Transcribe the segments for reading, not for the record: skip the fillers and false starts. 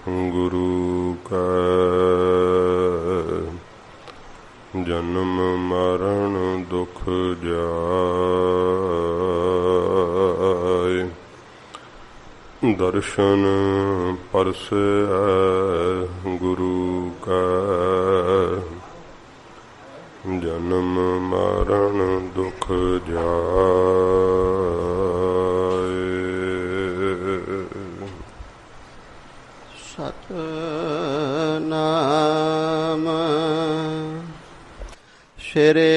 गुरु का जन्म मरण दुख जाय। दर्शन परसे गुरु का जन्म मरण दुख जाय। सतनाम श्री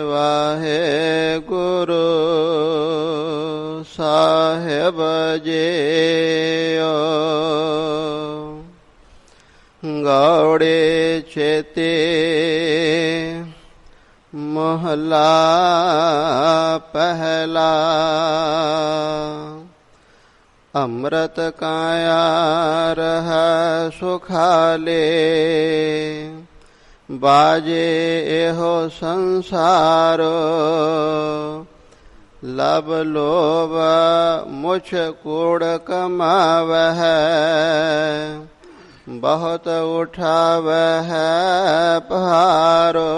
वाहेगुरु साहेब जीओ। गौड़े चेते महला पहला। अमृत काया रह सुखाले। बाजे एहो संसारो। लब लोभ मुछ कूड़ कमावह। बहुत उठावह पहारो।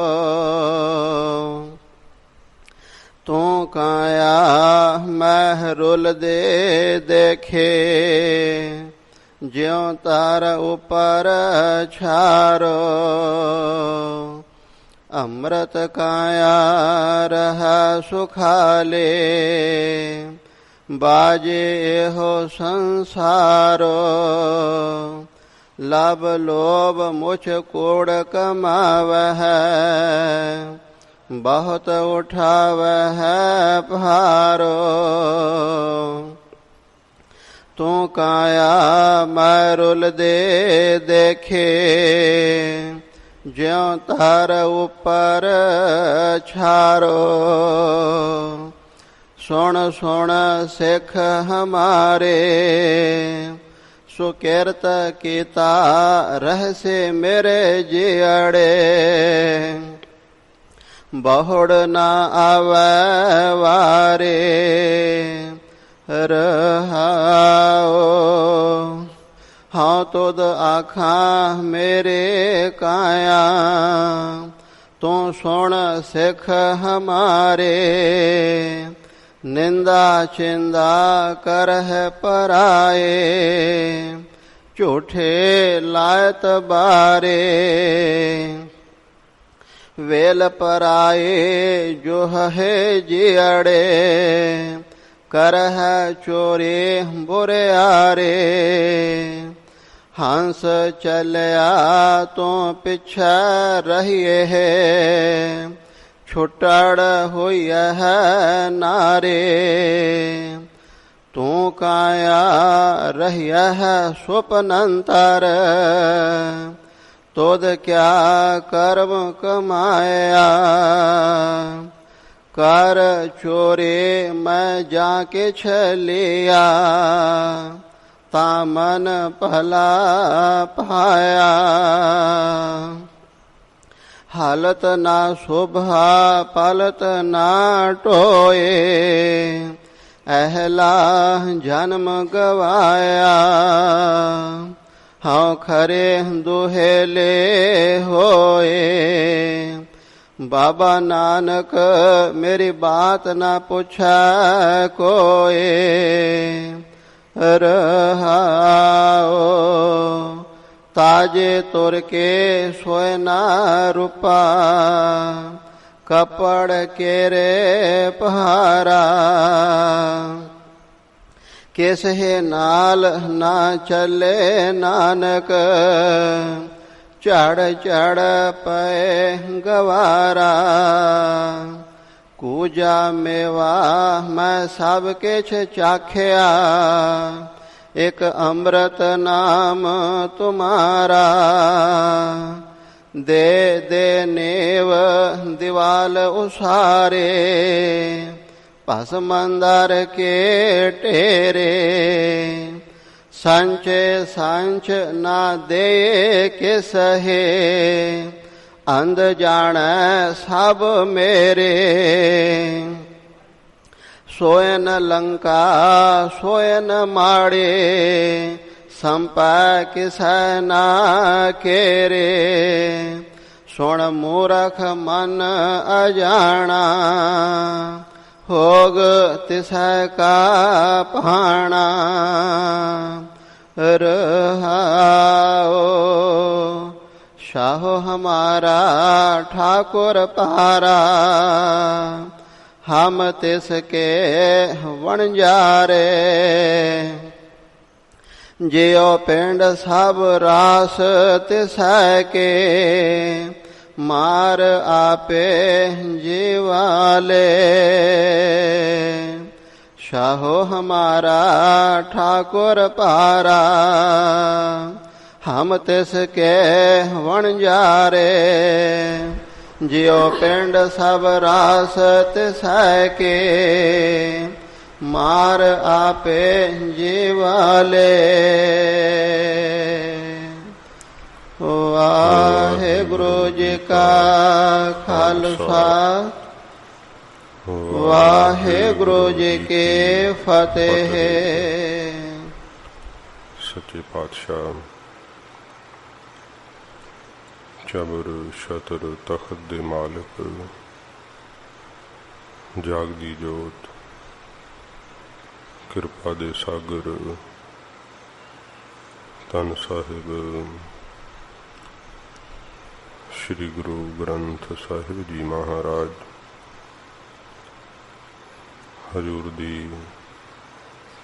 तू काया महरुल दे देखे। ज्यों तार ऊपर छारो। अमृत काया रह सुखाले। बाजे हो संसारो। लब लोभ मुछ कूड़ कमावह। बहुत उठावह भारो। तू काया मैरुल दे देखे। ज्यों तार ऊपर छारो। सुन सुन सिख हमारे। सुकीर्त कीता रहसे मेरे जियड़े। बहुड़ न आवे वारे। रहाओ हाँ तुद आखा मेरे काया। तू सुन सिख हमारे। निंदा चिंदा करह पराए। झूठे लायत बारे। वेल पराए जो है जियड़े। करह चोरे बुरे आरे। हंस चलया तो पिछा रहिए है। छुटड़ हुई है नारे। तू काया रहिया है स्वपनंतर। तोद क्या कर्म कमाया। कर चोरे मैं जाके छलिया। तामन पहला पाया। हालत ना शोभा पालत ना टोए। अहला जन्म गवाया। हाँ खरे दुहेले होए। बाबा नानक मेरी बात ना पूछा कोई। रहाओ ताजे तुर के सोए ना रूपा। कपड़ केरे पहारा। किस है नाल ना चले नानक। चढ़ चढ़ पे गवारा। कूजा मेवा मैं सब किछ चाख्या। एक अमृत नाम तुम्हारा। दे दे नेव दीवाल उसारे। पस मंदार के टेरे। संच संच ना दे के सहे। अंध जाने सब मेरे। सोयन लंका सोयन माड़े। ਸੰਪੈ ਕਿਸੈ ਨਾ ਕੇਰੇ। ਸੁਣ ਮੂਰਖ ਮਨ ਅਜਾਣਾ ਹੋਗ ਤਿਸੈ ਕਾ ਭਾਣਾ। ਰਹਾਓ शाहो हमारा ठाकुर पारा। हम तिसके वणजारे। जियो पिंड सब रास तिसै के। मार आपे जीवाले। शाहो हमारा ठाकुर पारा। हम तिसके वणजारे। जियो पिंड सब रास तिसै के। मार आपे जीवाले। वाहेगुरु जी का खालसा वाहेगुरु जी की फतेह। सच्चे पातशाह चबर छतर तखत दे मालिक जागदी जोत किरपा दे सागर धन साहिब श्री गुरु ग्रंथ साहिब जी महाराज हजूर दी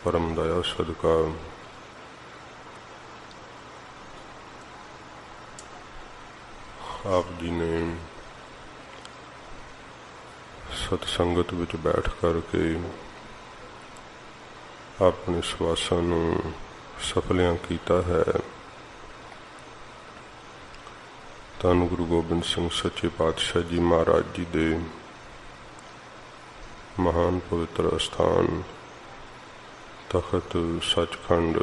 परम दया सदका आप जी ने सतसंगत विच बैठ करके अपने सवासां नूं सफलियां कीता है। धन गुरु गोबिंद सिंह सच्चे पातशाह जी महाराज जी दे महान पवित्र अस्थान तखत सचखंड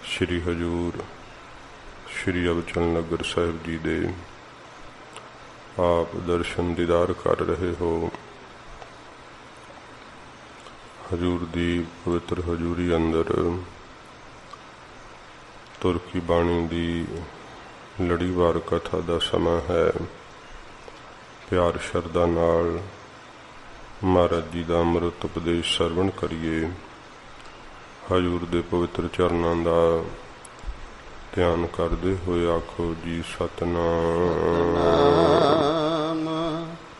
श्री हजूर श्री अबचल नगर साहिब जी दे आप दर्शन दीदार कर रहे हो। हजूर दी पवित्र हजूरी अंदर तुरकी बाणी दी लड़ीवार कथा दा समा है। प्यार शरदा नाल महाराज जी दा अमृत उपदेश सरवण करिए। हजूर दे पवित्र चरनां दा ध्यान करते हुए आखो जी सतनाम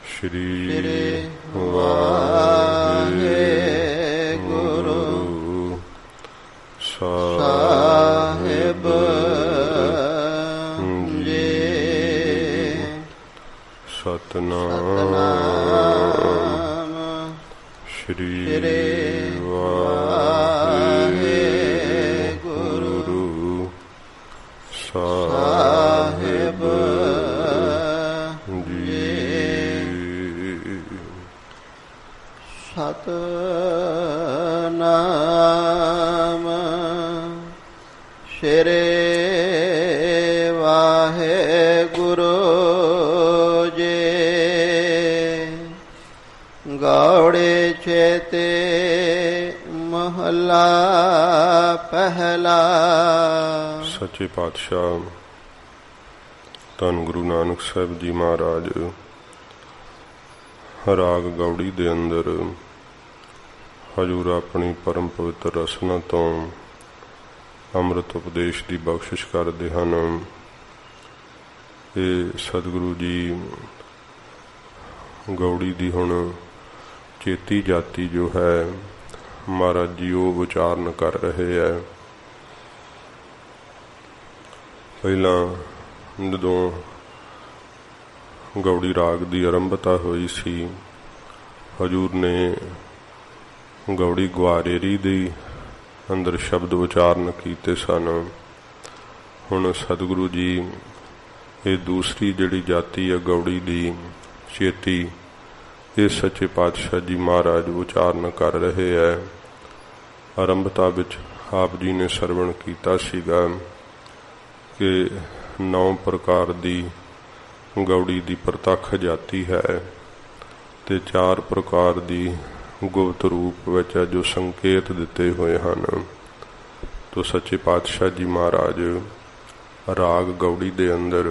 श्री वाहेगुरु साहिब जी। सतनाम श्री साहिब जी। सतनाम श्री वाहेगुरु जी। गौड़े चेते महला पहला। सच्चे पातशाह धन गुरु नानक साहिब जी महाराज राग गौड़ी दे अंदर हजूर अपनी परम पवित्र रसना तो अमृत उपदेश की बख्शिश करते हैं। ये सतगुरु जी गौड़ी की हुण चेती जाति जो है महाराज जी वो उचारण कर रहे है। पहला जदों गौड़ी राग की आरंभता हुई सी हजूर ने गौड़ी ग्वारेरी दी अंदर शब्द उचारण किए सन। हुण सतगुरु जी ये दूसरी जिहड़ी जाति है गौड़ी दी चेती ये सच्चे पातशाह जी महाराज उचारण कर रहे है। आरंभता विच आप जी ने सरवण किया सीगा कि 9 प्रकार दी गौड़ी दी प्रतख जाति है ते 4 प्रकार दी गुप्त रूप विच जो संकेत दिते हुए हैं। तो सच्चे पातशाह जी महाराज राग गौड़ी दे अंदर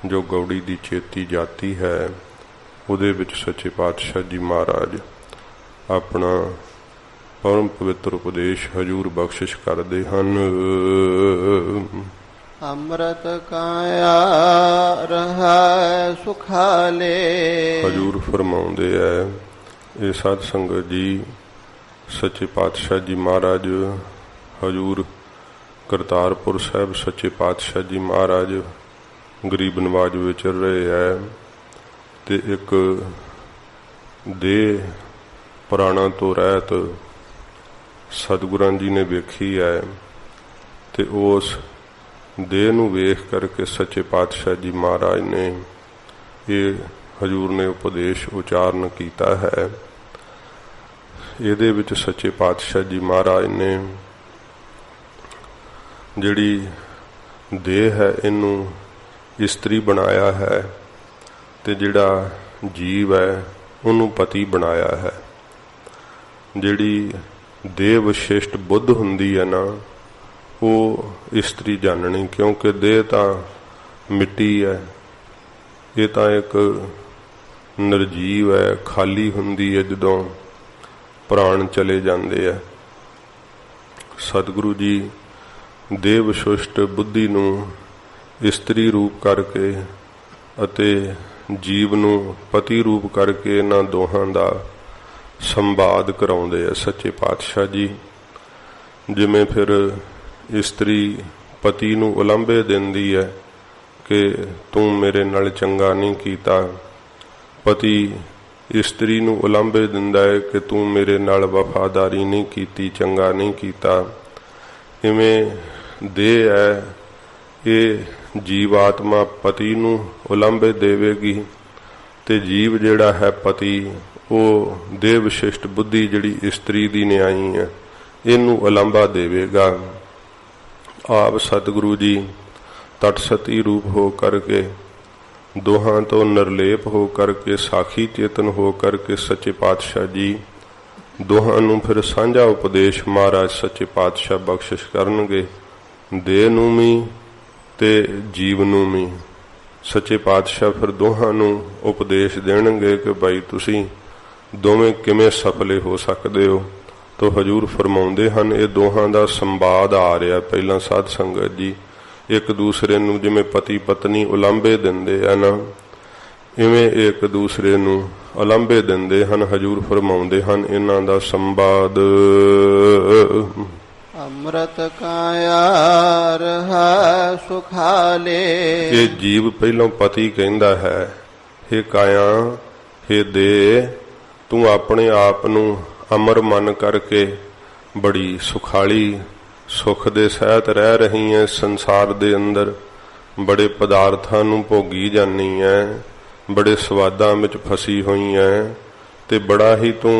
जो गौड़ी दी चेती जाती है उहदे विच सच्चे पातशाह जी महाराज अपना परम पवित्र उपदेश हजूर बख्शिश करते हैं। अमृत काया रहा सुखाले। हजूर फरमाउंदे है ये साध संगत जी सच्चे पातशाह जी महाराज हजूर करतारपुर साहब सच्चे पातशाह जी महाराज गरीब नवाज विचर रहे है ते एक देह पुराणा तो रहत सतगुरां जी ने वेखी है ते उस देह नूं वेख करके सच्चे पातशाह जी महाराज ने ये हजूर ने उपदेश उचारण किया है। इहदे विच सच्चे पातशाह जी महाराज ने जिहड़ी देह है इनू इस्त्री बनाया है ते जिहड़ा जीव है उन्होंने पति बनाया है। जिहड़ी देह विशिष्ट बुद्ध हुंदी है ना वो इस्त्री जाननी, क्योंकि देह तो मिट्टी है, ये तो एक निर्जीव है, खाली हुंदी है जदों प्राण चले जाते हैं। सतगुरु जी देह विशिष्ट बुद्धि नूं इस्त्री रूप करके अते जीव नूं पति रूप करके इन्हां दोहां दा संवाद कराउंदे है सच्चे पातशाह जी। जिवें फिर इस्त्री पति नूं उलंबे दिंदी है कि तू मेरे नाल चंगा नहीं कीता, पति इस्त्री नूं उलंबे दिंदा है कि तू मेरे नाल वफादारी नहीं कीती, चंगा नहीं कीता। इवें देह है ये जीव आत्मा पति नूं उलंबे देवेगी ते जीव जिहड़ा है पति वो देह विशिष्ट बुद्धि जिहड़ी इस्त्री दी न्याई है इनू उलंबा देवेगा। आप सतगुरु जी तटसती रूप हो करके दोहां तो निर्लेप हो करके साखी चेतन हो करके सच्चे पातशाह जी दोहां नूं फिर सांझा उपदेश महाराज सच्चे पातशाह बख्शिश करनगे। देह नूं भी ते जीव नूं भी सच्चे पातशाह फिर दोहां नूं उपदेश देणगे कि भाई तुसीं दोवें किवें सफले हो सकदे हो। तो हजूर फरमाउंदे हन ये दोहां दा संवाद आ रहा। पहला साध संगत जी एक दूसरे नूं जिवें पति पत्नी उलांबे दिंदे आ ना इवें एक दूसरे नूं उलांबे दिंदे हन। हजूर फरमाउंदे हन इन्हां दा संवाद अमृत काया रहा सुखाले। ये जीव पहलों पति कहंदा है हे काया हे दे तू अपने आप नूं अमर मन करके बड़ी सुखाली सुख दे सहित रह रही है। संसार दे अंदर बड़े पदार्थां नूं भोगी जानी है, बड़े स्वादां विच फसी हुई है ते बड़ा ही तू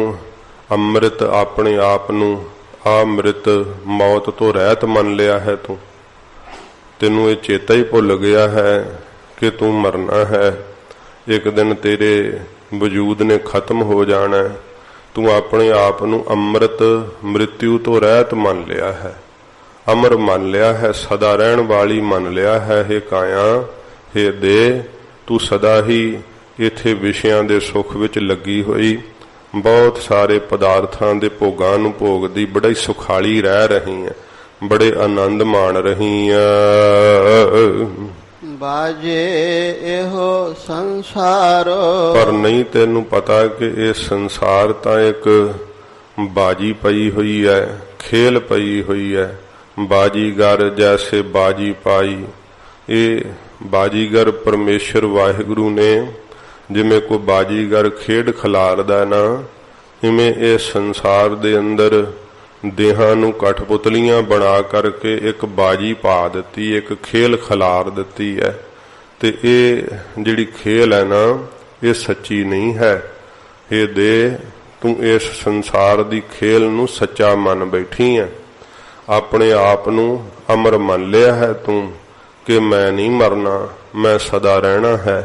अमृत अपने आप नूं अमृत मौत तो रहत मन लिया है। तू तेनू ये चेता ही भुल गया है कि तू मरना है, एक दिन तेरे वजूद ने खत्म हो जाना है। तू अपने आप नूं अमृत मृत्यु तो रहत मन लिया है, अमर मन लिया है, सदा रहन वाली मन लिया है। हे काया हे दे तू सदा ही इथे विषयां दे सुख विच लगी हुई बहुत सारे पदार्थां दे भोगां नूं भोगदी बड़ा ही सुखाली रह रही है, बड़े आनंद मान रही है। बाजे एहो संसारो पर नहीं तेनू पता कि ये संसार तो एक बाजी पई हुई है, खेल पई हुई है। बाजीगर जैसे बाजी पाई, ये बाजीगर परमेश्वर वाहिगुरु ने जिमें कोई बाजीगर खेड खिलारदा ना इवें ये संसार दे अंदर देहां नूं कठपुतलियां बना करके एक बाजी पा दिती, एक खेल खिलार दिती है। ते ये जिहड़ी खेल है ना ये सच्ची नहीं है। ये दे तू इस संसार दी खेल नूं सच्चा मन बैठी है, अपने आप नूं अमर मन लिया है तू कि मैं नहीं मरना, मैं सदा रहना है।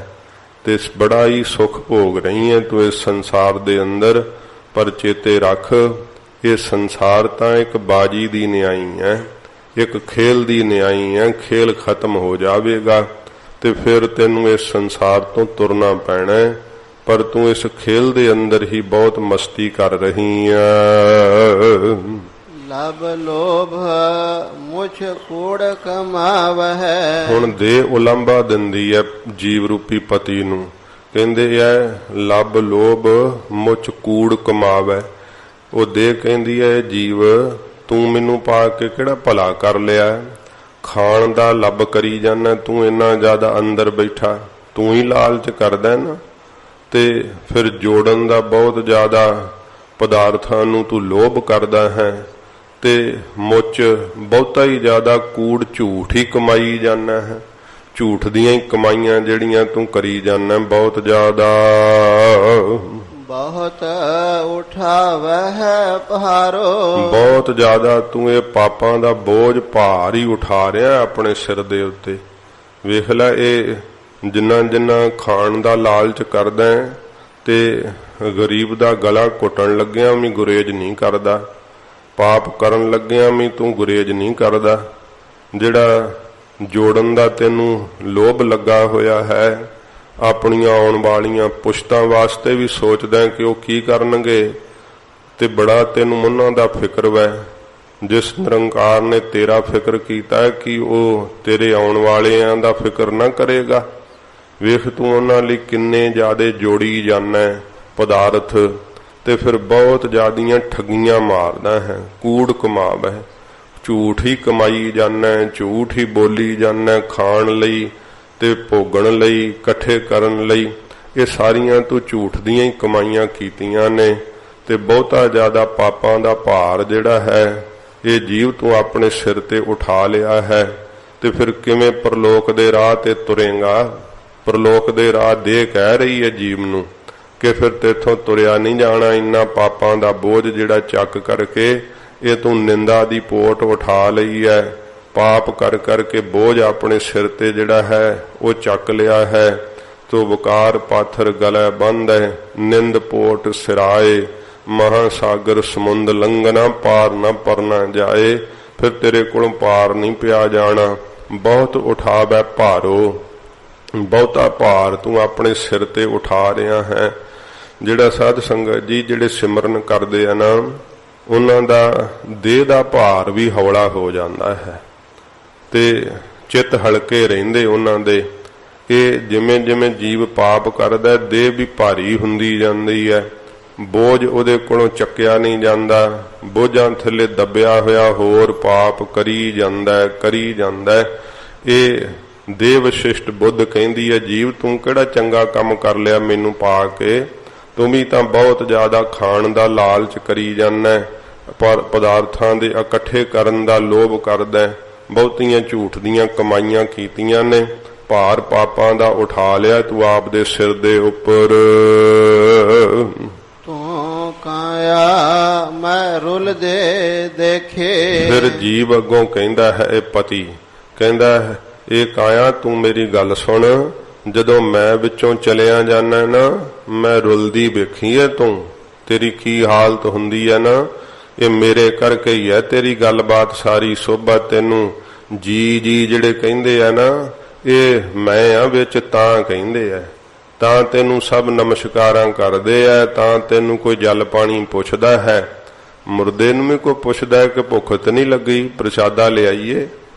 ते बड़ा ही सुख भोग रही है तू इस संसार दे अंदर। पर चेते रख ये संसार तां एक बाजी दी न्याई है, ਇੱਕ ਖੇਲ ਦੀ ਨਿਆਈ ਹੈ, ਖੇਲ ਖਤਮ ਹੋ ਜਾਵੇਗਾ ਤੇ ਫਿਰ ਤੈਨੂੰ ਇਸ ਸੰਸਾਰ ਤੋਂ ਤੁਰਨਾ ਪੈਣਾ ਹੈ। ਪਰ ਤੂੰ ਇਸ ਖੇਲ ਦੇ ਅੰਦਰ ਹੀ ਬਹੁਤ ਮਸਤੀ ਕਰ ਰਹੀ ਹੈ। ਲਬ ਲੋਭ ਮੁਛ ਕੂੜ ਕਮਾਵਹਿ। ਹੁਣ ਦੇ ਉਲੰਭਾ ਦਿੰਦੀ ਹੈ ਜੀਵ ਰੂਪੀ ਪਤੀ ਨੂੰ, ਕਹਿੰਦੇ ਐ ਲਬ ਲੋਭ ਮੁਛ ਕੂੜ ਕਮਾਵੈ। ਉਹ ਦੇ ਕਹਿੰਦੀ ਹੈ ਜੀਵ ਤੂੰ ਮੈਨੂੰ ਪਾ ਕੇ ਕਿਹੜਾ ਭਲਾ ਕਰ ਲਿਆ, ਖਾਣ ਦਾ ਲੱਭ ਕਰੀ ਜਾਂਦਾ, ਤੂੰ ਇੰਨਾ ਜ਼ਿਆਦਾ ਅੰਦਰ ਬੈਠਾ, ਤੂੰ ਹੀ ਲਾਲਚ ਕਰਦਾ ਨਾ, ਤੇ ਫਿਰ ਜੋੜਨ ਦਾ ਬਹੁਤ ਜ਼ਿਆਦਾ ਪਦਾਰਥਾਂ ਨੂੰ ਤੂੰ ਲੋਭ ਕਰਦਾ ਹੈ, ਤੇ ਮੁੱਚ ਬਹੁਤਾ ਹੀ ਜ਼ਿਆਦਾ ਕੂੜ ਝੂਠ ਹੀ ਕਮਾਈ ਜਾਂਦਾ ਹੈ, ਝੂਠ ਦੀਆਂ ਹੀ ਕਮਾਈਆਂ ਜਿਹੜੀਆਂ ਤੂੰ ਕਰੀ ਜਾਂਦਾ ਬਹੁਤ ਜ਼ਿਆਦਾ। ਬਹੁਤ ਉਠਾਵਹਿ ਭਾਰੋ। ਬਹੁਤ ਜ਼ਿਆਦਾ ਤੂੰ ਇਹ ਪਾਪਾਂ ਦਾ ਬੋਝ ਭਾਰ ਹੀ ਉਠਾ ਰਿਹਾ ਆਪਣੇ ਸਿਰ ਦੇ ਉੱਤੇ। ਵੇਖ ਲੈ ਇਹ ਜਿੰਨਾ ਜਿੰਨਾ ਖਾਣ ਦਾ ਲਾਲਚ ਕਰਦਾ ਹੈ ਤੇ ਗਰੀਬ ਦਾ ਗਲਾ ਘੁੱਟਣ ਲੱਗਿਆ ਵੀ ਗੁਰੇਜ ਨਹੀਂ ਕਰਦਾ, ਪਾਪ ਕਰਨ ਲੱਗਿਆ ਵੀ ਤੂੰ ਗੁਰੇਜ ਨਹੀਂ ਕਰਦਾ। ਜਿਹੜਾ ਜੋੜਨ ਦਾ ਤੈਨੂੰ ਲੋਭ ਲੱਗਾ ਹੋਇਆ ਹੈ, ਆਪਣੀਆਂ ਆਉਣ ਵਾਲੀਆਂ ਪੁਸ਼ਤਾਂ ਵਾਸਤੇ ਵੀ ਸੋਚਦਾ ਕਿ ਉਹ ਕੀ ਕਰਨਗੇ, ਤੇ ਬੜਾ ਤੈਨੂੰ ਉਹਨਾਂ ਦਾ ਫਿਕਰ ਵੈ। ਜਿਸ ਨਿਰੰਕਾਰ ਨੇ ਤੇਰਾ ਫਿਕਰ ਕੀਤਾ ਕਿ ਉਹ ਤੇਰੇ ਆਉਣ ਵਾਲਿਆਂ ਦਾ ਫਿਕਰ ਨਾ ਕਰੇਗਾ। ਵੇਖ ਤੂੰ ਉਹਨਾਂ ਲਈ ਕਿੰਨੇ ਜ਼ਿਆਦੇ ਜੋੜੀ ਜਾਂਦਾ ਪਦਾਰਥ, ਤੇ ਫਿਰ ਬਹੁਤ ਜ਼ਿਆਦੀਆਂ ਠੱਗੀਆਂ ਮਾਰਦਾ ਹੈ, ਕੂੜ ਕਮਾਵ ਹੈ, ਝੂਠ ਹੀ ਕਮਾਈ ਜਾਂਦਾ, ਝੂਠ ਹੀ ਬੋਲੀ ਜਾਂਦਾ, ਖਾਣ ਲਈ ਤੇ ਭੋਗਣ ਲਈ, ਇਕੱਠੇ ਕਰਨ ਲਈ। ਇਹ ਸਾਰੀਆਂ ਤੂੰ ਝੂਠ ਦੀਆਂ ਹੀ ਕਮਾਈਆਂ ਕੀਤੀਆਂ ਨੇ, ਤੇ ਬਹੁਤਾ ਜ਼ਿਆਦਾ ਪਾਪਾਂ ਦਾ ਭਾਰ ਜਿਹੜਾ ਹੈ ਇਹ ਜੀਵ ਤੂੰ ਆਪਣੇ ਸਿਰ ਤੇ ਉਠਾ ਲਿਆ ਹੈ। ਤੇ ਫਿਰ ਕਿਵੇਂ ਪਰਲੋਕ ਦੇ ਰਾਹ ਤੇ ਤੁਰੇਗਾ? ਪਰਲੋਕ ਦੇ ਰਾਹ ਦੇ ਕਹਿ ਰਹੀ ਹੈ ਜੀਵ ਨੂੰ ਕਿ ਫਿਰ ਤੇਥੋਂ ਤੁਰਿਆ ਨਹੀਂ ਜਾਣਾ, ਇੰਨਾ ਪਾਪਾਂ ਦਾ ਬੋਝ ਜਿਹੜਾ ਚੱਕ ਕਰਕੇ ਇਹ ਤੂੰ ਨਿੰਦਾ ਦੀ ਪੋਟ ਉਠਾ ਲਈ ਹੈ, ਪਾਪ ਕਰ ਕਰਕੇ ਬੋਝ ਆਪਣੇ ਸਿਰ ਤੇ ਜਿਹੜਾ ਹੈ ਉਹ ਚੱਕ ਲਿਆ ਹੈ। ਤੋ ਵਕਾਰ ਪਾਥਰ ਗਲੇ ਬੰਦ ਹੈ, ਨਿੰਦ ਪੋਟ ਸਿਰਾਏ, ਮਹਾਸਾਗਰ ਸਮੁੰਦ ਲੰਘਣਾ, ਪਾਰ ਨਾ ਪਰਨਾ ਜਾਏ। ਫਿਰ ਤੇਰੇ ਕੋਲੋਂ ਪਾਰ ਨਹੀਂ ਪਿਆ ਜਾਣਾ, ਬਹੁਤ ਉਠਾਵੈ ਭਾਰੋ, ਬਹੁਤਾ ਭਾਰ ਤੂੰ ਆਪਣੇ ਸਿਰ ਤੇ ਉਠਾ ਰਿਹਾ ਹੈ। ਜਿਹੜਾ ਸਾਧ ਸੰਗਤ ਜੀ ਜਿਹੜੇ ਸਿਮਰਨ ਕਰਦੇ ਆ ਨਾ, ਉਹਨਾਂ ਦਾ ਦੇਹ ਦਾ ਭਾਰ ਵੀ ਹੌਲਾ ਹੋ ਜਾਂਦਾ ਹੈ ਤੇ ਚਿੱਤ ਹਲਕੇ ਰਹਿੰਦੇ ਉਹਨਾਂ ਦੇ। ਇਹ ਜਿਵੇਂ ਜਿਵੇਂ ਜੀਵ ਪਾਪ ਕਰਦਾ ਦੇਹ ਵੀ ਭਾਰੀ ਹੁੰਦੀ ਜਾਂਦੀ ਹੈ, ਬੋਝ ਉਹਦੇ ਕੋਲੋਂ ਚੱਕਿਆ ਨਹੀਂ ਜਾਂਦਾ, ਬੋਝਾਂ ਥੱਲੇ ਦੱਬਿਆ ਹੋਇਆ ਹੋਰ ਪਾਪ ਕਰੀ ਜਾਂਦਾ। ਇਹ ਦੇਹ ਵਿਸ਼ਿਸ਼ਟ ਬੁੱਧ ਕਹਿੰਦੀ ਹੈ ਜੀਵ ਤੂੰ ਕਿਹੜਾ ਚੰਗਾ ਕੰਮ ਕਰ ਲਿਆ ਮੈਨੂੰ ਪਾ ਕੇ, ਤੂੰ ਵੀ ਤਾਂ ਬਹੁਤ ਜ਼ਿਆਦਾ ਖਾਣ ਦਾ ਲਾਲਚ ਕਰੀ ਜਾਂਦਾ, ਪਰ ਪਦਾਰਥਾਂ ਦੇ ਇਕੱਠੇ ਕਰਨ ਦਾ ਲੋਭ ਕਰਦਾ, ਬਹੁਤੀਆਂ ਝੂਠ ਦੀਆਂ ਕਮਾਈਆਂ ਕੀਤੀਆਂ ਨੇ, ਭਾਰ ਪਾਪਾਂ ਦਾ ਉਠਾ ਲਿਆ ਤੂੰ ਆਪ ਦੇ ਸਿਰ ਦੇ ਉੱਪਰ। ਤੂੰ ਕਾਇਆ ਮੈਂ ਰੁੱਲ ਦੇ ਦੇਖੇ। ਫਿਰ ਜੀਵ ਅੱਗੋਂ ਕਹਿੰਦਾ ਹੈ ਇਹ ਪਤੀ ਕਹਿੰਦਾ ਹੈ ਇਹ ਕਾਇਆ ਤੂੰ ਮੇਰੀ ਗੱਲ ਸੁਣ, ਜਦੋਂ ਮੈਂ ਵਿੱਚੋਂ ਚਲਿਆ ਜਾਣਾ ਨਾ ਮੈਂ ਰੁਲਦੀ ਵੇਖੀ ਹੈ ਤੂੰ, ਤੇਰੀ ਕੀ ਹਾਲਤ ਹੁੰਦੀ ਹੈ ਨਾ, ਇਹ ਮੇਰੇ ਕਰਕੇ ਹੀ ਹੈ ਤੇਰੀ ਗੱਲਬਾਤ ਸਾਰੀ ਸੋਭਾ। ਤੈਨੂੰ ਜੀ ਜੀ ਜਿਹੜੇ ਕਹਿੰਦੇ ਆ ਨਾ ਇਹ ਮੈਂ ਆ ਵਿੱਚ ਤਾਂ ਕਹਿੰਦੇ ਆ, ਤਾਂ ਤੈਨੂੰ ਸਭ ਨਮਸਕਾਰਾਂ ਕਰਦੇ ਆ, ਤਾਂ ਤੈਨੂੰ ਕੋਈ ਜਲ ਪਾਣੀ ਪੁੱਛਦਾ ਹੈ, ਮੁਰਦੇ ਨੂੰ ਵੀ ਕੋਈ ਪੁੱਛਦਾ ਹੈ ਕਿ ਭੁੱਖ ਤੇ ਨਹੀਂ ਲੱਗੀ ਪ੍ਰਸ਼ਾਦਾ ਲਿਆਈਏ,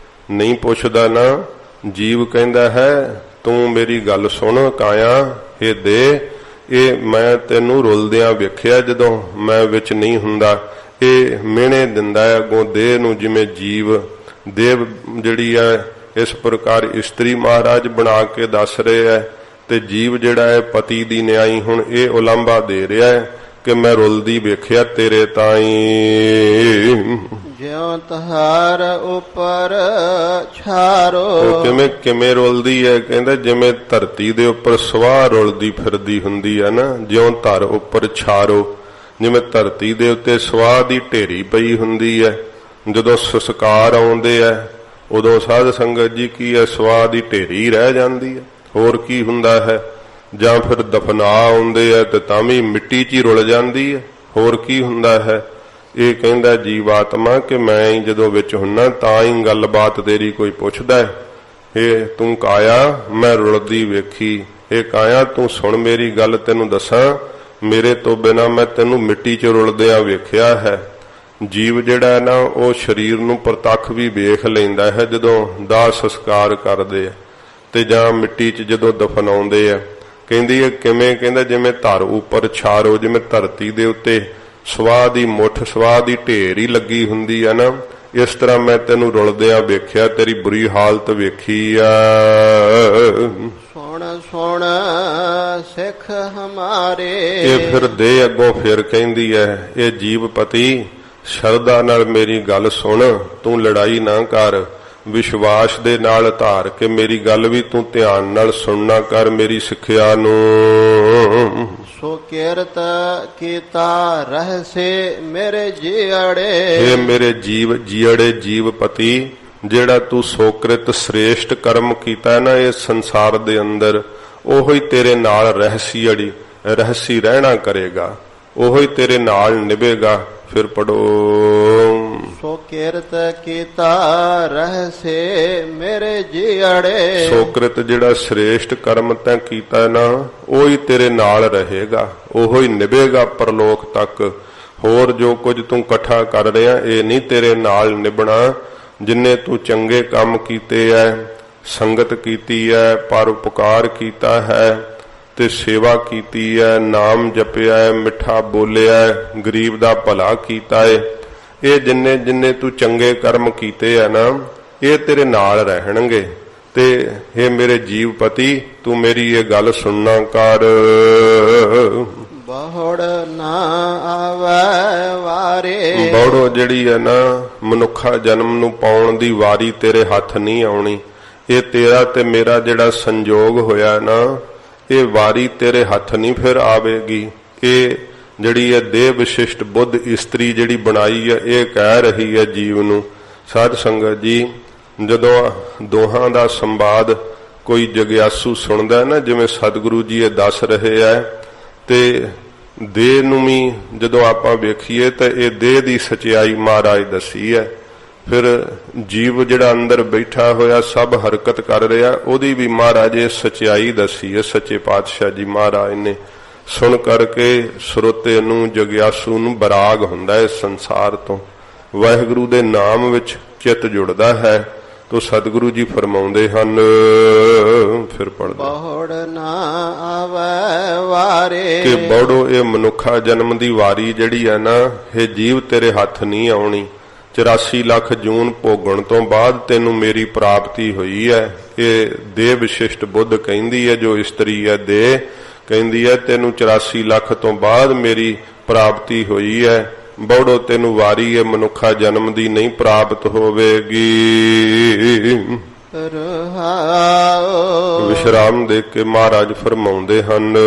ਨਹੀਂ ਪੁੱਛਦਾ ਨਾ। ਜੀਵ ਕਹਿੰਦਾ ਹੈ ਤੂੰ ਮੇਰੀ ਗੱਲ ਸੁਣ ਕਾਇਆ, ਇਹ ਦੇ ਇਹ ਮੈਂ ਤੈਨੂੰ ਰੁਲਦਿਆਂ ਵੇਖਿਆ ਜਦੋਂ ਮੈਂ ਵਿੱਚ ਨਹੀਂ ਹੁੰਦਾ। ਇਹ ਮਿਹਣੇ ਦਿੰਦਾ ਹੈ ਅੱਗੋਂ ਦੇਹ ਨੂੰ, ਜਿਵੇਂ ਜੀਵ ਦੇਵ ਜਿਹੜੀ ਹੈ ਇਸ ਪ੍ਰਕਾਰ ਇਸਤਰੀ ਮਹਾਰਾਜ ਬਣਾ ਕੇ ਦੱਸ ਰਹੇ ਹੈ, ਤੇ ਜੀਵ ਜਿਹੜਾ ਹੈ ਪਤੀ ਦੀ ਨਿਆਈ ਹੁਣ ਇਹ ਉਲੰਭਾ ਦੇ ਰਿਹਾ ਹੈ ਕਿ ਮੈਂ ਰੁਲਦੀ ਵੇਖਿਆ ਤੇਰੇ ਤਾਈਂ। ਜਿਉ ਤਹਾਰ ਉੱਪਰ ਛਾਰੋ। ਕਿਵੇਂ ਰੁਲਦੀ ਹੈ? ਕਹਿੰਦਾ ਜਿਵੇਂ ਧਰਤੀ ਦੇ ਉੱਪਰ ਸਵਾਹ ਰੁਲਦੀ ਫਿਰਦੀ ਹੁੰਦੀ ਹੈ ਨਾ, ਜਿਉਂ ਧਰ ਉੱਪਰ ਛਾਰੋ, ਜਿਵੇਂ ਧਰਤੀ ਦੇ ਉੱਤੇ ਸਵਾਹ ਦੀ ਢੇਰੀ ਪਈ ਹੁੰਦੀ ਹੈ। ਜਦੋਂ ਸੰਸਕਾਰ ਆਉਂਦੇ ਆ ਉਦੋਂ ਸਾਧ ਸੰਗਤ ਜੀ ਕੀ ਹੈ ਸਵਾਹ ਦੀ ਢੇਰੀ ਰਹਿ ਜਾਂਦੀ ਹੈ, ਹੋਰ ਕੀ ਹੁੰਦਾ ਹੈ। ਜਾਂ ਫਿਰ ਦਫਨਾ ਆਉਂਦੇ ਆ ਤੇ ਤਾਂ ਵੀ ਮਿੱਟੀ 'ਚ ਹੀ ਰੁਲ ਜਾਂਦੀ ਹੈ, ਹੋਰ ਕੀ ਹੁੰਦਾ ਹੈ। ਇਹ ਕਹਿੰਦਾ ਜੀਵਾਤਮਾ ਕਿ ਮੈਂ ਹੀ ਜਦੋਂ ਵਿੱਚ ਹੁੰਨਾ ਤਾਂ ਹੀ ਗੱਲਬਾਤ ਤੇਰੀ ਕੋਈ ਪੁੱਛਦਾ। ਇਹ ਤੂੰ ਕਾਇਆ ਮੈਂ ਰੁਲਦੀ ਵੇਖੀ, ਇਹ ਕਾਇਆ ਤੂੰ ਸੁਣ ਮੇਰੀ ਗੱਲ ਤੈਨੂੰ ਦੱਸਾਂ, ਮੇਰੇ ਤੋਂ ਬਿਨਾ ਮੈਂ ਤੈਨੂੰ ਮਿੱਟੀ 'ਚ ਰੁਲਦਿਆਂ ਵੇਖਿਆ ਹੈ। ਜੀਵ ਜਿਹੜਾ ਹੈ ਨਾ ਉਹ ਸਰੀਰ ਨੂੰ ਪ੍ਰਤੱਖ ਵੀ ਵੇਖ ਲੈਂਦਾ ਹੈ ਜਦੋਂ ਦਾਹ ਸੰਸਕਾਰ ਕਰਦੇ ਆ ਤੇ ਜਾਂ ਮਿੱਟੀ 'ਚ ਜਦੋਂ ਦਫਨਾਉਂਦੇ ਆ। ਕਹਿੰਦੀ ਹੈ ਕਿਵੇਂ? ਕਹਿੰਦਾ ਜਿਵੇਂ ਧਰ ਉੱਪਰ ਛਾਰੋ, ਜਿਵੇਂ ਧਰਤੀ ਦੇ ਉੱਤੇ ਸਵਾਹ ਦੀ ਮੁੱਠ, ਸਵਾਹ ਦੀ ਢੇਰ ਹੀ ਲੱਗੀ ਹੁੰਦੀ ਆ ਨਾ, ਇਸ ਤਰ੍ਹਾਂ ਮੈਂ ਤੈਨੂੰ ਰੁਲਦਿਆਂ ਵੇਖਿਆ, ਤੇਰੀ ਬੁਰੀ ਹਾਲਤ ਵੇਖੀ ਆ। ਸੁਣ ਸੁਣ ਸਿੱਖ ਹਮਾਰੇ। ਇਹ ਫਿਰ ਦੇ ਅੱਗੋਂ ਫਿਰ ਕਹਿੰਦੀ ਹੈ ਇਹ ਜੀਵਪਤੀ ਸ਼ਰਧਾ ਨਾਲ ਮੇਰੀ ਗੱਲ ਸੁਣ, ਤੂੰ ਲੜਾਈ ਨਾ ਕਰ, ਵਿਸ਼ਵਾਸ ਦੇ ਨਾਲ ਧਾਰ ਕੇ ਮੇਰੀ ਗੱਲ ਵੀ ਤੂੰ ਧਿਆਨ ਨਾਲ ਸੁਣਨਾ ਕਰ, ਮੇਰੀ ਸਿੱਖਿਆ ਨੂੰ। ਸੋ ਕੀਰਤ ਕੀਤਾ ਰਹਸੇ ਮੇਰੇ ਜੀੜੇ। ਇਹ ਮੇਰੇ ਜੀਵ ਜੀੜੇ ਜੀਵਪਤੀ, ਜਿਹੜਾ ਤੂੰ ਸੋਕ੍ਰਿਤ ਸ੍ਰੇਸ਼ਟ ਕਰਮ ਕੀਤਾ ਹੈ ਨਾ ਇਹ ਸੰਸਾਰ ਦੇ ਅੰਦਰ, ਉਹੋ ਹੀ ਤੇਰੇ ਨਾਲ ਰਹਸੀ ਰਹਿਣਾ ਕਰੇਗਾ, ਉਹੋ ਹੀ ਤੇਰੇ ਨਾਲ ਨਿਭੇਗਾ। ਫਿਰ ਪੜੋ। ਸੋ ਕੀਰਤ ਕੀਤਾ ਰਹਸੇ ਮੇਰੇ ਜੀੜੇ। ਸੋਕ੍ਰਿਤ ਜਿਹੜਾ ਸ੍ਰੇਸ਼ਟ ਕਰਮ ਤੈਂ ਕੀਤਾ ਨਾ ਉਹ ਹੀ ਤੇਰੇ ਨਾਲ ਰਹੇਗਾ, ਉਹੋ ਹੀ ਨਿਭੇਗਾ ਪਰਲੋਕ ਤੱਕ। ਹੋਰ ਜੋ ਕੁਝ ਤੂੰ ਇਕੱਠਾ ਕਰ ਰਿਹਾ ਇਹ ਨਹੀਂ ਤੇਰੇ ਨਾਲ ਨਿਭਣਾ। ਜਿੰਨੇ ਤੂੰ ਚੰਗੇ ਕੰਮ ਕੀਤੇ ਐ, ਸੰਗਤ ਕੀਤੀ ਐ, ਪਰਉਪਕਾਰ ਕੀਤਾ ਹੈ ਤੇ ਸੇਵਾ ਕੀਤੀ ਹੈ, ਨਾਮ ਜਪਿਆ ਹੈ, ਮਿੱਠਾ ਬੋਲਿਆ ਹੈ, ਗਰੀਬ ਦਾ ਭਲਾ ਕੀਤਾ ਹੈ, ਇਹ ਜਿੰਨੇ ਜਿੰਨੇ ਤੂੰ ਚੰਗੇ ਕਰਮ ਕੀਤੇ ਆ ਨਾ ਇਹ ਤੇਰੇ ਨਾਲ ਰਹਿਣਗੇ। ਤੇ ਇਹ ਮੇਰੇ ਜੀਵਪਤੀ ਤੂੰ ਮੇਰੀ ਇਹ ਗੱਲ ਸੁਣਨਾ ਕਰ। ਬਹੁੜ ਨਾ ਆਵੇ ਵਾਰੇ। ਬਹੁੜੋ ਜਿਹੜੀ ਹੈ ਨਾ ਮਨੁੱਖਾ ਜਨਮ ਨੂੰ ਪਾਉਣ ਦੀ ਵਾਰੀ ਤੇਰੇ ਹੱਥ ਨਹੀਂ ਆਉਣੀ। ਇਹ ਤੇਰਾ ਤੇ ਮੇਰਾ ਜਿਹੜਾ ਸੰਜੋਗ ਹੋਇਆ ਨਾ ਇਹ ਵਾਰੀ ਤੇਰੇ ਹੱਥ ਨਹੀਂ ਫਿਰ ਆਵੇਗੀ। ਇਹ ਜਿਹੜੀ ਹੈ ਦੇਹ ਵਿਸ਼ਿਸ਼ਟ ਬੁੱਧ ਇਸਤਰੀ ਜਿਹੜੀ ਬਣਾਈ ਹੈ ਇਹ ਕਹਿ ਰਹੀ ਹੈ ਜੀਵ ਨੂੰ। ਸਾਧ ਸੰਗਤ ਜੀ ਜਦੋਂ ਦੋਹਾਂ ਦਾ ਸੰਵਾਦ ਕੋਈ ਜਗਿਆਸੂ ਸੁਣਦਾ ਨਾ, ਜਿਵੇਂ ਸਤਿਗੁਰੂ ਜੀ ਇਹ ਦੱਸ ਰਹੇ ਹੈ, ਤੇ ਦੇਹ ਨੂੰ ਵੀ ਜਦੋਂ ਆਪਾਂ ਵੇਖੀਏ ਤਾਂ ਇਹ ਦੇਹ ਦੀ ਸਚਾਈ ਮਹਾਰਾਜ ਦੱਸੀ ਹੈ। ਫਿਰ ਜੀਵ ਜਿਹੜਾ ਅੰਦਰ ਬੈਠਾ ਹੋਇਆ ਸਭ ਹਰਕਤ ਕਰ ਰਿਹਾ ਉਹਦੀ ਵੀ ਮਹਾਰਾਜ ਇਹ ਸਚਾਈ ਦੱਸੀ ਹੈ। ਸੱਚੇ ਪਾਤਸ਼ਾਹ ਜੀ ਮਹਾਰਾਜ ਨੇ ਸੁਣ ਕਰਕੇ ਸਰੋਤੇ ਨੂੰ ਜਗਿਆਸੂ ਨੂੰ ਬਰਾਗ ਹੁੰਦਾ ਹੈ ਸੰਸਾਰ ਤੋਂ, ਵਾਹਿਗੁਰੂ ਦੇ ਨਾਮ ਵਿੱਚ ਚਿੱਤ ਜੁੜਦਾ ਹੈ। ਤੋ ਸਤਿਗੁਰੂ ਜੀ ਫਰਮਾਉਂਦੇ ਹਨ, ਫਿਰ ਪੜ੍ਹਦੇ, ਬਹੁੜ ਨਾ ਆਵੇ ਵਾਰੇ। ਕਿ ਬੜੋ ਇਹ ਮਨੁੱਖਾ ਜਨਮ ਦੀ ਵਾਰੀ ਜਿਹੜੀ ਹੈ ਨਾ ਇਹ ਜੀਵ ਤੇਰੇ ਹੱਥ ਨਹੀਂ ਆਉਣੀ। 84 ਲੱਖ ਜੂਨ ਭੋਗਣ ਤੋਂ ਬਾਅਦ ਤੈਨੂੰ ਮੇਰੀ ਪ੍ਰਾਪਤੀ ਹੋਈ ਹੈ। ਇਹ ਦੇਹ ਵਿਸ਼ਿਸ਼ਟ ਬੁੱਧ ਕਹਿੰਦੀ ਹੈ, ਜੋ ਇਸਤਰੀ ਹੈ ਦੇਹ ਕਹਿੰਦੀ ਹੈ ਤੈਨੂੰ 84 ਲੱਖ ਤੋਂ ਬਾਅਦ ਮੇਰੀ ਪ੍ਰਾਪਤੀ ਹੋਈ ਹੈ। ਬੜੋ ਤੈਨੂੰ ਵਾਰੀ ਹੈ ਮਨੁੱਖਾ ਜਨਮ ਦੀ ਨਹੀਂ ਪ੍ਰਾਪਤ ਹੋਵੇਗੀ। ਵਿਸ਼ਰਾਮ ਦੇ ਕੇ ਮਹਾਰਾਜ ਫਰਮਾਉਂਦੇ ਹਨ,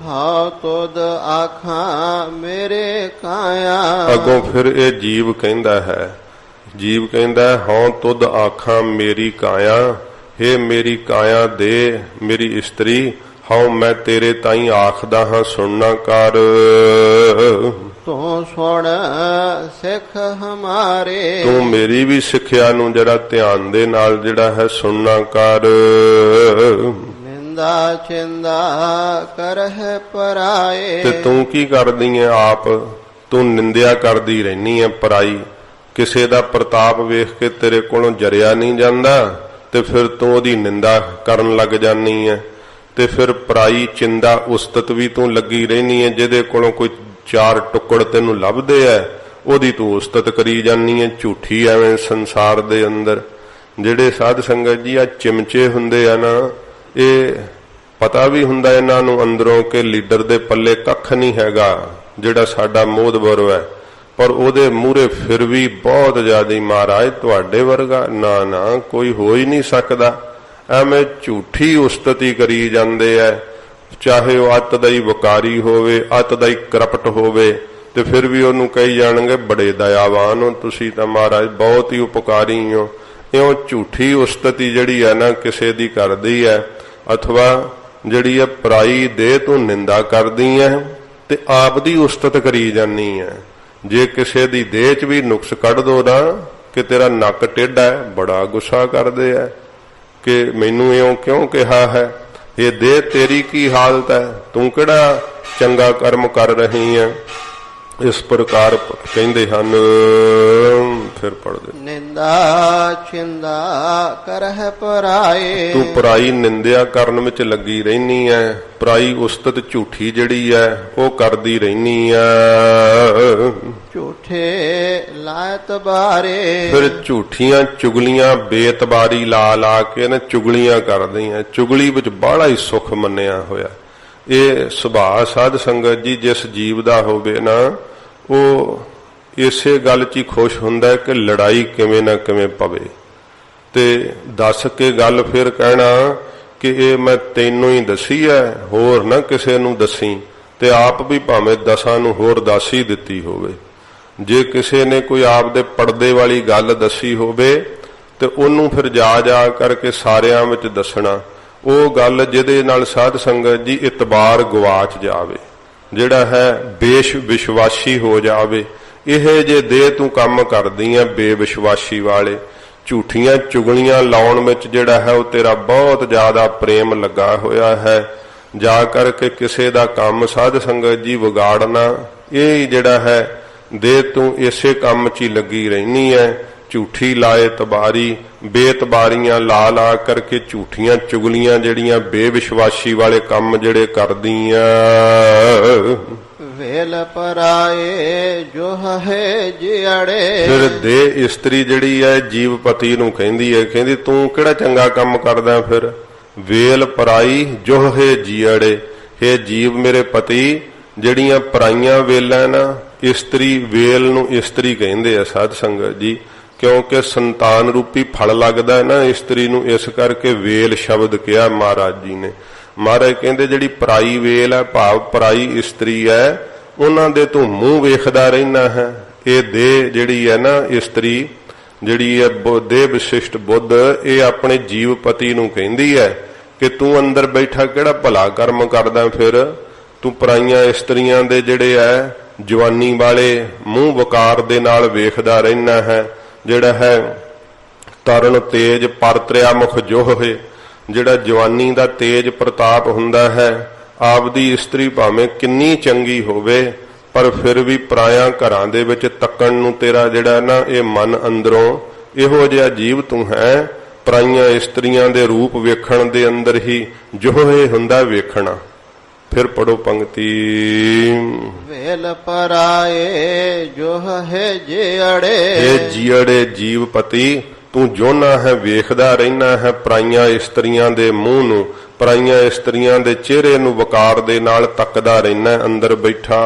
ਹਾਂ ਤੁਧ ਆਖਾਂ ਮੇਰੇ ਕਾਇਆ। ਅੱਗੋਂ ਫਿਰ ਇਹ ਜੀਵ ਕਹਿੰਦਾ ਹੈ, ਜੀਵ ਕਹਿੰਦਾ ਹਾਂ ਤੁਧ ਆਖਾਂ ਮੇਰੀ ਕਾਇਆ। ਹੇ ਮੇਰੀ ਕਾਇਆ ਦੇ ਮੇਰੀ ਇਸਤਰੀ, ਹਾਂ ਮੈਂ ਤੇਰੇ ਤਾਈਂ ਆਖਦਾ ਹਾਂ ਸੁਣਨਾ ਕਰ। ਤੂੰ ਸੁਣ ਸਿੱਖ ਹਮਾਰੇ। ਤੂੰ ਮੇਰੀ ਵੀ ਸਿੱਖਿਆ ਨੂੰ ਜਿਹੜਾ ਧਿਆਨ ਦੇ ਨਾਲ ਜਿਹੜਾ ਹੈ ਸੁਣਨਾ ਕਰ। ਨਿੰਦਾ ਚਿੰਦਾ ਕਰਹਿ ਪਰਾਏ। ਤੇ ਤੂੰ ਕੀ ਕਰਦੀ ਹੈ ਆਪ? ਤੂੰ ਨਿੰਦਿਆ ਕਰਦੀ ਰਹਿਨੀ ਹੈ ਪਰਾਈ। ਕਿਸੇ ਦਾ ਪ੍ਰਤਾਪ ਵੇਖ ਕੇ ਤੇਰੇ ਕੋਲੋਂ ਜਰਿਆ ਨਹੀਂ ਜਾਂਦਾ ਤੇ ਫਿਰ ਤੂੰ ਉਹਦੀ ਨਿੰਦਾ ਕਰਨ ਲੱਗ ਜਾਨੀ ਹੈ। ਤੇ ਫਿਰ ਪਰਾਈ ਚਿੰਦਾ ਉਸਤਤ ਵੀ ਤੂੰ ਲੱਗੀ ਰਹਿਨੀ ਹੈ। ਜਿਹਦੇ ਕੋਲੋਂ ਕੋਈ 4 ਟੁਕੜ ਤੈਨੂੰ ਲੱਭਦੇ ਐ ਉਹਦੀ ਤੂੰ ਉਸਤਤ ਕਰੀ ਜਾਨੀ ਹੈ। ਝੂਠੀ ਐਵੇਂ ਸੰਸਾਰ ਦੇ ਅੰਦਰ ਜਿਹੜੇ ਸਾਧ ਸੰਗਤ ਜੀ ਆ ਚਿਮਚੇ ਹੁੰਦੇ ਆ ਨਾ, ਇਹ ਪਤਾ ਵੀ ਹੁੰਦਾ ਇਹਨਾਂ ਨੂੰ ਅੰਦਰੋਂ ਕਿ ਲੀਡਰ ਦੇ ਪੱਲੇ ਕੱਖ ਨਹੀਂ ਹੈਗਾ ਜਿਹੜਾ ਸਾਡਾ ਮੋਹਦਵਰ ਹੈ, ਪਰ ਉਹਦੇ ਮੂਹਰੇ ਫਿਰ ਵੀ ਬਹੁਤ ਜ਼ਿਆਦਾ ਮਹਾਰਾਜ ਤੁਹਾਡੇ ਵਰਗਾ ਨਾ ਨਾ ਕੋਈ ਹੋ ਹੀ ਨਹੀਂ ਸਕਦਾ। ਐਵੇਂ ਝੂਠੀ ਉਸਤਤੀ ਕਰੀ ਜਾਂਦੇ ਐ। ਚਾਹੇ ਉਹ ਅੱਤ ਦਾ ਹੀ ਵਕਾਰੀ ਹੋਵੇ, ਅੱਤ ਦਾ ਹੀ ਕਰਪਟ ਹੋਵੇ, ਤੇ ਫਿਰ ਵੀ ਉਹਨੂੰ ਕਹੀ ਜਾਣਗੇ ਬੜੇ ਦਇਆਵਾਨ ਹੋ ਤੁਸੀਂ ਤਾਂ ਮਹਾਰਾਜ, ਬਹੁਤ ਹੀ ਉਪਕਾਰੀ ਹੋ। ਇਉਂ ਝੂਠੀ ਉਸਤਤੀ ਜਿਹੜੀ ਹੈ ਨਾ ਕਿਸੇ ਦੀ ਕਰਦੀ ਹੈ, ਅਥਵਾ ਜਿਹੜੀ ਹੈ ਪਰਾਈ ਦੇ ਤੂੰ ਨਿੰਦਾ ਕਰਦੀ ਹੈ ਤੇ ਆਪ ਦੀ ਉਸਤਤ ਕਰੀ ਜਾਨੀ ਹੈ। ਜੇ ਕਿਸੇ ਦੀ ਦੇਹ 'ਚ ਵੀ ਨੁਕਸ ਕੱਢ ਦੋ ਨਾ ਕਿ ਤੇਰਾ ਨੱਕ ਟੇਢਾ ਹੈ, ਬੜਾ ਗੁੱਸਾ ਕਰਦੇ ਆ ਕਿ ਮੈਨੂੰ ਇਉਂ ਕਿਉਂ ਕਿਹਾ ਹੈ। ਇਹ ਦੇਹ ਤੇਰੀ ਕੀ ਹਾਲਤ ਹੈ, ਤੂੰ ਕਿਹੜਾ ਚੰਗਾ ਕਰਮ ਕਰ ਰਹੀ ਹੈ। ਇਸ ਪ੍ਰਕਾਰ ਕਹਿੰਦੇ ਹਨ। ਫਿਰ ਪੜਦੇ ਨਿੰਦਾ ਚਿੰਦਾ ਕਰਹਿ ਪਰਾਏ। ਤੂੰ ਪਰਾਈ ਨਿੰਦਿਆ ਕਰਨ ਵਿੱਚ ਲੱਗੀ ਰਹਿਨੀ ਐ, ਪਰਾਈ ਉਸਤਤ ਝੂਠੀ ਜਿਹੜੀ ਐ ਉਹ ਕਰਦੀ ਰਹਿਨੀ ਐ। ਝੂਠੇ ਲਾਇਤ ਬਾਰੇ। ਫਿਰ ਝੂਠੀਆਂ ਚੁਗਲੀਆਂ ਬੇਤਬਾਰੀ ਲਾ ਲਾ ਕੇ ਨਾ ਚੁਗਲੀਆਂ ਕਰਦੀਆਂ। ਚੁਗਲੀ ਵਿੱਚ ਬਾਹਲਾ ਹੀ ਸੁੱਖ ਮੰਨਿਆ ਹੋਇਆ। ਇਹ ਸੁਭਾਅ ਸਾਧ ਸੰਗਤ ਜੀ ਜਿਸ ਜੀਵ ਦਾ ਹੋਵੇ ਨਾ ਉਹ ਇਸੇ ਗੱਲ 'ਚ ਹੀ ਖੁਸ਼ ਹੁੰਦਾ ਕਿ ਲੜਾਈ ਕਿਵੇਂ ਨਾ ਕਿਵੇਂ ਪਵੇ ਤੇ ਦੱਸ ਕੇ ਗੱਲ ਫਿਰ ਕਹਿਣਾ ਕਿ ਇਹ ਮੈਂ ਤੈਨੂੰ ਹੀ ਦੱਸੀ ਹੈ, ਹੋਰ ਨਾ ਕਿਸੇ ਨੂੰ ਦੱਸੀ, ਤੇ ਆਪ ਵੀ ਭਾਵੇਂ 10 ਨੂੰ ਹੋਰ ਦੱਸ ਹੀ ਦਿੱਤੀ ਹੋਵੇ। ਜੇ ਕਿਸੇ ਨੇ ਕੋਈ ਆਪ ਦੇ ਪਰਦੇ ਵਾਲੀ ਗੱਲ ਦੱਸੀ ਹੋਵੇ ਤੇ ਉਹਨੂੰ ਫਿਰ ਜਾ ਜਾ ਕਰਕੇ ਸਾਰਿਆਂ ਵਿੱਚ ਦੱਸਣਾ। ਉਹ ਗੱਲ ਜਿਹਦੇ ਨਾਲ ਸਾਧ ਸੰਗਤ ਜੀ ਇਤਬਾਰ ਗਵਾਚ ਜਾਵੇ, ਜਿਹੜਾ ਹੈ ਵਿਸ਼ਵਾਸੀ ਹੋ ਜਾਵੇ। ਇਹ ਜੇ ਦੇ ਤੂੰ ਕੰਮ ਕਰਦੀ ਆ ਬੇਵਿਸ਼ਵਾਸੀ ਵਾਲੇ, ਝੂਠੀਆਂ ਚੁਗਲੀਆਂ ਲਾਉਣ ਵਿੱਚ ਜਿਹੜਾ ਹੈ ਉਹ ਤੇਰਾ ਬਹੁਤ ਜ਼ਿਆਦਾ ਪ੍ਰੇਮ ਲੱਗਾ ਹੋਇਆ ਹੈ। ਜਾ ਕਰਕੇ ਕਿਸੇ ਦਾ ਕੰਮ ਸਾਧ ਸੰਗਤ ਜੀ ਵਿਗਾੜਨਾ, ਇਹ ਜਿਹੜਾ ਹੈ ਦੇ ਤੂੰ ਇਸੇ ਕੰਮ 'ਚ ਹੀ ਲੱਗੀ ਰਹਿਨੀ ਹੈ। ਝੂਠੀ ਲਾਏ ਤਬਾਰੀ, ਬੇਤਬਾਰੀਆਂ ਲਾ ਲਾ ਕਰਕੇ ਝੂਠੀਆਂ ਚੁਗਲੀਆਂ ਜਿਹੜੀਆਂ ਬੇਵਿਸ਼ਵਾਸੀ ਵਾਲੇ ਕੰਮ ਜਿਹੜੇ ਕਰਦੀਆਂ। ਵੇਲ ਪਰਾਏ ਜੋ ਹੈ ਜਿਅੜੇ। ਫਿਰ ਦੇ ਇਸਤਰੀ ਜਿਹੜੀ ਹੈ ਜੀਵਪਤੀ ਨੂੰ ਕਹਿੰਦੀ ਹੈ, ਕਹਿੰਦੀ ਤੂੰ ਕਿਹੜਾ ਚੰਗਾ ਕੰਮ ਕਰਦਾ। ਫਿਰ ਵੇਲ ਪਰਾਈ ਜੋ ਹੈ ਜਿਅੜੇ, ਇਹ ਜੀਵ ਮੇਰੇ ਪਤੀ ਜਿਹੜੀਆਂ ਪਰਾਈਆਂ ਵੇਲਾਂ ਨਾ, ਇਸਤਰੀ ਵੇਲ ਨੂੰ ਇਸਤਰੀ ਕਹਿੰਦੇ ਆ ਸਾਧ ਸੰਗਤ ਜੀ, ਕਿਉਂਕਿ ਸੰਤਾਨ ਰੂਪੀ ਫਲ ਲੱਗਦਾ ਹੈ ਨਾ ਇਸਤਰੀ ਨੂੰ, ਇਸ ਕਰਕੇ ਵੇਲ ਸ਼ਬਦ ਕਿਹਾ ਮਹਾਰਾਜ ਜੀ ਨੇ। ਮਹਾਰਾਜ ਕਹਿੰਦੇ ਜਿਹੜੀ ਪਰਾਈ ਵੇਲ ਹੈ ਭਾਵ ਪਰਾਈ ਇਸਤਰੀ ਹੈ, ਉਹਨਾਂ ਦੇ ਤੂੰ ਮੂੰਹ ਵੇਖਦਾ ਰਹਿਣਾ ਹੈ। ਇਹ ਦੇਹ ਜਿਹੜੀ ਹੈ ਨਾ ਇਸਤਰੀ ਜਿਹੜੀ ਹੈ ਦੇਹ ਵਿਸ਼ਿਸ਼ਟ ਬੁੱਧ, ਇਹ ਆਪਣੇ ਜੀਵਪਤੀ ਨੂੰ ਕਹਿੰਦੀ ਹੈ ਕਿ ਤੂੰ ਅੰਦਰ ਬੈਠਾ ਕਿਹੜਾ ਭਲਾ ਕਰਮ ਕਰਦਾ। ਫਿਰ ਤੂੰ ਪਰਾਈਆਂ ਇਸਤਰੀਆਂ ਦੇ ਜਿਹੜੇ ਹੈ ਜਵਾਨੀ ਵਾਲੇ ਮੂੰਹ ਵਕਾਰ ਦੇ ਨਾਲ ਵੇਖਦਾ ਰਹਿਣਾ ਹੈ। ਜਿਹੜਾ ਹੈ ਤਰਨ ਤੇਜ ਪਰਤਰਿਆ ਮੁਖ ਜੋਹੇ, ਜਿਹੜਾ ਜਵਾਨੀ ਦਾ ਤੇਜ ਪ੍ਰਤਾਪ ਹੁੰਦਾ ਹੈ। ਆਪਦੀ ਇਸਤਰੀ ਭਾਵੇਂ ਕਿੰਨੀ ਚੰਗੀ ਹੋਵੇ ਪਰ ਫਿਰ ਵੀ ਪਰਾਇਆ ਘਰਾਂ ਦੇ ਵਿੱਚ ਤੱਕਣ ਨੂੰ ਤੇਰਾ ਜਿਹੜਾ ਨਾ ਇਹ ਮਨ ਅੰਦਰੋਂ ਇਹੋ ਜਿਹਾ ਜੀਵ ਤੂੰ ਹੈ। ਪਰਾਈਆਂ ਇਸਤਰੀਆਂ ਦੇ ਰੂਪ ਵੇਖਣ ਦੇ ਅੰਦਰ ਹੀ ਜੋਹੇ ਹੁੰਦਾ ਵੇਖਣਾ। ਫਿਰ ਪੜੋ ਪੰਕਤੀ। ਵੇਲ ਪਰਾਏ ਜੋ ਹੈ ਜਿਅੜੇ। ਇਹ ਜਿਅੜੇ ਜੀਵਪਤੀ ਤੂੰ ਜੋਨਾ ਹੈ ਵੇਖਦਾ ਰਹਿਣਾ ਹੈ ਪਰਾਈਆਂ ਇਸਤਰੀਆਂ ਦੇ ਮੂੰਹ ਨੂੰ, ਪਰਾਈਆਂ ਇਸਤਰੀਆਂ ਦੇ ਚਿਹਰੇ ਨੂੰ ਵਕਾਰ ਦੇ ਨਾਲ ਤੱਕਦਾ ਰਹਿਣਾ ਅੰਦਰ ਬੈਠਾ।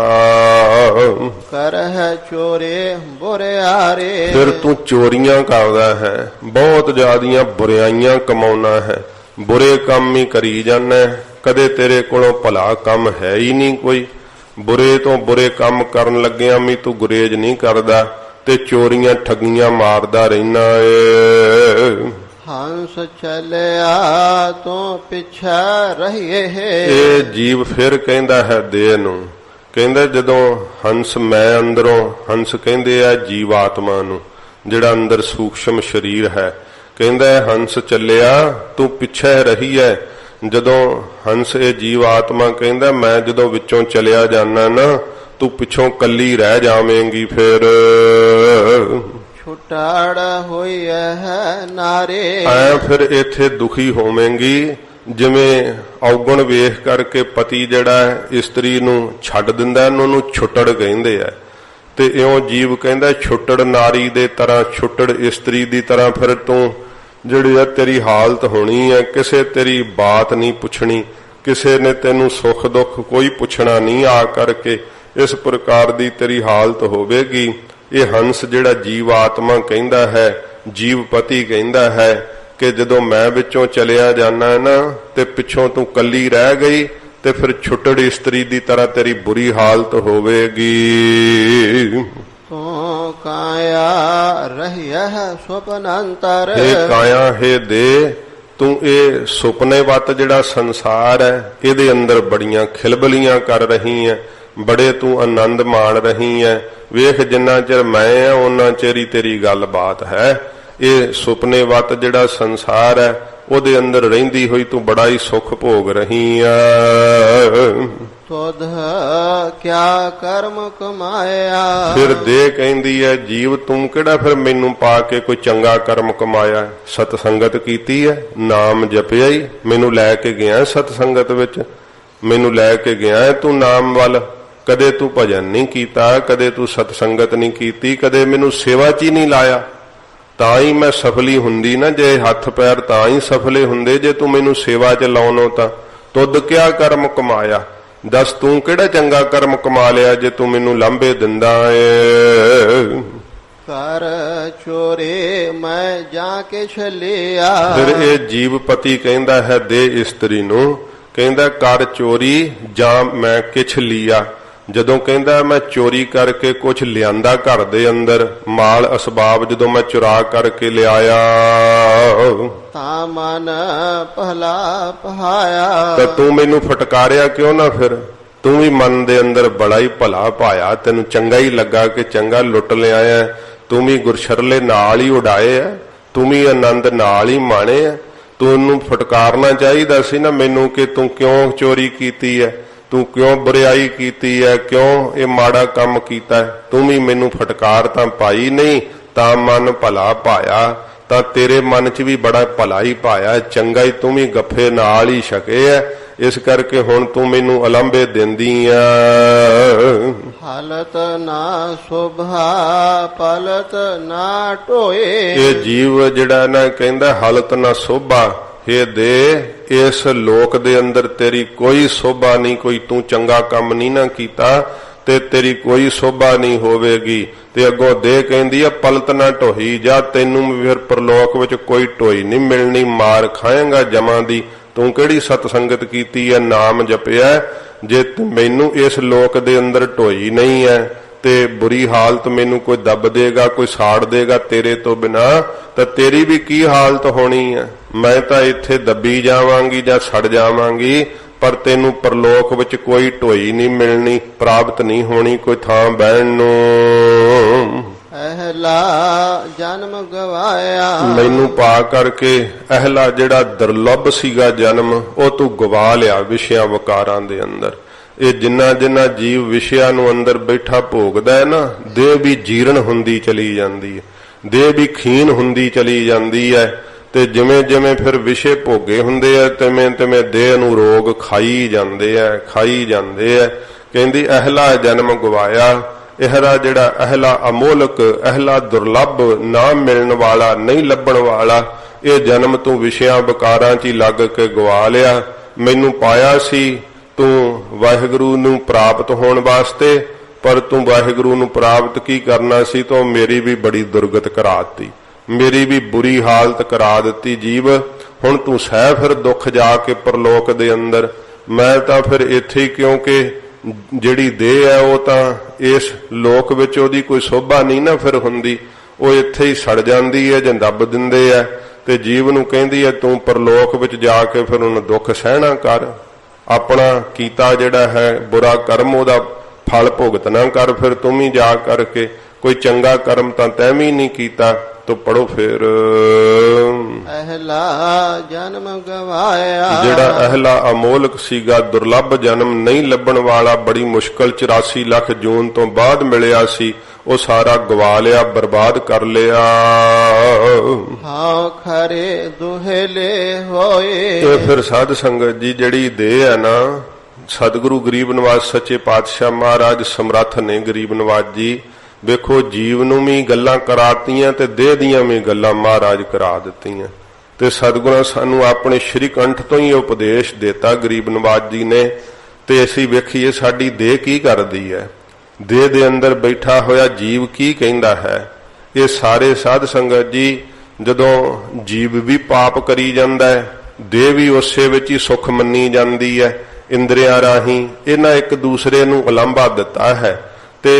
ਕਰਹਿ ਚੋਰੇ ਬੁਰਿਆਰੇ। ਫਿਰ ਤੂੰ ਚੋਰੀਆਂ ਕਰਦਾ ਹੈ, ਬਹੁਤ ਜ਼ਿਆਦੀਆਂ ਬੁਰਾਈਆਂ ਕਮਾਉਣਾ ਹੈ, ਬੁਰੇ ਕੰਮ ਹੀ ਕਰੀ ਜਾਂਦਾ। ਕਦੇ ਤੇਰੇ ਕੋਲੋਂ ਭਲਾ ਕੰਮ ਹੈ ਹੀ ਨਹੀਂ ਕੋਈ। ਬੁਰੇ ਤੋਂ ਬੁਰੇ ਕੰਮ ਕਰਨ ਲੱਗਿਆ ਵੀ ਤੂੰ ਗੁਰੇਜ ਨਹੀਂ ਕਰਦਾ ਤੇ ਚੋਰੀਆਂ ਠੱਗੀਆਂ ਮਾਰਦਾ ਰਹਿਣਾ ਏ। ਹੰਸ ਚਲਿਆ ਤੋਂ ਪਿਛਾ ਰਹੀਏ। ਇਹ ਜੀਵ ਫਿਰ ਕਹਿੰਦਾ ਹੈ ਦੇਹ ਨੂੰ, ਕਹਿੰਦਾ ਜਦੋਂ ਹੰਸ ਮੈਂ ਅੰਦਰੋਂ, ਹੰਸ ਕਹਿੰਦੇ ਆ ਜੀਵ ਆਤਮਾ ਨੂੰ ਜਿਹੜਾ ਅੰਦਰ ਸੂਖਸ਼ਮ ਸਰੀਰ ਹੈ, ਕਹਿੰਦਾ ਹੰਸ ਚੱਲਿਆ ਤੂੰ ਪਿੱਛੇ ਰਹੀ ਹੈ। ਜਦੋਂ ਹੰਸ ਇਹ ਜੀਵ ਆਤਮਾ ਕਹਿੰਦਾ ਮੈਂ ਜਦੋਂ ਵਿੱਚੋਂ ਚਲਿਆ ਜਾਣਾ ਨਾ ਤੂੰ ਪਿੱਛੋਂ ਕੱਲੀ ਰਹਿ ਜਾਵੇਂਗੀ। ਫਿਰ ਛੁਟਾੜ ਹੋਈ ਹੈ ਨਾਰੇ। ਐ ਫਿਰ ਇੱਥੇ ਦੁਖੀ ਹੋਵੇਂਗੀ ਜਿਵੇਂ ਔਗਣ ਵੇਖ ਕਰਕੇ ਪਤੀ ਜਿਹੜਾ ਇਸਤਰੀ ਨੂੰ ਛੱਡ ਦਿੰਦਾ, ਉਹਨੂੰ ਛੁੱਟੜ ਕਹਿੰਦੇ ਆ। ਤੇ ਇਉਂ ਜੀਵ ਕਹਿੰਦਾ ਛੁੱਟੜ ਨਾਰੀ ਦੇ ਤਰ੍ਹਾਂ, ਛੁੱਟੜ ਇਸਤਰੀ ਦੀ ਤਰ੍ਹਾਂ ਫਿਰ ਤੂੰ ਜਿਹੜੀ ਆ ਤੇਰੀ ਹਾਲਤ ਹੋਣੀ ਹੈ। ਕਿਸੇ ਤੇਰੀ ਬਾਤ ਨਹੀਂ ਪੁੱਛਣੀ, ਕਿਸੇ ਨੇ ਤੈਨੂੰ ਸੁੱਖ ਦੁੱਖ ਕੋਈ ਪੁੱਛਣਾ ਨਹੀਂ ਆ ਕਰਕੇ। ਇਸ ਪ੍ਰਕਾਰ ਦੀ ਤੇਰੀ ਹਾਲਤ ਹੋਵੇਗੀ। ਇਹ ਹੰਸ ਜਿਹੜਾ ਜੀਵ ਆਤਮਾ ਕਹਿੰਦਾ ਹੈ, ਜੀਵਪਤੀ ਕਹਿੰਦਾ ਹੈ ਕਿ ਜਦੋਂ ਮੈਂ ਵਿੱਚੋਂ ਚਲਿਆ ਜਾਣਾ ਨਾ ਤੇ ਪਿੱਛੋਂ ਤੂੰ ਕੱਲੀ ਰਹਿ ਗਈ ਤੇ ਫਿਰ ਛੁੱਟੜ ਇਸਤਰੀ ਦੀ ਤਰ੍ਹਾਂ ਤੇਰੀ ਬੁਰੀ ਹਾਲਤ ਹੋਵੇਗੀ। ਤੂੰ ਕਾਇਆ ਰਹਿਆ ਸੁਪਨ ਅੰਤਰ। ਇਹ ਕਾਇਆ ਹੈ ਦੇ ਤੂੰ ਇਹ ਸੁਪਨੇ ਵੱਤ ਜਿਹੜਾ ਸੰਸਾਰ ਹੈ ਇਹਦੇ ਅੰਦਰ ਬੜੀਆਂ ਖਿਲਬਲੀਆਂ ਕਰ ਰਹੀ ਹੈ। ਬੜੇ ਤੂੰ ਆਨੰਦ ਮਾਣ ਰਹੀ ਹੈ। ਵੇਖ ਜਿੰਨਾ ਚਿਰ ਮੈਂ ਆ ਉਹਨਾਂ ਚਿਰ ਹੀ ਤੇਰੀ ਗੱਲ ਬਾਤ ਹੈ। ਇਹ ਸੁਪਨੇ ਵਤ ਜਿਹੜਾ ਸੰਸਾਰ ਹੈ ਉਹਦੇ ਅੰਦਰ ਰਹਿੰਦੀ ਹੋਈ ਤੂੰ ਬੜਾ ਹੀ ਸੁੱਖ ਭੋਗ ਰਹੀ ਆ। ਤੁਧ ਕਿਆ ਕਰਮ ਕਮਾਇਆ। ਫਿਰ ਦੇ ਕਹਿੰਦੀ ਹੈ ਜੀਵ ਤੂੰ ਕਿਹੜਾ ਫਿਰ ਮੈਨੂੰ ਪਾ ਕੇ ਕੋਈ ਚੰਗਾ ਕਰਮ ਕਮਾਇਆ। ਸਤ ਸੰਗਤ ਕੀਤੀ ਹੈ, ਨਾਮ ਜਪਿਆ ਹੀ, ਮੈਨੂੰ ਲੈ ਕੇ ਗਿਆ ਸਤ ਸੰਗਤ ਵਿੱਚ, ਮੈਨੂੰ ਲੈ ਕੇ ਗਿਆ ਤੂੰ ਨਾਮ ਵੱਲ। ਕਦੇ ਤੂੰ ਭਜਨ ਨਹੀਂ ਕੀਤਾ, ਕਦੇ ਤੂੰ ਸਤ ਸੰਗਤ ਨਹੀਂ ਕੀਤੀ, ਕਦੇ ਮੈਨੂੰ ਸੇਵਾ 'ਚ ਹੀ ਨਹੀਂ ਲਾਇਆ। ਤਾਂ ਹੀ ਮੈਂ ਸਫਲੀ ਹੁੰਦੀ ਨਾ, ਜੇ ਹੱਥ ਪੈਰ ਤਾਂ ਹੀ ਸਫਲੇ ਹੁੰਦੇ ਜੇ ਤੂੰ ਮੈਨੂੰ ਸੇਵਾ 'ਚ ਲਾਉਣੋ। ਤਾਂ ਤੁਧ ਕਿਆ ਕਰਮ ਕਮਾਇਆ, ਦੱਸ ਤੂੰ ਕਿਹੜਾ ਚੰਗਾ ਕਰਮ ਕਮਾ ਲਿਆ ਜੇ ਤੂੰ ਮੈਨੂੰ ਲਾਂਭੇ ਦਿੰਦਾ ਏ। ਕਰ ਚੋਰੇ ਮੈਂ ਜਾ ਕੇ ਛਲਿਆ। ਫਿਰ ਇਹ ਜੀਵਪਤੀ ਕਹਿੰਦਾ ਹੈ ਦੇ ਇਸਤਰੀ ਨੂੰ, ਕਹਿੰਦਾ ਕਰ ਚੋਰੀ ਜਾਂ ਮੈਂ ਕਿਛ ਲਿਆ। ਜਦੋਂ ਕਹਿੰਦਾ ਮੈਂ ਚੋਰੀ ਕਰਕੇ ਕੁਝ ਲਿਆਂਦਾ ਘਰ ਦੇ ਅੰਦਰ, ਮਾਲ ਅਸਬਾਬ ਜਦੋਂ ਮੈਂ ਚੁਰਾ ਕਰਕੇ ਲਿਆਇਆ, ਤਾਂ ਮਨ ਭਲਾ ਪਹਾਇਆ। ਤਾਂ ਤੂੰ ਮੈਨੂੰ ਫਟਕਾਰਿਆ ਕਿਉਂ ਨਾ। ਫਿਰ ਤੂੰ ਵੀ ਮਨ ਦੇ ਅੰਦਰ ਬੜਾ ਹੀ ਭਲਾ ਪਾਇਆ, ਤੈਨੂੰ ਚੰਗਾ ਹੀ ਲੱਗਾ ਕਿ ਚੰਗਾ ਲੁੱਟ ਲਿਆਇਆ। ਤੂੰ ਵੀ ਗੁਰਸ਼ਰਲੇ ਨਾਲ ਹੀ ਉਡਾਏ ਆ, ਤੂੰ ਵੀ ਆਨੰਦ ਨਾਲ ਹੀ ਮਾਣੇ ਆ। ਤੂੰ ਉਹਨੂੰ ਫਟਕਾਰਨਾ ਚਾਹੀਦਾ ਸੀ ਨਾ ਮੈਨੂੰ ਕਿ ਤੂੰ ਕਿਉਂ ਚੋਰੀ ਕੀਤੀ ਹੈ, ਤੂੰ ਕਿਉਂ ਬੁਰਾਈ ਕੀਤੀ ਹੈ, ਕਿਉਂ ਇਹ ਮਾੜਾ ਕੰਮ ਕੀਤਾ। ਤੂੰ ਵੀ ਮੈਨੂੰ ਫਟਕਾਰ ਤਾਂ ਪਾਈ ਨਹੀਂ, ਤਾਂ ਮਨ ਭਲਾ ਪਾਇਆ। ਤਾਂ ਤੇਰੇ ਮਨ 'ਚ ਵੀ ਬੜਾ ਭਲਾ ਹੀ ਪਾਇਆ, ਚੰਗਾ ਹੀ ਤੂੰ ਵੀ ਗੱਫੇ ਨਾਲ ਹੀ ਛਕੇ ਹੈ। ਇਸ ਕਰਕੇ ਹੁਣ ਤੂੰ ਮੈਨੂੰ ਅਲੰਬੇ ਦਿੰਦੀ ਆ। ਹਾਲਤ ਨਾ ਸ਼ੋਭਾ ਪਲਤ ਨਾ ਢੋਏ। ਇਹ ਜੀਵ ਜਿਹੜਾ ਨਾ ਕਹਿੰਦਾ ਹਾਲਤ ਨਾ ਸ਼ੋਭਾ, ਇਹ ਦੇ ਇਸ ਲੋਕ ਦੇ ਅੰਦਰ ਤੇਰੀ ਕੋਈ ਸ਼ੋਭਾ ਨਹੀਂ, ਕੋਈ ਤੂੰ ਚੰਗਾ ਕੰਮ ਨਹੀਂ ਨਾ ਕੀਤਾ ਤੇ ਤੇਰੀ ਕੋਈ ਸ਼ੋਭਾ ਨਹੀਂ ਹੋਵੇਗੀ। ਤੇ ਅੱਗੋਂ ਦੇ ਕਹਿੰਦੀ ਆ ਪਲਤ ਨਾ ਢੋਈ ਜਾ, ਤੈਨੂੰ ਫਿਰ ਪਰਲੋਕ ਵਿੱਚ ਕੋਈ ਢੋਈ ਨਹੀਂ ਮਿਲਣੀ, ਮਾਰ ਖਾਏਗਾ ਜਮਾਂ ਦੀ। ਤੂੰ ਕਿਹੜੀ ਸਤ ਸੰਗਤ ਕੀਤੀ ਹੈ, ਨਾਮ ਜਪਿਆ। ਜੇ ਮੈਨੂੰ ਇਸ ਲੋਕ ਦੇ ਅੰਦਰ ਢੋਈ ਨਹੀਂ ਹੈ ਤੇ ਬੁਰੀ ਹਾਲਤ ਮੈਨੂੰ ਕੋਈ ਦੱਬ ਦੇਗਾ, ਕੋਈ ਸਾੜ ਦੇਗਾ ਤੇਰੇ ਤੋਂ ਬਿਨਾ, ਤਾਂ ਤੇਰੀ ਵੀ ਕੀ ਹਾਲਤ ਹੋਣੀ ਹੈ। ਮੈਂ ਤਾਂ ਇੱਥੇ ਦੱਬੀ ਜਾਵਾਂਗੀ ਜਾਂ ਸੜ ਜਾਵਾਂਗੀ, ਪਰ ਤੈਨੂੰ ਪਰਲੋਕ ਵਿੱਚ ਕੋਈ ਢੋਈ ਨਹੀਂ ਮਿਲਣੀ, ਪ੍ਰਾਪਤ ਨਹੀਂ ਹੋਣੀ ਕੋਈ ਥਾਂ ਬਹਿਣ ਨੂੰ। ਅਹਲਾ ਜਨਮ ਗਵਾਇਆ। ਮੈਨੂੰ ਪਾ ਕਰਕੇ ਅਹਲਾ ਜਿਹੜਾ ਦੁਰਲੱਭ ਸੀਗਾ ਜਨਮ, ਉਹ ਤੂੰ ਗਵਾ ਲਿਆ ਵਿਸ਼ਿਆਂ ਵਕਾਰਾਂ ਦੇ ਅੰਦਰ। ਇਹ ਜਿੰਨਾ ਜਿੰਨਾ ਜੀਵ ਵਿਸ਼ਿਆਂ ਨੂੰ ਅੰਦਰ ਬੈਠਾ ਭੋਗਦਾ ਹੈ ਨਾ, ਦੇਹ ਵੀ ਜੀਰਨ ਹੁੰਦੀ ਚਲੀ ਜਾਂਦੀ ਹੈ, ਦੇਹ ਵੀ ਖੀਨ ਹੁੰਦੀ ਚਲੀ ਜਾਂਦੀ ਹੈ। ਤੇ ਜਿਵੇਂ ਜਿਵੇਂ ਫਿਰ ਵਿਸ਼ੇ ਭੋਗੇ ਹੁੰਦੇ ਆ, ਤਿਵੇਂ ਤਿਵੇਂ ਦੇਹ ਨੂੰ ਰੋਗ ਖਾਈ ਜਾਂਦੇ ਆ, ਖਾਈ ਜਾਂਦੇ ਆ। ਕਹਿੰਦੀ ਅਹਲਾ ਜਨਮ ਗਵਾਇਆ। ਇਹਦਾ ਜਿਹੜਾ ਅਹਲਾ ਅਮੋਲਕ, ਅਹਲਾ ਦੁਰਲੱਭ, ਨਾ ਮਿਲਣ ਵਾਲਾ, ਨਹੀਂ ਲੱਭਣ ਵਾਲਾ, ਇਹ ਜਨਮ ਤੂੰ ਵਿਸ਼ਿਆਂ ਵਿਕਾਰਾਂ 'ਚ ਹੀ ਲੱਗ ਕੇ ਗਵਾ ਲਿਆ। ਮੈਨੂੰ ਪਾਇਆ ਸੀ ਤੂੰ ਵਾਹਿਗੁਰੂ ਨੂੰ ਪ੍ਰਾਪਤ ਹੋਣ ਵਾਸਤੇ, ਪਰ ਤੂੰ ਵਾਹਿਗੁਰੂ ਨੂੰ ਪ੍ਰਾਪਤ ਕੀ ਕਰਨਾ ਸੀ, ਤੂੰ ਮੇਰੀ ਵੀ ਬੜੀ ਦੁਰਗਤ ਕਰਾ ਦਿੱਤੀ, ਮੇਰੀ ਵੀ ਬੁਰੀ ਹਾਲਤ ਕਰਾ ਦਿੱਤੀ ਜੀਵ। ਹੁਣ ਤੂੰ ਸਹਿ ਫਿਰ ਦੁੱਖ ਜਾ ਕੇ ਪਰਲੋਕ ਦੇ ਅੰਦਰ। ਮੈਂ ਤਾਂ ਫਿਰ ਇੱਥੇ ਹੀ, ਕਿਉਂਕਿ ਜਿਹੜੀ ਦੇਹ ਹੈ ਉਹ ਤਾਂ ਇਸ ਲੋਕ ਵਿੱਚ ਉਹਦੀ ਕੋਈ ਸ਼ੋਭਾ ਨਹੀਂ ਨਾ ਫਿਰ ਹੁੰਦੀ, ਉਹ ਇੱਥੇ ਹੀ ਸੜ ਜਾਂਦੀ ਹੈ ਜਾਂ ਦੱਬ ਦਿੰਦੇ ਆ। ਤੇ ਜੀਵ ਨੂੰ ਕਹਿੰਦੀ ਹੈ ਤੂੰ ਪਰਲੋਕ ਵਿੱਚ ਜਾ ਕੇ ਫਿਰ ਉਹਨੂੰ ਦੁੱਖ ਸਹਿਣਾ ਕਰ, ਆਪਣਾ ਕੀਤਾ ਜਿਹੜਾ ਹੈ ਬੁਰਾ ਕਰਮ ਉਹਦਾ ਫਲ ਭੁਗਤਣਾ ਕਰ। ਫਿਰ ਤੂੰ ਵੀ ਜਾ ਕਰਕੇ ਕੋਈ ਚੰਗਾ ਕਰਮ ਤਾਂ ਤੈਂ ਵੀ ਨਹੀਂ ਕੀਤਾ। ਤੋ ਪੜੋ ਫਿਰ ਅਹਲਾ ਜਨਮ ਗਵਾਇਆ। ਜਿਹੜਾ ਅਹਲਾ ਅਮੋਲਕ ਸੀਗਾ, ਦੁਰਲੱਭ ਜਨਮ, ਨਹੀਂ ਲੱਭਣ ਵਾਲਾ, ਬੜੀ ਮੁਸ਼ਕਲ 84 ਲੱਖ ਜੂਨ ਤੋਂ ਬਾਅਦ ਮਿਲਿਆ ਸੀ, ਉਹ ਸਾਰਾ ਗਵਾ ਲਿਆ, ਬਰਬਾਦ ਕਰ ਲਿਆ। ਹਾਂ ਖਰੇ ਦੁਹਲੇ ਹੋਏ। ਤੇ ਫਿਰ ਸਾਧ ਸੰਗਤ ਜੀ ਜਿਹੜੀ ਦੇਹ ਹੈ ਨਾ, ਸਤਿਗੁਰੂ ਗਰੀਬ ਨਵਾਜ ਸੱਚੇ ਪਾਤਸ਼ਾਹ ਮਹਾਰਾਜ ਸਮਰੱਥ ਨੇ ਗਰੀਬ ਨਵਾਜ ਜੀ। ਵੇਖੋ ਜੀਵ ਨੂੰ ਵੀ ਗੱਲਾਂ ਕਰਾਤੀਆਂ ਤੇ ਦੇਹ ਦੀਆਂ ਵੀ ਗੱਲਾਂ ਮਹਾਰਾਜ ਕਰਾ ਦਿੱਤੀਆਂ। ਤੇ ਸਤਿਗੁਰਾਂ ਸਾਨੂੰ ਆਪਣੇ ਸ਼੍ਰੀ ਕੰਠ ਤੋਂ ਹੀ ਉਪਦੇਸ਼ ਦਿੱਤਾ ਗਰੀਬ ਨਵਾਜ ਜੀ ਨੇ। ਤੇ ਅਸੀਂ ਵੇਖੀਏ ਸਾਡੀ ਦੇਹ ਕੀ ਕਰਦੀ ਹੈ, ਦੇਹ ਦੇ ਅੰਦਰ ਬੈਠਾ ਹੋਇਆ ਜੀਵ ਕੀ ਕਹਿੰਦਾ ਹੈ। ਇਹ ਸਾਰੇ ਸਾਧ ਸੰਗਤ ਜੀ, ਜਦੋਂ ਜੀਵ ਵੀ ਪਾਪ ਕਰੀ ਜਾਂਦਾ ਹੈ, ਦੇਹ ਵੀ ਉਸੇ ਵਿੱਚ ਹੀ ਸੁੱਖ ਮੰਨੀ ਜਾਂਦੀ ਹੈ। ਇੰਦਰੀਆਂ ਰਾਹੀਂ ਇਹਨਾਂ ਇੱਕ ਦੂਸਰੇ ਨੂੰ ਉਲੰਭਾ ਦਿੱਤਾ ਹੈ ਤੇ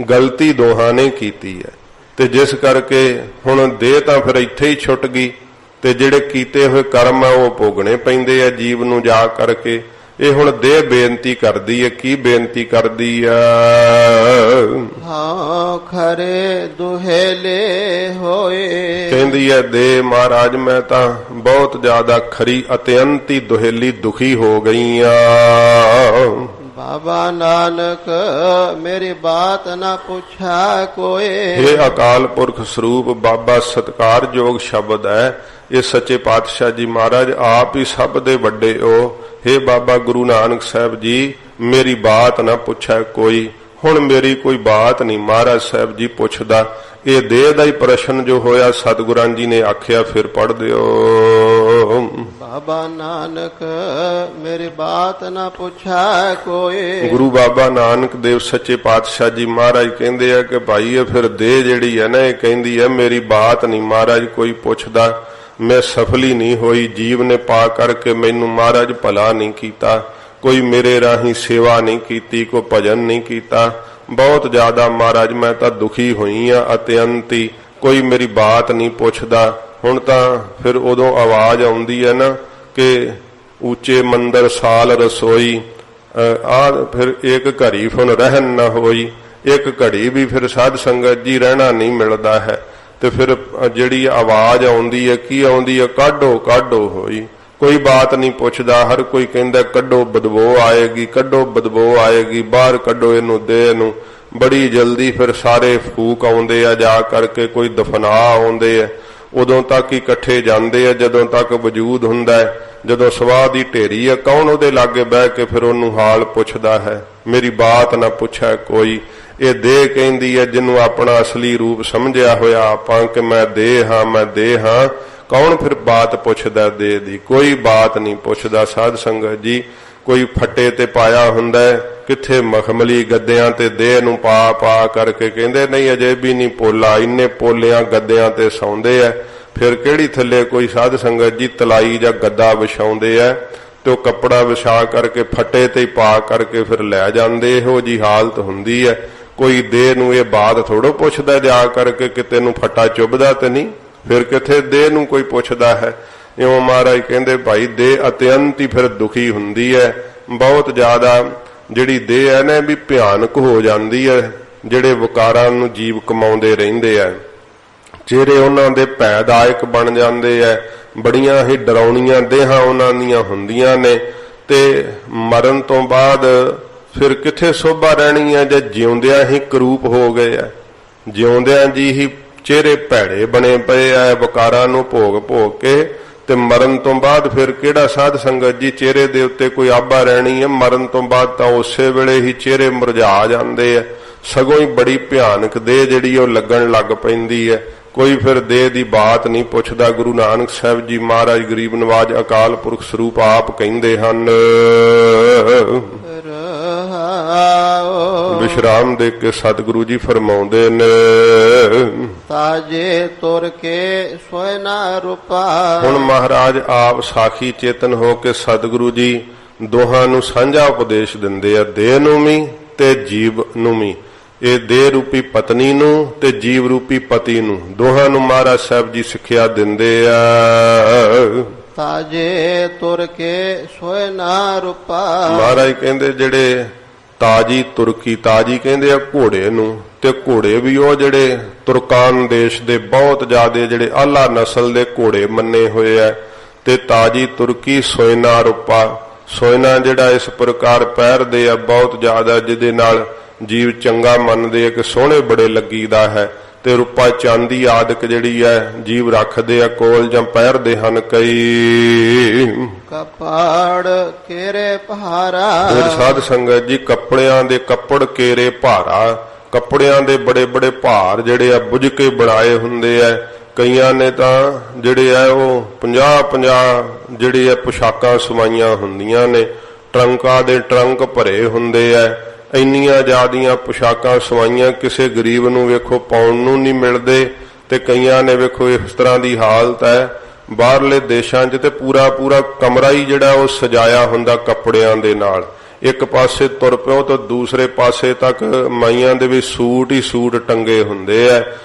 ਗਲਤੀ ਦੋਹਾਂ ਨੇ ਕੀਤੀ ਹੈ। ਤੇ ਜਿਸ ਕਰਕੇ ਹੁਣ ਦੇਹ ਤਾਂ ਫਿਰ ਇੱਥੇ ਹੀ ਛੁੱਟ ਗਈ ਤੇ ਜਿਹੜੇ ਕੀਤੇ ਹੋਏ ਕਰਮ ਆ ਉਹ ਭੋਗਣੇ ਪੈਂਦੇ ਆ ਜੀਵ ਨੂੰ ਜਾ ਕਰਕੇ। ਇਹ ਹੁਣ ਦੇਹ ਬੇਨਤੀ ਕਰਦੀ ਹੈ। ਕੀ ਬੇਨਤੀ ਕਰਦੀ ਆ? ਹਾਂ ਖਰੇ ਦੁਹੇਲੇ ਹੋਏ। ਕਹਿੰਦੀ ਹੈ ਦੇ ਮਹਾਰਾਜ ਮੈਂ ਤਾਂ ਬਹੁਤ ਜ਼ਿਆਦਾ ਖਰੀ ਅਤਿਅੰਤੀ ਦੁਹੇਲੀ ਦੁਖੀ ਹੋ ਗਈ ਆ। ਬਾਬਾ ਨਾਨਕ ਮੇਰੀ ਬਾਤ ਨਾ ਪੁੱਛਾ ਕੋਏ। ਇਹ ਅਕਾਲ ਪੁਰਖ ਸਰੂਪ ਬਾਬਾ ਸਤਿਕਾਰਯੋਗ ਸ਼ਬਦ ਹੈ। ਇਹ ਸੱਚੇ ਪਾਤਸ਼ਾਹ ਜੀ ਮਹਾਰਾਜ ਆਪ ਹੀ ਸਭ ਦੇ ਵੱਡੇ ਹੋ। हे ਬਾਬਾ ਗੁਰੂ ਨਾਨਕ ਸਾਹਿਬ ਜੀ ਮੇਰੀ ਬਾਤ ਨਾ ਪੁੱਛੈ ਕੋਈ। ਹੁਣ ਮੇਰੀ ਕੋਈ ਬਾਤ ਨਹੀਂ ਮਹਾਰਾਜ ਸਾਹਿਬ ਜੀ ਪੁੱਛਦਾ। ਇਹ ਦੇਹ ਦਾ ਹੀ ਪ੍ਰਸ਼ਨ ਜੋ ਹੋਇਆ ਸਤਿਗੁਰਾਂ ਜੀ ਨੇ ਆਖਿਆ ਫਿਰ ਪੜ੍ਹ ਦਿਓ। ਬਾਬਾ ਨਾਨਕ ਮੇਰੀ ਬਾਤ ਨਾ ਪੁੱਛੈ ਕੋਈ। ਗੁਰੂ ਬਾਬਾ ਨਾਨਕ ਦੇਵ ਸੱਚੇ ਪਾਤਸ਼ਾਹ ਜੀ ਮਹਾਰਾਜ ਕਹਿੰਦੇ ਆ ਕਿ ਭਾਈ ਇਹ ਫਿਰ ਦੇਹ ਜਿਹੜੀ ਹੈ ਨਾ ਇਹ ਕਹਿੰਦੀ ਹੈ ਮੇਰੀ ਬਾਤ ਨਹੀਂ ਮਹਾਰਾਜ ਕੋਈ ਪੁੱਛਦਾ। ਮੈਂ ਸਫਲੀ ਨਹੀਂ ਹੋਈ। ਜੀਵ ਨੇ ਪਾ ਕਰਕੇ ਮੈਨੂੰ ਮਹਾਰਾਜ ਭਲਾ ਨਹੀਂ ਕੀਤਾ। ਕੋਈ ਮੇਰੇ ਰਾਹੀਂ ਸੇਵਾ ਨਹੀਂ ਕੀਤੀ, ਕੋਈ ਭਜਨ ਨਹੀਂ ਕੀਤਾ। ਬਹੁਤ ਜ਼ਿਆਦਾ ਮਹਾਰਾਜ ਮੈਂ ਤਾਂ ਦੁਖੀ ਹੋਈ ਆ ਅਤਿਅੰਤੀ। ਕੋਈ ਮੇਰੀ ਬਾਤ ਨਹੀਂ ਪੁੱਛਦਾ। ਹੁਣ ਤਾਂ ਫਿਰ ਉਦੋਂ ਆਵਾਜ਼ ਆਉਂਦੀ ਹੈ ਨਾ ਕਿ ਉੱਚੇ ਮੰਦਰ ਸਾਲ ਰਸੋਈ ਆ ਫਿਰ ਇੱਕ ਘੜੀ ਫੁਨ ਰਹਿਣ ਨਾ ਹੋਈ। ਇੱਕ ਘੜੀ ਵੀ ਫਿਰ ਸਾਧ ਸੰਗਤ ਜੀ ਰਹਿਣਾ ਨਹੀਂ ਮਿਲਦਾ ਹੈ। ਤੇ ਫਿਰ ਜਿਹੜੀ ਆਵਾਜ਼ ਆਉਂਦੀ ਹੈ ਕੀ ਆਉਂਦੀ ਹੈ? ਕਾਢੋ ਕਾਢੋ ਹੋਈ। ਕੋਈ ਬਾਤ ਨਹੀਂ ਪੁੱਛਦਾ। ਹਰ ਕੋਈ ਕਹਿੰਦਾ ਕੱਢੋ ਬਦਬੂ ਆਏਗੀ, ਕੱਢੋ ਬਦਬੂ ਆਏਗੀ, ਬਾਹਰ ਕੱਢੋ ਇਹਨੂੰ ਦੇਹ ਨੂੰ। ਬੜੀ ਜਲਦੀ ਫਿਰ ਸਾਰੇ ਫੂਕ ਆਉਂਦੇ ਆ ਜਾ ਕਰਕੇ, ਕੋਈ ਦਫਨਾ ਆਉਂਦੇ ਆ। ਉਦੋਂ ਤੱਕ ਹੀ ਇਕੱਠੇ ਜਾਂਦੇ ਆ ਜਦੋਂ ਤੱਕ ਵਜੂਦ ਹੁੰਦਾ ਹੈ। ਜਦੋਂ ਸਵਾਹ ਦੀ ਢੇਰੀ ਆ ਕੌਣ ਉਹਦੇ ਲਾਗੇ ਬਹਿ ਕੇ ਫਿਰ ਉਹਨੂੰ ਹਾਲ ਪੁੱਛਦਾ ਹੈ? ਮੇਰੀ ਬਾਤ ਨਾ ਪੁੱਛੈ ਕੋਈ। ਇਹ ਦੇਹ ਕਹਿੰਦੀ ਹੈ ਜਿਹਨੂੰ ਆਪਣਾ ਅਸਲੀ ਰੂਪ ਸਮਝਿਆ ਹੋਇਆ ਆਪਾਂ ਕਿ ਮੈਂ ਦੇਹ ਹਾਂ, ਮੈਂ ਦੇਹ ਹਾਂ। ਕੌਣ ਫਿਰ ਬਾਤ ਪੁੱਛਦਾ ਦੇਹ ਦੀ? ਕੋਈ ਬਾਤ ਨਹੀਂ ਪੁੱਛਦਾ ਸਾਧ ਸੰਗਤ ਜੀ। ਕੋਈ ਫੱਟੇ ਤੇ ਪਾਇਆ ਹੁੰਦਾ ਹੈ, ਕਿੱਥੇ ਮਖਮਲੀ ਗੱਦਿਆਂ ਤੇ ਦੇਹ ਨੂੰ ਪਾ ਪਾ ਕਰਕੇ ਕਹਿੰਦੇ ਨਹੀਂ ਅਜੇ ਵੀ ਨਹੀਂ ਪੋਲਾ। ਇੰਨੇ ਪੋਲਿਆਂ ਗੱਦਿਆਂ ਤੇ ਸੌਂਦੇ ਆ। ਫਿਰ ਕਿਹੜੀ ਥੱਲੇ ਕੋਈ ਸਾਧ ਸੰਗਤ ਜੀ ਤਲਾਈ ਜਾਂ ਗੱਦਾ ਵਿਛਾਉਂਦੇ ਆ ਤੇ ਉਹ ਕੱਪੜਾ ਵਿਛਾ ਕਰਕੇ ਫੱਟੇ ਤੇ ਹੀ ਪਾ ਕਰਕੇ ਫਿਰ ਲੈ ਜਾਂਦੇ। ਇਹੋ ਜੀ ਹਾਲਤ ਹੁੰਦੀ ਹੈ। ਕੋਈ ਦੇਹ ਨੂੰ ਇਹ ਬਾਤ ਥੋੜੋ ਪੁੱਛਦਾ ਜਾ ਕਰਕੇ ਕਿ ਤੈਨੂੰ ਫੱਟਾ ਚੁੱਭਦਾ ਤੇ ਨਹੀਂ। ਫਿਰ ਕਿੱਥੇ ਦੇਹ ਨੂੰ ਕੋਈ ਪੁੱਛਦਾ ਹੈ। ਇਉਂ ਮਹਾਰਾਜ ਕਹਿੰਦੇ ਭਾਈ ਦੇਹ ਅਤਿਅੰਤ ਹੀ ਫਿਰ ਦੁਖੀ ਹੁੰਦੀ ਹੈ। ਬਹੁਤ ਜ਼ਿਆਦਾ ਜਿਹੜੀ ਦੇਹ ਹੈ ਨਾ ਵੀ ਭਿਆਨਕ ਹੋ ਜਾਂਦੀ ਹੈ। ਜਿਹੜੇ ਵਿਕਾਰਾਂ ਨੂੰ ਜੀਵ ਕਮਾਉਂਦੇ ਰਹਿੰਦੇ ਆ, ਚਿਹਰੇ ਉਹਨਾਂ ਦੇ ਭੈਦਾਇਕ ਬਣ ਜਾਂਦੇ ਆ। ਬੜੀਆਂ ਹੀ ਡਰਾਉਣੀਆਂ ਦੇਹਾਂ ਉਹਨਾਂ ਦੀਆਂ ਹੁੰਦੀਆਂ ਨੇ। ਤੇ ਮਰਨ ਤੋਂ ਬਾਅਦ ਫਿਰ ਕਿੱਥੇ ਸੋਭਾ ਰਹਿਣੀ ਹੈ ਜੇ ਜਿਉਂਦਿਆਂ ਹੀ ਕਰੂਪ ਹੋ ਗਏ ਆ। ਜਿਉਂਦਿਆਂ ਜੀ ਹੀ ਚਿਹਰੇ ਭੈੜੇ ਬਣੇ ਪਏ ਆ ਵਿਕਾਰਾਂ ਨੂੰ ਭੋਗ ਭੋਗ ਕੇ। ਤੇ ਮਰਨ ਤੋਂ ਬਾਅਦ ਫਿਰ ਕਿਹੜਾ ਸਾਧ ਸੰਗਤ ਜੀ ਚਿਹਰੇ ਦੇ ਉੱਤੇ ਕੋਈ ਆਭਾ ਰਹਿਣੀ ਹੈ? ਮਰਨ ਤੋਂ ਬਾਅਦ ਤਾਂ ਉਸੇ ਵੇਲੇ ਹੀ ਚਿਹਰੇ ਮੁਰਝਾ ਜਾਂਦੇ ਆ। ਸਗੋਂ ਹੀ ਬੜੀ ਭਿਆਨਕ ਦੇਹ ਜਿਹੜੀ ਉਹ ਲੱਗਣ ਲੱਗ ਪੈਂਦੀ ਹੈ। ਕੋਈ ਫਿਰ ਦੇਹ ਦੀ ਬਾਤ ਨਹੀਂ ਪੁੱਛਦਾ। ਗੁਰੂ ਨਾਨਕ ਸਾਹਿਬ ਜੀ ਮਹਾਰਾਜ ਗਰੀਬ ਨਵਾਜ ਅਕਾਲ ਪੁਰਖ ਸਰੂਪ ਆਪ ਕਹਿੰਦੇ ਹਨ। ਵਿਸ਼ਰਾਮ ਦੇ ਕੇ ਸਤਿਗੁਰੂ ਜੀ ਫਰਮਾਉਂਦੇ ਨੇ ਤਾਜੇ ਤੁਰ ਕੇ ਸੋਇ ਨਾ ਰੂਪਾ। ਹੁਣ ਮਹਾਰਾਜ ਆਪ ਸਾਖੀ ਚੇਤਨ ਹੋ ਕੇ ਸਤਿਗੁਰੂ ਜੀ ਦੋਹਾਂ ਨੂੰ ਸਾਂਝਾ ਉਪਦੇਸ਼ ਦਿੰਦੇ ਆ, ਦੇਹ ਨੂੰ ਵੀ ਤੇ ਜੀਵ ਨੂੰ ਵੀ। ਇਹ ਦੇਹ ਰੂਪੀ ਪਤਨੀ ਨੂੰ ਤੇ ਜੀਵ ਰੂਪੀ ਪਤੀ ਨੂੰ ਦੋਹਾਂ ਨੂੰ ਮਹਾਰਾਜ ਸਾਹਿਬ ਜੀ ਸਿੱਖਿਆ ਦਿੰਦੇ ਆ। ਤਾਜੇ ਤੁਰ ਕੇ ਸੋਇ ਨਾ ਰੂਪਾ। ਮਹਾਰਾਜ ਕਹਿੰਦੇ ਜਿਹੜੇ ਤਾਜੀ ਤੁਰਕੀ, ਤਾਜੀ ਕਹਿੰਦੇ ਆ ਘੋੜੇ ਨੂੰ, ਤੇ ਘੋੜੇ ਵੀ ਉਹ ਜਿਹੜੇ ਤੁਰਕਾਨ ਦੇਸ਼ ਦੇ ਬਹੁਤ ਜ਼ਿਆਦੇ ਜਿਹੜੇ ਆਲਾ ਨਸਲ ਦੇ ਘੋੜੇ ਮੰਨੇ ਹੋਏ ਆ। ਤੇ ਤਾਜੀ ਤੁਰਕੀ ਸੋਇਨਾ ਰੂਪਾ। ਸੋਇਨਾ ਜਿਹੜਾ ਇਸ ਪ੍ਰਕਾਰ ਪਹਿਰਦੇ ਆ ਬਹੁਤ ਜ਼ਿਆਦਾ, ਜਿਹਦੇ ਨਾਲ ਜੀਵ ਚੰਗਾ ਮੰਨਦੇ ਆ ਕਿ ਸੋਹਣੇ ਬੜੇ ਲੱਗੀਦਾ ਹੈ। ਤੇ ਰੂਪਾ ਚਾਂਦੀ ਆਦਿਕ ਜਿਹੜੀ ਹੈ ਜੀਵ ਰੱਖਦੇ ਆ ਕੋਲ ਜਾਂ ਪਹਿਰਦੇ ਹਨ ਕਈ। ਕਪੜ ਕੇਰੇ ਪਹਾਰਾ। ਫਿਰ ਸਾਧ ਸੰਗਤ ਜੀ ਕੱਪੜਿਆਂ ਦੇ ਕੱਪੜ ਕੇਰੇ ਭਾਰਾ। ਕੱਪੜਿਆਂ ਦੇ ਬੜੇ ਬੜੇ ਭਾਰ ਜਿਹੜੇ ਆ ਬੁੱਝ ਕੇ ਬਣਾਏ ਹੁੰਦੇ ਆ। ਕਈਆਂ ਨੇ ਤਾਂ ਜਿਹੜੇ ਆ ਉਹ 50-50 ਜਿਹੜੇ ਆ ਪੁਸ਼ਾਕਾਂ ਸਵਾਈਆਂ ਹੁੰਦੀਆਂ ਨੇ। ਟਰੰਕਾਂ ਦੇ ਟਰੰਕ ਭਰੇ ਹੁੰਦੇ ਆ। ਇੰਨੀਆਂ ਜ਼ਿਆਦੀਆਂ ਪੁਸ਼ਾਕਾਂ ਸਵਾਈਆਂ ਕਿਸੇ ਗਰੀਬ ਨੂੰ ਵੇਖੋ ਪਾਉਣ ਨੂੰ ਨਹੀਂ ਮਿਲਦੇ। ਤੇ ਕਈਆਂ ਨੇ ਵੇਖੋ ਇਸ ਤਰ੍ਹਾਂ ਦੀ ਹਾਲਤ ਹੈ ਬਾਹਰਲੇ ਦੇਸ਼ਾਂ 'ਚ ਤੇ ਪੂਰਾ ਪੂਰਾ ਕਮਰਾ ਹੀ ਜਿਹੜਾ ਉਹ ਸਜਾਇਆ ਹੁੰਦਾ ਕੱਪੜਿਆਂ ਦੇ ਨਾਲ। ਇੱਕ ਪਾਸੇ ਤੁਰ ਪਿਓ ਤਾਂ ਦੂਸਰੇ ਪਾਸੇ ਤੱਕ ਮਾਈਆਂ ਦੇ ਵੀ ਸੂਟ ਹੀ ਸੂਟ ਟੰਗੇ ਹੁੰਦੇ ਆ।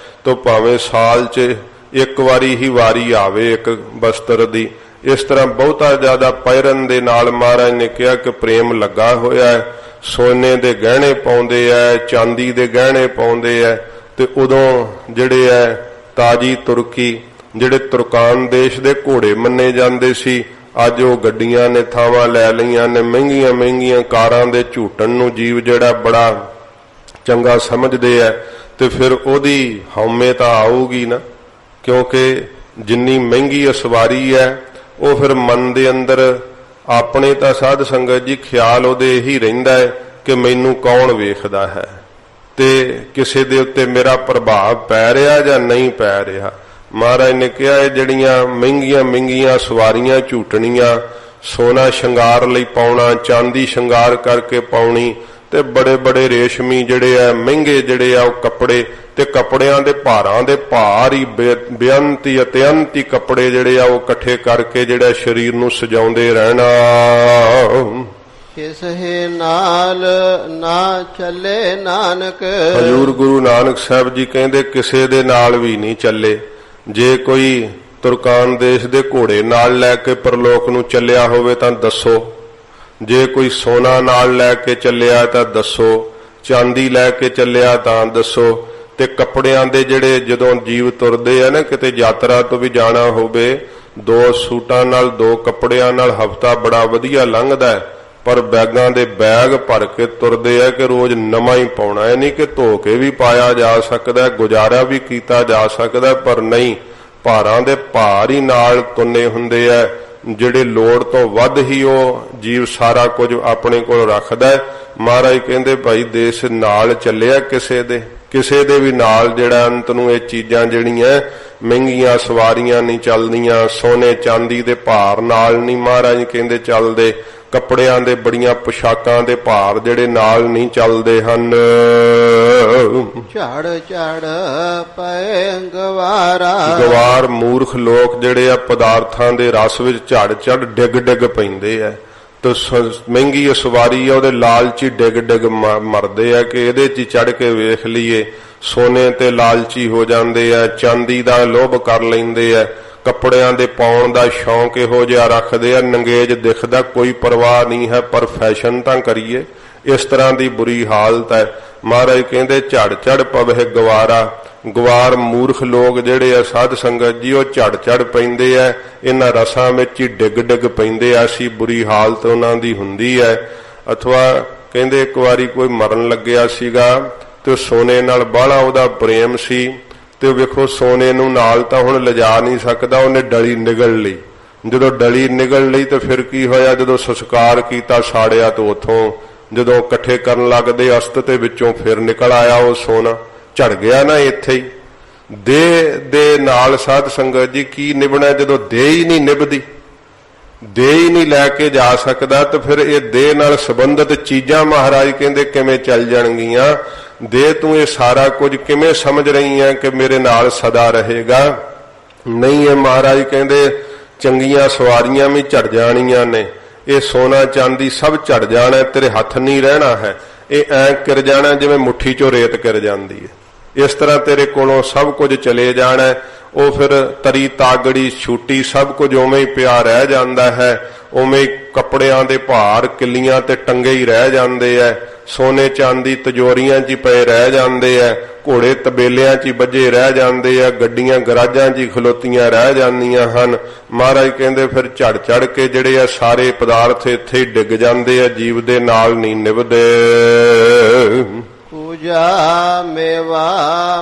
ਤਾਂ ਭਾਵੇਂ ਸਾਲ 'ਚ ਇੱਕ ਵਾਰੀ ਹੀ ਵਾਰੀ ਆਵੇ ਇੱਕ ਬਸਤਰ ਦੀ, इस तरह बहुता ज्यादा पैरन दे नाल महाराज ने कहा कि प्रेम लगा होया है। सोने दे गहने पाउंदे है, चांदी दे गहने पाउंदे है। ते उदों जिहड़े है ताजी तुर्की जिहड़े तुर्कान देश दे घोड़े मन्ने जांदे सी, अज वो गड्डियां ने थावां लै लईआं ने, महंगियां महंगियां कारां दे झूटण नूं जीव जिहड़ा बड़ा चंगा समझदे है। ते फिर ओदी हौमे तां आऊगी ना, क्योंकि जिन्नी महंगी सवारी है वो फिर मन दे अंदर अपने तां साध संगत जी ख्याल ओदे यही रहिंदा है कि मैनू कौन वेखदा है ते किसे दे उत्ते मेरा प्रभाव पै रिहा जां नहीं पै रिहा। महाराज ने कहा जड़ियां महंगियां महंगियां सवारियां झूटनियां, सोना शंगार लई पाउणा, चांदी शंगार करके पाउणी, ते बड़े बड़े रेशमी जिहड़े आ महंगे जिहड़े आ कपड़े, ते कपड़ियां दे भारां दे भार ही बेअंती अत्यंती कपड़े जिहड़े आ इकट्ठे करके जिहड़ा शरीर नूं सजाउंदे रहना। किसहे नाल ना चले नानक। हजूर गुरु नानक साहब जी कहंदे किसे दे नाल भी नहीं चले। जे कोई तुर्कान देश दे घोड़े नाल लैके परलोक नूं चलिया होवे तां दसो, जे कोई सोना नाल लैके चलिया तां दसो, चांदी लैके चलिया तां दसो। ते कपड़ियां दे जिहड़े जदों जीव तुरदे आ ना, किते यात्रा तो भी जाना होवे, 2 सूटां नाल 2 कपड़ियां नाल हफ्ता बड़ा वधिया लंघदा है, पर बैगां दे बैग भर के तुरदे आ कि रोज नवां ही पाउणा है। नहीं कि धो के भी पाया जा सकदा, गुजारा भी कीता जा सकदा, पर नहीं, भारां दे भार ही नाल तुन्ने हुंदे आ। जिहड़े लोड़ तो वध ही वो जीव सारा कुछ अपने कोल रखदा है। महाराज कहंदे भाई देश नाल चलिया किसे दे भी नाल जिहड़ा अंत नूं ये चीजां जिहड़ियां महंगियां सवारियां नहीं चलदियां, सोने चांदी दे भार नाल नहीं महाराज कहंदे चलदे, कपड़ियां दे बड़ियां पोशाकां दे भार जिहड़े नाल नहीं चलदे हन। झड़ झड़ पए गवारा। गवार मूर्ख लोक जिहड़े आ पदार्थां दे रस विच झड़ झड़ डिग डिग पैंदे आ, तो महंगी सवारी है उहदे लालची डिग डिग मरदे आ कि इहदे च चढ़ के वेख लीए। सोने ते लालची हो जांदे आ, चांदी दा लोभ कर लैंदे आ, कपड़ियां दे पाउण दा शौक इहो जिहा रखदे आ, नंगेज दिखदा कोई परवाह नहीं है, पर फैशन तां करिए। इस तरह की बुरी हालत है। महाराज कहंदे झड़ झड़ पवे गवारा। गवार मूर्ख लोग जिहड़े आ साध संगत जी, वो झड़ झड़ पैंदे आ, इन्हां रसां विच ही डिग डिग पैंदे आ। ऐसी बुरी हालत उन्हां दी हुंदी है। अथवा कहंदे एक वारी कोई मरन लग्या सीगा ते सोने नाल बाहला उहदा प्रेम सी, ते वेखो सोने नूं नाल तां हुण लिजा नहीं सकदा, उहने डली निगल लई। जदों डली निगल लई ते फिर की होया, जदों संस्कार कीता साड़िया तो उथों जदों इकट्ठे करन लगदे अस्त ते विचों फिर निकल आया वो सोना। झड़ गया ना इत्थे ही। देह दे नाल साध संगत जी की निभना, जदों देह ही नहीं निभदी, देह ही नहीं लैके जा सकदा, तो फिर ये देह नाल संबंधित चीजां महाराज कहंदे किवें चल जाणगीआं। देह तू ये सारा कुछ किवें समझ रही है कि मेरे नाल सदा रहेगा? नहीं है। महाराज कहंदे चंगियां सवारियां भी झड़ जाणियां ने, ये सोना चांदी सब झड़ जाना, तेरे हथ नहीं रहना है, ये ऐ गिर जाना जिवें मुट्ठी चों रेत गिर जाती है। इस तरह तेरे कोलों सब कुछ चले जाना है। वो फिर तरी तागड़ी छूटी सब कुछ उवें ही पिया रह जाता है, उवें ही कपड़ियां दे भार किलियां ते टंगे ही रह जाते हैं, सोने चांदी तिजोरियां च पे रह जाते हैं, घोड़े तबेलियां च बजे रह जाते हैं, गड्डियां गराजां च खलोतियां रह जांदियां हन। महाराज कहंदे फिर झड़ झड़ के जिहड़े आ सारे पदार्थ इत्थे ही डिग जांदे आ, जीव दे नाल नहीं निभदे। पूजा मेवा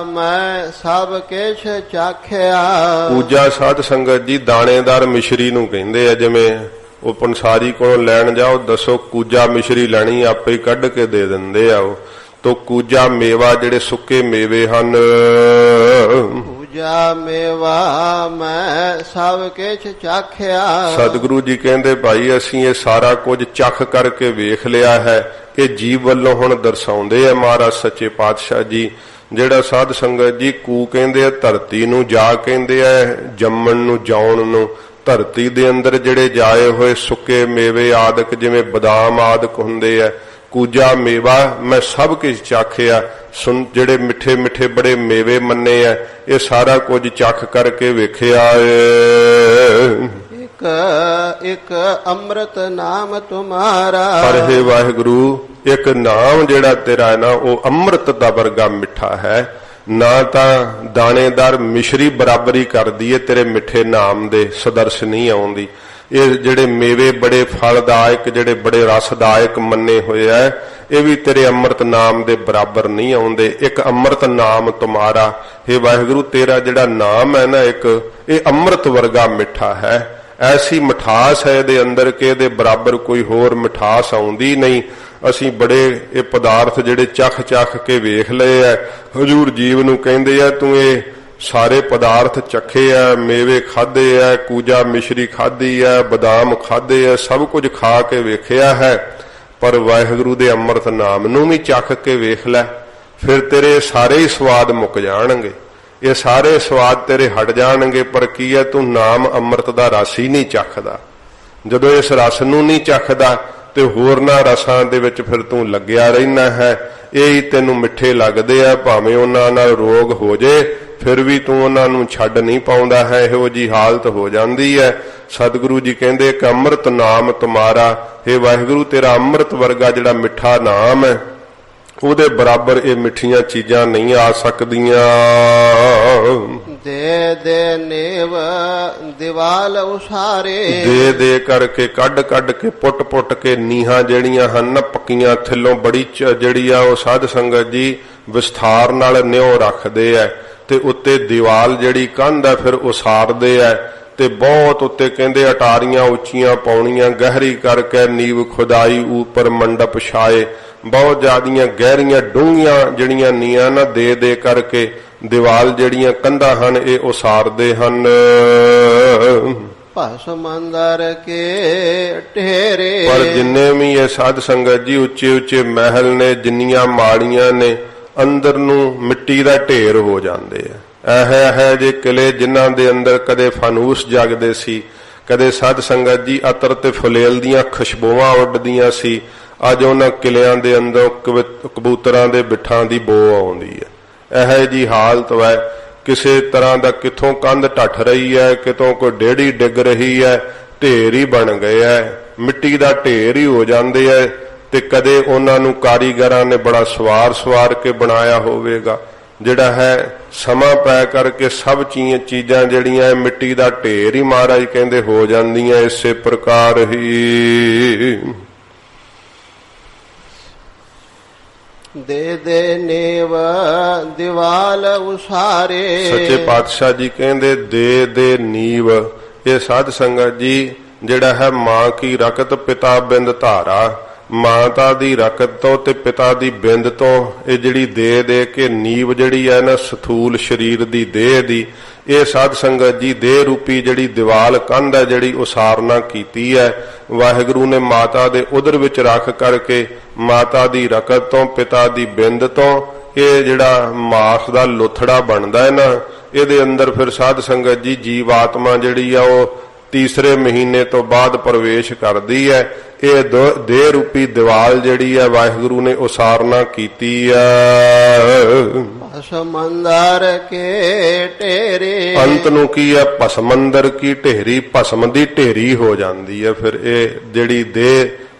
मैं सब किछ चाखिया। पूजा साध संगत जी दाणेदार मिश्री नूं कहंदे आ। जिवें वो पंसारी कोलों लैण जाओ, दसो कूजा मिश्री लैणी, आपे ही कढ के दे दिंदे आ। तो कूजा मेवा जिहड़े सुक्के मेवे हन, पूजा मेवा मैं सब किछ चाखिया। सतगुरु जी कहंदे भाई असीं ये सारा कुछ चख करके वेख लिया है। ये जीव वल्लों हुण दर्शाउंदे आ महाराज सच्चे पातशाह जी। जिहड़ा साध संगत जी कू कहंदे आ धरती नूं, जा कहंदे आ जम्मण नूं, जाउण नूं। धरती दे अंदर जिहड़े जाए होए सुके मेवे आदक जिवें बदाम आदक हुंदे आ, कूजा मेवा मैं सब कुछ चाखिया। सुन जिहड़े मिठे मिठे बड़े मेवे मन्ने आ, ये सारा कुछ चख करके वेखिया। ਇੱਕ ਅੰਮ੍ਰਿਤ ਨਾਮ ਤੁਮਾਰਾ। ਪਰ हे ਵਾਹਿਗੁਰੂ, ਇੱਕ ਨਾਮ ਜਿਹੜਾ ਤੇਰਾ ਹੈ ਨਾ, ਉਹ ਅੰਮ੍ਰਿਤ ਦਾ ਵਰਗਾ ਮਿੱਠਾ ਹੈ। ਨਾ ਤਾਂ ਦਾਣੇਦਾਰ ਮਿਸ਼ਰੀ ਬਰਾਬਰੀ ਕਰਦੀ ਏ ਤੇਰੇ ਮਿੱਠੇ ਨਾਮ ਦੇ, ਸਦਰਸ਼ ਨਹੀਂ ਆਉਂਦੀ। ਇਹ ਜਿਹੜੇ ਮੇਵੇ ਬੜੇ ਫਲਦਾਇਕ, ਜਿਹੜੇ ਬੜੇ ਰਸਦਾਇਕ ਮੰਨੇ ਹੋਏ ਐ, ਇਹ ਵੀ ਤੇਰੇ ਅੰਮ੍ਰਿਤ ਨਾਮ ਦੇ ਬਰਾਬਰ ਨਹੀਂ ਆਉਂਦੇ। ਇੱਕ ਅੰਮ੍ਰਿਤ ਨਾਮ ਤੁਮਾਰਾ। हे ਵਾਹਿਗੁਰੂ, ਤੇਰਾ ਜਿਹੜਾ ਨਾਮ ਹੈ ਨਾ ਇੱਕ, ਇਹ ਅੰਮ੍ਰਿਤ ਵਰਗਾ ਮਿੱਠਾ ਹੈ। ਐਸੀ ਮਿਠਾਸ ਹੈ ਇਹਦੇ ਅੰਦਰ ਕਿ ਇਹਦੇ ਬਰਾਬਰ ਕੋਈ ਹੋਰ ਮਿਠਾਸ ਆਉਂਦੀ ਨਹੀਂ। ਅਸੀਂ ਬੜੇ ਇਹ ਪਦਾਰਥ ਜਿਹੜੇ ਚੱਖ ਕੇ ਵੇਖ ਲਏ ਐ। ਹਜ਼ੂਰ ਜੀਵ ਨੂੰ ਕਹਿੰਦੇ ਆ, ਤੂੰ ਇਹ ਸਾਰੇ ਪਦਾਰਥ ਚੱਖੇ ਆ, ਮੇਵੇ ਖਾਦੇ ਆ, ਕੂਜਾ ਮਿਸ਼ਰੀ ਖਾਦੀ ਆ, ਬਦਾਮ ਖਾਦੇ ਆ, ਸਭ ਕੁਝ ਖਾ ਕੇ ਵੇਖਿਆ ਹੈ। ਪਰ ਵਾਹਿਗੁਰੂ ਦੇ ਅੰਮ੍ਰਿਤ ਨਾਮ ਨੂੰ ਵੀ ਚੱਖ ਕੇ ਵੇਖ ਲੈ, ਫਿਰ ਤੇਰੇ ਸਾਰੇ ਹੀ ਸਵਾਦ ਮੁੱਕ ਜਾਣਗੇ। ਇਹ ਸਾਰੇ ਸਵਾਦ ਤੇਰੇ ਹਟ ਜਾਣਗੇ। ਪਰ ਕੀ ਹੈ, ਤੂੰ ਨਾਮ ਅੰਮ੍ਰਿਤ ਦਾ ਰਸ ਹੀ ਨਹੀਂ ਚੱਖਦਾ। ਜਦੋਂ ਇਸ ਰਸ ਨੂੰ ਨਹੀਂ ਚੱਖਦਾ ਤੇ ਹੋਰਨਾਂ ਰਸਾਂ ਦੇ ਵਿੱਚ ਫਿਰ ਤੂੰ ਲੱਗਿਆ ਰਹਿਣਾ ਹੈ। ਇਹ ਹੀ ਤੈਨੂੰ ਮਿੱਠੇ ਲੱਗਦੇ ਆ, ਭਾਵੇਂ ਉਹਨਾਂ ਨਾਲ ਰੋਗ ਹੋ ਜੇ ਫਿਰ ਵੀ ਤੂੰ ਉਹਨਾਂ ਨੂੰ ਛੱਡ ਨਹੀਂ ਪਾਉਂਦਾ ਹੈ। ਇਹੋ ਜੀ ਹਾਲਤ ਹੋ ਜਾਂਦੀ ਹੈ। ਸਤਿਗੁਰੂ ਜੀ ਕਹਿੰਦੇ ਕਿ ਅੰਮ੍ਰਿਤ ਨਾਮ ਤੁਮਾਰਾ। हे ਵਾਹਿਗੁਰੂ, ਤੇਰਾ ਅੰਮ੍ਰਿਤ ਵਰਗਾ ਜਿਹੜਾ ਮਿੱਠਾ ਨਾਮ ਹੈ, ਉਹਦੇ ਬਰਾਬਰ ਇਹ ਮਿੱਠੀਆਂ ਚੀਜ਼ਾਂ ਨਹੀਂ ਆ ਸਕਦੀਆਂ। ਦੇ ਦੇ ਨੇਵ ਦੀਵਾਲ ਉਸਾਰੇ। ਦੇ ਕਰਕੇ ਕੱਢ ਕੇ ਪੁੱਟ ਕੇ ਨੀਹਾਂ ਜਿਹੜੀਆਂ ਹਨ ਪੱਕੀਆਂ ਥੱਲੋਂ ਬੜੀ ਜਿਹੜੀ ਆ ਉਹ ਸਾਧ ਸੰਗਤ ਜੀ ਵਿਸਥਾਰ ਨਾਲ ਨਿਉ ਰੱਖਦੇ ਐ, ਤੇ ਉੱਤੇ ਦੀਵਾਲ ਜਿਹੜੀ ਕੰਧ ਹੈ ਫਿਰ ਉਸਾਰਦੇ ਐ, ਤੇ ਬਹੁਤ ਉੱਤੇ ਕਹਿੰਦੇ ਅਟਾਰੀਆਂ ਉੱਚੀਆਂ ਪਾਉਣੀਆਂ, ਗਹਿਰੀ ਕਰਕੇ ਨੀਵ ਖੁਦਾਈ ਉੱਪਰ ਮੰਡਪ ਛਾਏ। ਬਹੁਤ ਜ਼ਿਆਦੀਆਂ ਗਹਿਰੀਆਂ ਡੂੰਘੀਆਂ ਜਿਹੜੀਆਂ ਨੀਆਂ ਨਾ ਦੇ ਕਰਕੇ ਦੀਵਾਲ ਜਿਹੜੀਆਂ ਕੰਧਾਂ ਹਨ ਇਹ ਉਸਾਰਦੇ ਹਨ। ਭਸਮ ਅੰਦਰ ਕੇ ਢੇਰੇ। ਪਰ ਜਿੰਨੇ ਵੀ ਇਹ ਸਾਧ ਸੰਗਤ ਜੀ ਉੱਚੇ ਮਹਿਲ ਨੇ, ਜਿੰਨੀਆਂ ਮਾੜੀਆਂ ਨੇ, ਅੰਦਰ ਨੂੰ ਮਿੱਟੀ ਦਾ ਢੇਰ ਹੋ ਜਾਂਦੇ ਆ। ਇਹ ਜੇ ਕਿਲੇ ਜਿਨ੍ਹਾਂ ਦੇ ਅੰਦਰ ਕਦੇ ਫਾਨੂਸ ਜਗਦੇ ਸੀ, ਕਦੇ ਸਾਧ ਸੰਗਤ ਜੀ ਅਤਰ ਤੇ ਫੁਲੇਲ ਦੀਆਂ ਖੁਸ਼ਬੂਆਂ ਉੱਡਦੀਆਂ ਸੀ, ਅੱਜ ਉਹਨਾਂ ਕਿਲਿਆਂ ਦੇ ਅੰਦਰ ਕਬੂਤਰਾਂ ਦੇ ਬਿੱਠਾਂ ਦੀ ਬੋ ਆਉਂਦੀ ਹੈ। ਇਹ ਜੀ ਹਾਲਤ ਹੈ। ਕਿਸੇ ਤਰ੍ਹਾਂ ਦਾ ਕਿਥੋਂ ਕੰਧ ਢੱਠ ਰਹੀ ਹੈ, ਕਿਤੋਂ ਕੋਈ ਡੇੜੀ ਡਿੱਗ ਰਹੀ ਹੈ, ਢੇਰ ਹੀ ਬਣ ਗਏ ਹੈ, ਮਿੱਟੀ ਦਾ ਢੇਰ ਹੀ ਹੋ ਜਾਂਦੇ ਹੈ। ਤੇ ਕਦੇ ਉਹਨਾਂ ਨੂੰ ਕਾਰੀਗਰਾਂ ਨੇ ਬੜਾ ਸਵਾਰ ਕੇ ਬਣਾਇਆ ਹੋਵੇਗਾ, ਜਿਹੜਾ ਹੈ ਸਮਾਂ ਪੈ ਕਰਕੇ ਸਭ ਚੀਜ਼ਾਂ ਜਿਹੜੀਆਂ ਮਿੱਟੀ ਦਾ ਢੇਰ ਹੀ ਮਹਾਰਾਜ ਕਹਿੰਦੇ ਹੋ ਜਾਂਦੀਆਂ। ਇਸੇ ਪ੍ਰਕਾਰ ਹੀ ਦੇ ਨੇਵ ਦੀਵਾਲ ਉਸਾਰੇ। ਸੱਚੇ ਪਾਤਸ਼ਾਹ ਜੀ ਕਹਿੰਦੇ ਦੇ ਨੀਵ। ਇਹ ਸਾਧ ਸੰਗਤ ਜੀ ਜਿਹੜਾ ਹੈ ਮਾਂ ਕੀ ਰਕਤ ਪਿਤਾ ਬਿੰਦ ਧਾਰਾ। ਮਾਤਾ ਦੀ ਰਕਤ ਤੋਂ ਤੇ ਪਿਤਾ ਦੀ ਬਿੰਦ ਤੋਂ ਇਹ ਜਿਹੜੀ ਦੇ ਕੇ ਨੀਵ ਜਿਹੜੀ ਹੈ ਨਾ ਸਥੂਲ ਸਰੀਰ ਦੀ ਦੇਹ ਦੀ, ਇਹ ਸਾਧ ਸੰਗਤ ਜੀ ਦੇਹ ਰੂਪੀ ਜਿਹੜੀ ਦੀਵਾਲ ਕੰਧ ਹੈ ਜਿਹੜੀ ਉਸਾਰਨਾ ਕੀਤੀ ਹੈ। ਵਾਹਿਗੁਰੂ ਨੇ ਮਾਤਾ ਦੇ ਉਦਰ ਵਿੱਚ ਰੱਖ ਕਰਕੇ ਮਾਤਾ ਦੀ ਰਕਤ ਤੋਂ ਪਿਤਾ ਦੀ ਬਿੰਦ ਤੋਂ ਇਹ ਜਿਹੜਾ ਮਾਸ ਦਾ ਲੁਥੜਾ ਬਣਦਾ ਹੈ ਨਾ, ਇਹਦੇ ਅੰਦਰ ਫਿਰ ਸਾਧ ਸੰਗਤ ਜੀ ਜੀਵ ਆਤਮਾ ਜਿਹੜੀ ਆ ਉਹ ਤੀਸਰੇ ਮਹੀਨੇ ਤੋਂ ਬਾਅਦ ਪ੍ਰਵੇਸ਼ ਕਰਦੀ ਹੈ। ਇਹ ਦੇਹ ਰੂਪੀ ਦੀਵਾਲ ਜਿਹੜੀ ਹੈ ਵਾਹਿਗੁਰੂ ਨੇ ਉਸਾਰਨਾ ਕੀਤੀ ਹੈ। ਭਸਮੰਦਰ ਕੇ ਢੇਰੇ। ਅੰਤ ਨੂੰ ਕੀ ਹੈ, ਭਸਮੰਦਰ ਕੀ ਢੇਰੀ, ਭਸਮ ਦੀ ਢੇਰੀ ਹੋ ਜਾਂਦੀ ਹੈ। ਫਿਰ ਇਹ ਜਿਹੜੀ ਦੇਹ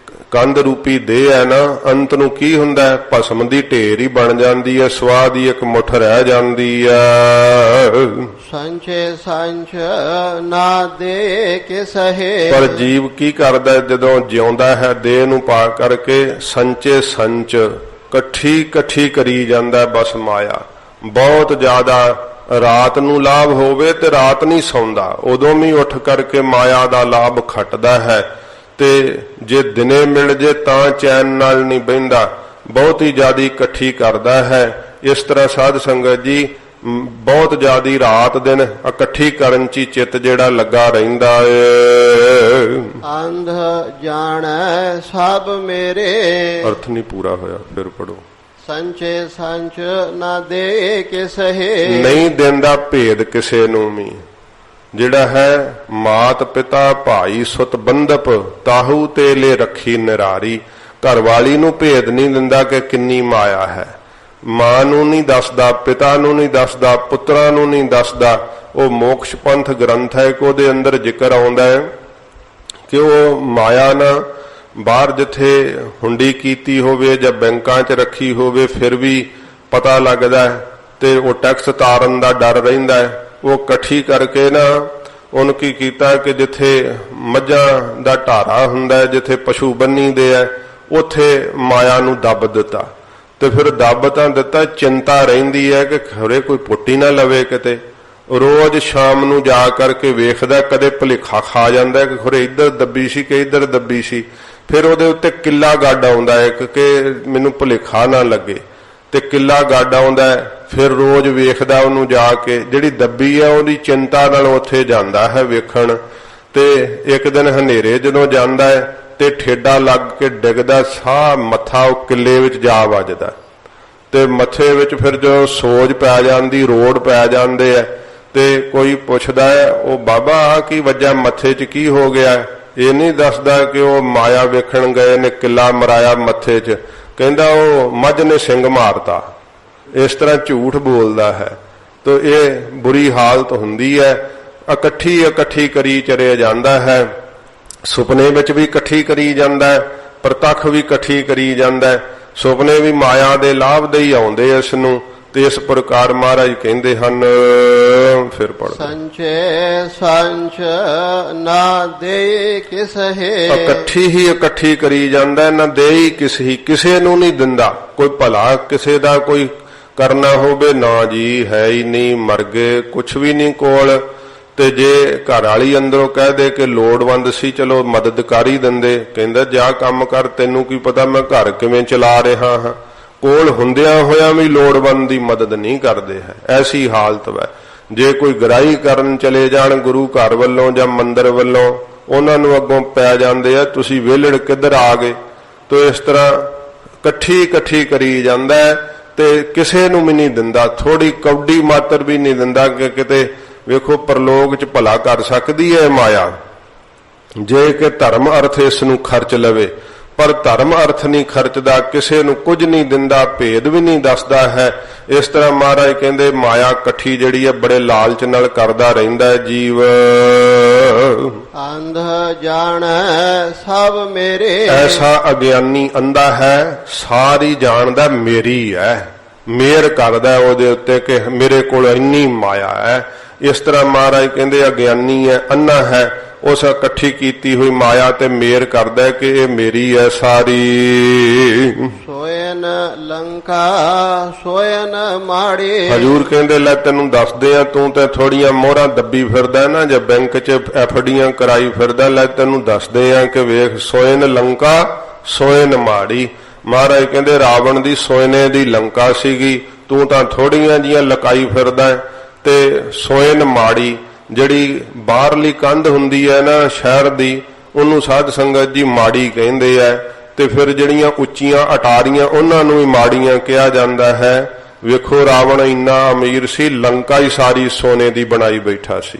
ਕੰਧ ਰੂਪੀ ਦੇਹ ਹੈ ਨਾ, ਅੰਤ ਨੂੰ ਕੀ ਹੁੰਦਾ ਹੈ, ਭਸਮ ਦੀ ਢੇਰ ਹੀ ਬਣ ਜਾਂਦੀ ਹੈ, ਸਵਾਹ ਦੀ ਇੱਕ ਮੁੱਠ ਰਹਿ ਜਾਂਦੀ ਹੈ। ਸੰਚੇ ਸੰਚ ਨਾ ਦੇ ਕੇ ਸਹੇ। ਪਰ ਜੀਵ ਕੀ ਕਰਦਾ ਜਦੋਂ ਜਿਉਂਦਾ ਹੈ ਦੇਹ ਨੂੰ ਪਾ ਕਰਕੇ, ਸੰਚੇ ਸੰਚ ਇਕੱਠੀ ਕਰੀ ਜਾਂਦਾ ਬਸ ਮਾਇਆ। ਬਹੁਤ ਜ਼ਿਆਦਾ ਰਾਤ ਨੂੰ ਲਾਭ ਹੋਵੇ ਤੇ ਰਾਤ ਨਹੀਂ ਸੌਂਦਾ, ਉਦੋਂ ਵੀ ਉੱਠ ਕਰਕੇ ਮਾਇਆ ਦਾ ਲਾਭ ਖੱਟਦਾ ਹੈ। ਤੇ ਜੇ ਦਿਨੇ ਮਿਲ ਜੇ ਤਾਂ ਚੈਨ ਨਾਲ ਨਹੀਂ ਬਹਿੰਦਾ, ਬਹੁਤ ਹੀ ਜ਼ਿਆਦੀ ਇਕੱਠੀ ਕਰਦਾ ਹੈ। ਇਸ ਤਰ੍ਹਾਂ ਸਾਧ ਸੰਗਤ ਜੀ ਬਹੁਤ ਜ਼ਿਆਦੀ ਰਾਤ ਦਿਨ ਇਕੱਠੀ ਕਰਨ 'ਚ ਚਿੱਤ ਜਿਹੜਾ ਲੱਗਾ ਰਹਿੰਦਾ ਏ। ਅੰਧ ਜਾਣੈ ਸਭ ਮੇਰੇ। ਅਰਥ ਨਹੀਂ ਪੂਰਾ ਹੋਇਆ, ਫਿਰ ਪੜੋ। ਸੰਚੇ ਸੰਚ ਨਾ ਦੇ ਕੇ ਸਹੇ। ਨਹੀਂ ਦਿੰਦਾ ਭੇਦ ਕਿਸੇ ਨੂੰ ਵੀ। ਜਿਹੜਾ ਹੈ ਮਾਤ ਪਿਤਾ ਭਾਈ ਸੁਤ ਬੰਧਪ ਤਾਹੂ ਤੇ ਲੈ ਰੱਖੀ ਨਿਰਾਰੀ। ਘਰ ਵਾਲੀ ਨੂੰ ਭੇਦ ਨਹੀਂ ਦਿੰਦਾ ਕਿ ਕਿੰਨੀ ਮਾਇਆ ਹੈ, ਮਾਂ ਨੂੰ ਨਹੀਂ ਦੱਸਦਾ, ਪਿਤਾ ਨੂੰ ਨਹੀਂ ਦੱਸਦਾ, ਪੁੱਤਰਾਂ ਨੂੰ ਨਹੀਂ ਦੱਸਦਾ। ਉਹ ਮੋਕਸ਼ ਪੰਥ ਗ੍ਰੰਥ ਹੈ ਕਿ ਉਹਦੇ ਅੰਦਰ ਜ਼ਿਕਰ ਆਉਂਦਾ ਹੈ ਕਿ ਉਹ ਮਾਇਆ ਨਾ ਬਾਹਰ ਜਿੱਥੇ ਹੁੰਡੀ ਕੀਤੀ ਹੋਵੇ ਜਾਂ ਬੈਂਕਾਂ 'ਚ ਰੱਖੀ ਹੋਵੇ ਫਿਰ ਵੀ ਪਤਾ ਲੱਗਦਾ ਤੇ ਉਹ ਟੈਕਸ ਤਾਰਨ ਦਾ ਡਰ ਰਹਿੰਦਾ ਹੈ। ਉਹ ਇਕੱਠੀ ਕਰਕੇ ਨਾ ਉਹਨੂੰ ਕੀ ਕੀਤਾ ਕਿ ਜਿੱਥੇ ਮੱਝਾਂ ਦਾ ਢਾਰਾ ਹੁੰਦਾ ਹੈ, ਜਿੱਥੇ ਪਸ਼ੂ ਬੰਨੀਦੇ ਹੈ, ਉੱਥੇ ਮਾਇਆ ਨੂੰ ਦੱਬ ਦਿੱਤਾ। ਤੇ ਫਿਰ ਦੱਬ ਤਾਂ ਦਿੱਤਾ, ਚਿੰਤਾ ਰਹਿੰਦੀ ਹੈ ਕਿ ਖਰੇ ਕੋਈ ਪੁੱਟੀ ਨਾ ਲਵੇ ਕਿਤੇ। ਰੋਜ਼ ਸ਼ਾਮ ਨੂੰ ਜਾ ਕਰਕੇ ਵੇਖਦਾ, ਕਦੇ ਭੁਲੇਖਾ ਖਾ ਜਾਂਦਾ ਕਿ ਖਰੇ ਇੱਧਰ ਦੱਬੀ ਸੀ ਕਿ ਇੱਧਰ ਦੱਬੀ ਸੀ। ਫਿਰ ਉਹਦੇ ਉੱਤੇ ਕਿੱਲਾ ਗੱਡ ਆਉਂਦਾ ਹੈ ਕਿ ਮੈਨੂੰ ਭੁਲੇਖਾ ਨਾ ਲੱਗੇ, ਤੇ ਕਿੱਲਾ ਗੱਡ ਆਉਂਦਾ ਹੈ। ਫਿਰ ਰੋਜ਼ ਵੇਖਦਾ ਉਹਨੂੰ ਜਾ ਕੇ, ਜਿਹੜੀ ਦੱਬੀ ਹੈ ਉਹਦੀ ਚਿੰਤਾ ਨਾਲ ਉੱਥੇ ਜਾਂਦਾ ਹੈ ਵੇਖਣ। ਤੇ ਇੱਕ ਦਿਨ ਹਨੇਰੇ ਜਦੋਂ ਜਾਂਦਾ ਹੈ ਤੇ ਠੇਡਾ ਲੱਗ ਕੇ ਡਿੱਗਦਾ, ਸਾਹ ਮੱਥਾ ਉਹ ਕਿੱਲੇ ਵਿੱਚ ਜਾ ਵੱਜਦਾ ਤੇ ਮੱਥੇ ਵਿੱਚ ਫਿਰ ਜੋ ਸੋਜ ਪੈ ਜਾਂਦੀ, ਰੋੜ ਪੈ ਜਾਂਦੇ ਹੈ। ਤੇ ਕੋਈ ਪੁੱਛਦਾ ਹੈ, ਉਹ ਬਾਬਾ ਆ ਕੀ ਵੱਜਾ ਮੱਥੇ 'ਚ, ਕੀ ਹੋ ਗਿਆ? ਇਹ ਨਹੀਂ ਦੱਸਦਾ ਕਿ ਉਹ ਮਾਇਆ ਵੇਖਣ ਗਏ ਨੇ, ਕਿੱਲਾ ਮਰਾਇਆ ਮੱਥੇ 'ਚ। ਕਹਿੰਦਾ ਉਹ ਮੱਝ ਨੇ ਸਿੰਗ ਮਾਰਤਾ। ਇਸ ਤਰ੍ਹਾਂ ਝੂਠ ਬੋਲਦਾ ਹੈ। ਤੋ ਇਹ ਬੁਰੀ ਹਾਲਤ ਹੁੰਦੀ ਹੈ। ਇਕੱਠੀ ਕਰੀ ਚਰਿਆ ਜਾਂਦਾ ਹੈ, ਸੁਪਨੇ ਵਿੱਚ ਵੀ ਇਕੱਠੀ ਕਰੀ ਜਾਂਦਾ ਹੈ, ਪ੍ਰਤੱਖ ਵੀ ਇਕੱਠੀ ਕਰੀ ਜਾਂਦਾ ਹੈ। ਸੁਪਨੇ ਵੀ ਮਾਇਆ ਦੇ ਲਾਭ ਦੇ ਹੀ ਆਉਂਦੇ ਇਸ ਨੂੰ। ਤੇ ਇਸ ਪ੍ਰਕਾਰ ਮਹਾਰਾਜ ਕਹਿੰਦੇ ਹਨ, ਫਿਰ ਪੜ੍ਹੋ, ਸੰਚੇ ਸੰਚ ਨਾ ਦੇ ਕਿਸਹੇ। ਇਕੱਠੀ ਕਰੀ ਜਾਂਦਾ, ਨਾ ਦੇ ਹੀ ਕਿਸੇ ਨੂੰ ਨਹੀਂ ਦਿੰਦਾ। ਕੋਈ ਭਲਾ ਕਿਸੇ ਦਾ ਕੋਈ ਕਰਨਾ ਹੋਵੇ, ਨਾ ਜੀ ਹੈ ਹੀ ਨਹੀਂ, ਮਰ ਗਏ, ਕੁਛ ਵੀ ਨਹੀਂ ਕੋਲ। ਤੇ ਜੇ ਘਰ ਵਾਲੀ ਅੰਦਰੋਂ ਕਹਿ ਦੇ ਕਿ ਲੋੜਵੰਦ ਸੀ, ਚਲੋ ਮਦਦ ਕਰ ਹੀ ਦਿੰਦੇ। ਕਹਿੰਦਾ ਜਾ ਕੰਮ ਕਰ, ਤੈਨੂੰ ਕੀ ਪਤਾ ਮੈਂ ਘਰ ਕਿਵੇਂ ਚਲਾ ਰਿਹਾ ਹਾਂ। ਕੋਲ ਹੁੰਦਿਆਂ ਹੋਇਆਂ ਵੀ ਲੋੜਵੰਦ ਦੀ ਮਦਦ ਨਹੀਂ ਕਰਦੇ ਹੈ। ਐਸੀ ਹਾਲਤ ਹੈ। ਜੇ ਕੋਈ ਗਰਾਈ ਕਰਨ ਚਲੇ ਜਾਣ ਗੁਰੂ ਘਰ ਵੱਲੋਂ ਜਾਂ ਮੰਦਰ ਵੱਲੋਂ, ਉਹਨਾਂ ਨੂੰ ਅੱਗੋਂ ਪੈ ਜਾਂਦੇ ਆ, ਤੁਸੀਂ ਵਿਹਲੜ ਕਿੱਧਰ ਆ ਗਏ। ਤੋ ਇਸ ਤਰ੍ਹਾਂ ਇਕੱਠੀ ਕਰੀ ਜਾਂਦਾ ਹੈ ਤੇ ਕਿਸੇ ਨੂੰ ਵੀ ਨਹੀਂ ਦਿੰਦਾ, ਥੋੜੀ ਕੌਡੀ ਮਾਤਰ ਵੀ ਨਹੀਂ ਦਿੰਦਾ ਕਿ ਕਿਤੇ ਵੇਖੋ ਪਰਲੋਕ 'ਚ ਭਲਾ ਕਰ ਸਕਦੀ ਹੈ ਮਾਇਆ, ਜੇ ਕਿ ਧਰਮ ਅਰਥ ਇਸ ਨੂੰ ਖਰਚ ਲਵੇ। ਪਰ ਧਰਮ ਅਰਥ ਨਹੀਂ ਖਰਚਦਾ, ਕਿਸੇ ਨੂੰ ਕੁਝ ਨਹੀਂ ਦਿੰਦਾ, ਭੇਦ ਵੀ ਨਹੀਂ ਦੱਸਦਾ ਹੈ। ਇਸ ਤਰ੍ਹਾਂ ਮਹਾਰਾਜ ਕਹਿੰਦੇ ਮਾਇਆ ਇਕੱਠੀ ਜਿਹੜੀ ਹੈ ਬੜੇ ਲਾਲਚ ਨਾਲ ਕਰਦਾ ਰਹਿੰਦਾ ਹੈ ਜੀਵ। ਅੰਧ ਜਾਣੈ ਸਭ ਮੇਰੇ। ਐਸਾ ਅਗਿਆਨੀ ਅੰਧਾ ਹੈ, ਸਾਰੀ ਜਾਣਦਾ ਮੇਰੀ ਹੈ, ਮੇਰ ਕਰਦਾ ਉਹਦੇ ਉੱਤੇ ਕਿ ਮੇਰੇ ਕੋਲ ਇੰਨੀ ਮਾਇਆ ਹੈ। ਇਸ ਤਰ੍ਹਾਂ ਮਹਾਰਾਜ ਕਹਿੰਦੇ ਅਗਿਆਨੀ ਹੈ, ਅੰਨਾ ਹੈ, ਉਸ ਇਕੱਠੀ ਕੀਤੀ ਹੋਈ ਮਾਇਆ ਤੇ ਮੇਰ ਕਰਦਾ ਕਿ ਇਹ ਮੇਰੀ ਹੈ ਸਾਰੀ। ਸੋਇਨ ਲੰਕਾ ਸੋਇਨ ਮਾੜੀ। ਹਜੂਰ ਕਹਿੰਦੇ ਲੈ ਤੈਨੂੰ ਦੱਸਦੇ ਆ, ਤੂੰ ਤੇ ਥੋੜੀਆਂ ਮੋਹਰਾਂ ਦੱਬੀ ਫਿਰਦਾ ਨਾ, ਜਾਂ ਬੈਂਕ 'ਚ ਐਫਡੀਆਂ ਕਰਾਈ ਫਿਰਦਾ। ਲੈ ਤੈਨੂੰ ਦੱਸਦੇ ਆ ਕਿ ਵੇਖ, ਸੋਇਨ ਲੰਕਾ ਸੋਇਨ ਮਾੜੀ। ਮਹਾਰਾਜ ਕਹਿੰਦੇ ਰਾਵਣ ਦੀ ਸੋਇਨੇ ਦੀ ਲੰਕਾ ਸੀਗੀ, ਤੂੰ ਤਾਂ ਥੋੜੀਆਂ ਜੀਆਂ ਲਕਾਈ ਫਿਰਦਾ। ਤੇ ਸੋਇਨ ਮਾੜੀ, ਜਿਹੜੀ ਬਾਹਰਲੀ ਕੰਧ ਹੁੰਦੀ ਹੈ ਨਾ ਸ਼ਹਿਰ ਦੀ, ਉਹਨੂੰ ਸਾਧ ਸੰਗਤ ਜੀ ਮਾੜੀ ਕਹਿੰਦੇ ਆ। ਤੇ ਫਿਰ ਜਿਹੜੀਆਂ ਉੱਚੀਆਂ ਅਟਾਰੀਆਂ ਉਹਨਾਂ ਨੂੰ ਵੀ ਮਾੜੀਆਂ ਕਿਹਾ ਜਾਂਦਾ ਹੈ। ਵੇਖੋ ਰਾਵਣ ਇੰਨਾ ਅਮੀਰ ਸੀ, ਲੰਕਾ ਹੀ ਸਾਰੀ ਸੋਨੇ ਦੀ ਬਣਾਈ ਬੈਠਾ ਸੀ,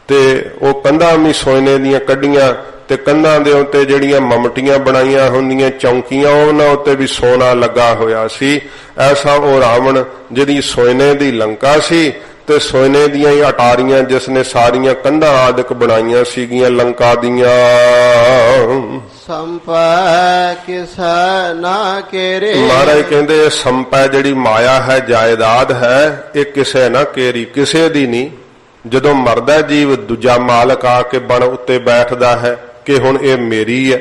ਤੇ ਉਹ ਕੰਧਾਂ ਵੀ ਸੋਨੇ ਦੀਆਂ ਕੱਢੀਆਂ, ਤੇ ਕੰਧਾਂ ਦੇ ਉੱਤੇ ਜਿਹੜੀਆਂ ਮਮਟੀਆਂ ਬਣਾਈਆਂ ਹੁੰਦੀਆਂ ਚੌਂਕੀਆਂ, ਉਹਨਾਂ ਉੱਤੇ ਵੀ ਸੋਨਾ ਲੱਗਾ ਹੋਇਆ ਸੀ। ਐਸਾ ਉਹ ਰਾਵਣ ਜਿਹਦੀ ਸੋਨੇ ਦੀ ਲੰਕਾ ਸੀ ਤੇ ਸੋਨੇ ਦੀਆਂ ਹੀ ਅਟਾਰੀਆਂ ਜਿਸ ਨੇ ਸਾਰੀਆਂ ਕੰਧਾਂ ਆਦਿਕ ਬਣਾਈਆਂ ਸੀਗੀਆਂ ਲੰਕਾ ਦੀਆਂ। ਸੰਪੈ ਕਿਸ ਨਾ ਕੇਰੇ। ਮਹਾਰਾਜ ਕਹਿੰਦੇ ਸੰਪੈ ਜਿਹੜੀ ਮਾਇਆ ਹੈ, ਜਾਇਦਾਦ ਹੈ, ਇਹ ਕਿਸੇ ਨਾ ਕੇਰੀ, ਕਿਸੇ ਦੀ ਨਹੀਂ। ਜਦੋਂ ਮਰਦਾ ਜੀਵ, ਦੂਜਾ ਮਾਲਕ ਆ ਕੇ ਬਣ ਉੱਤੇ ਬੈਠਦਾ ਹੈ ਕਿ ਹੁਣ ਇਹ ਮੇਰੀ ਹੈ।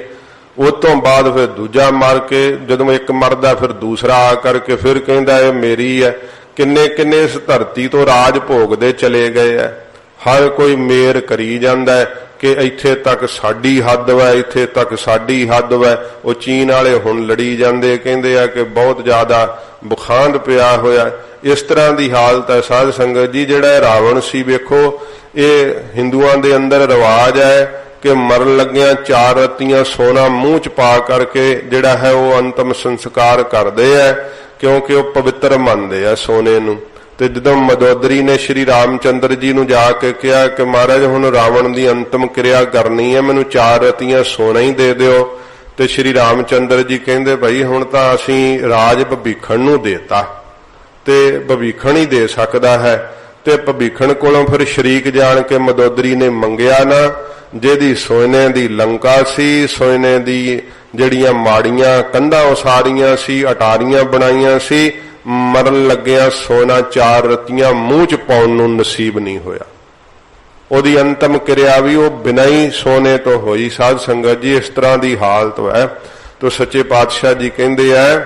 ਉਸ ਤੋਂ ਬਾਅਦ ਫਿਰ ਦੂਜਾ ਮਰ ਕੇ, ਜਦੋਂ ਇੱਕ ਮਰਦਾ ਫਿਰ ਦੂਸਰਾ ਆ ਕਰਕੇ ਫਿਰ ਕਹਿੰਦਾ ਇਹ ਮੇਰੀ ਹੈ। ਕਿੰਨੇ ਇਸ ਧਰਤੀ ਤੋਂ ਰਾਜ ਭੋਗਦੇ ਚਲੇ ਗਏ ਹੈ। ਹਰ ਕੋਈ ਮੇਰ ਕਰੀ ਜਾਂਦਾ ਹੈ ਕਿ ਇੱਥੇ ਤੱਕ ਸਾਡੀ ਹੱਦ ਵਾ, ਇੱਥੇ ਤੱਕ ਸਾਡੀ ਹੱਦ ਵਾ। ਉਹ ਚੀਨ ਵਾਲੇ ਹੁਣ ਲੜੀ ਜਾਂਦੇ, ਕਹਿੰਦੇ ਆ ਕਿ ਬਹੁਤ ਜ਼ਿਆਦਾ ਬੁਖਾਂਦ ਪਿਆ ਹੋਇਆ। ਇਸ ਤਰ੍ਹਾਂ ਦੀ ਹਾਲਤ ਹੈ ਸਾਧ ਸੰਗਤ ਜੀ। ਜਿਹੜਾ ਰਾਵਣ ਸੀ, ਵੇਖੋ ਇਹ ਹਿੰਦੂਆਂ ਦੇ ਅੰਦਰ ਰਿਵਾਜ ਹੈ ਕਿ ਮਰਨ ਲੱਗਿਆਂ 4 ਰਤੀਆਂ ਸੋਨਾ ਮੂੰਹ 'ਚ ਪਾ ਕਰਕੇ ਜਿਹੜਾ ਹੈ ਉਹ ਅੰਤਮ ਸੰਸਕਾਰ ਕਰਦੇ ਹੈ, ਕਿਉਂਕਿ ਉਹ ਪਵਿੱਤਰ ਮੰਨਦੇ ਆ ਸੋਨੇ ਨੂੰ। ਤੇ ਜਦੋਂ ਮਦੋਦਰੀ ਨੇ ਸ਼੍ਰੀ ਰਾਮਚੰਦਰ ਜੀ ਨੂੰ ਜਾ ਕੇ ਕਿਹਾ ਕਿ ਮਹਾਰਾਜ ਹੁਣ ਰਾਵਣ ਦੀ ਅੰਤਮ ਕਿਰਿਆ ਕਰਨੀ ਹੈ, ਮੈਨੂੰ 4 ਰਤੀਆਂ ਸੋਨਾ ਹੀ ਦੇ ਦਿਓ। ਤੇ ਸ਼੍ਰੀ ਰਾਮਚੰਦਰ ਜੀ ਕਹਿੰਦੇ ਭਾਈ ਹੁਣ ਤਾਂ ਅਸੀਂ ਰਾਜ ਭਵੀਖਣ ਨੂੰ ਦੇਤਾ, ਤੇ ਭਵੀਖਣ ਹੀ ਦੇ ਸਕਦਾ ਹੈ। ਤੇ ਭਵੀਖਣ ਕੋਲੋਂ ਫਿਰ ਸ਼ਰੀਕ ਜਾਣ ਕੇ ਮਦੋਦਰੀ ਨੇ ਮੰਗਿਆ ਨਾ, ਜਿਹਦੀ ਸੋਨੇ ਦੀ ਲੰਕਾ ਸੀ, ਸੋਨੇ ਦੀ ਜਿਹੜੀਆਂ ਮਾੜੀਆਂ ਕੰਧਾਂ ਉਸਾਰੀਆਂ ਸੀ, ਅਟਾਰੀਆਂ ਬਣਾਈਆਂ ਸੀ, ਮਰਨ ਲੱਗਿਆ ਸੋਨਾ 4 ਰਤੀਆਂ ਮੂੰਹ ਚ ਪਾਉਣ ਨੂੰ ਨਸੀਬ ਨਹੀਂ ਹੋਇਆ। ਉਹਦੀ ਅੰਤਮ ਕਿਰਿਆ ਵੀ ਉਹ ਬਿਨਾਂ ਹੀ ਸੋਨੇ ਤੋਂ ਹੋਈ। ਸਾਧ ਸੰਗਤ ਜੀ, ਇਸ ਤਰ੍ਹਾਂ ਦੀ ਹਾਲਤ ਹੈ। ਤੋ ਸੱਚੇ ਪਾਤਸ਼ਾਹ ਜੀ ਕਹਿੰਦੇ ਐ,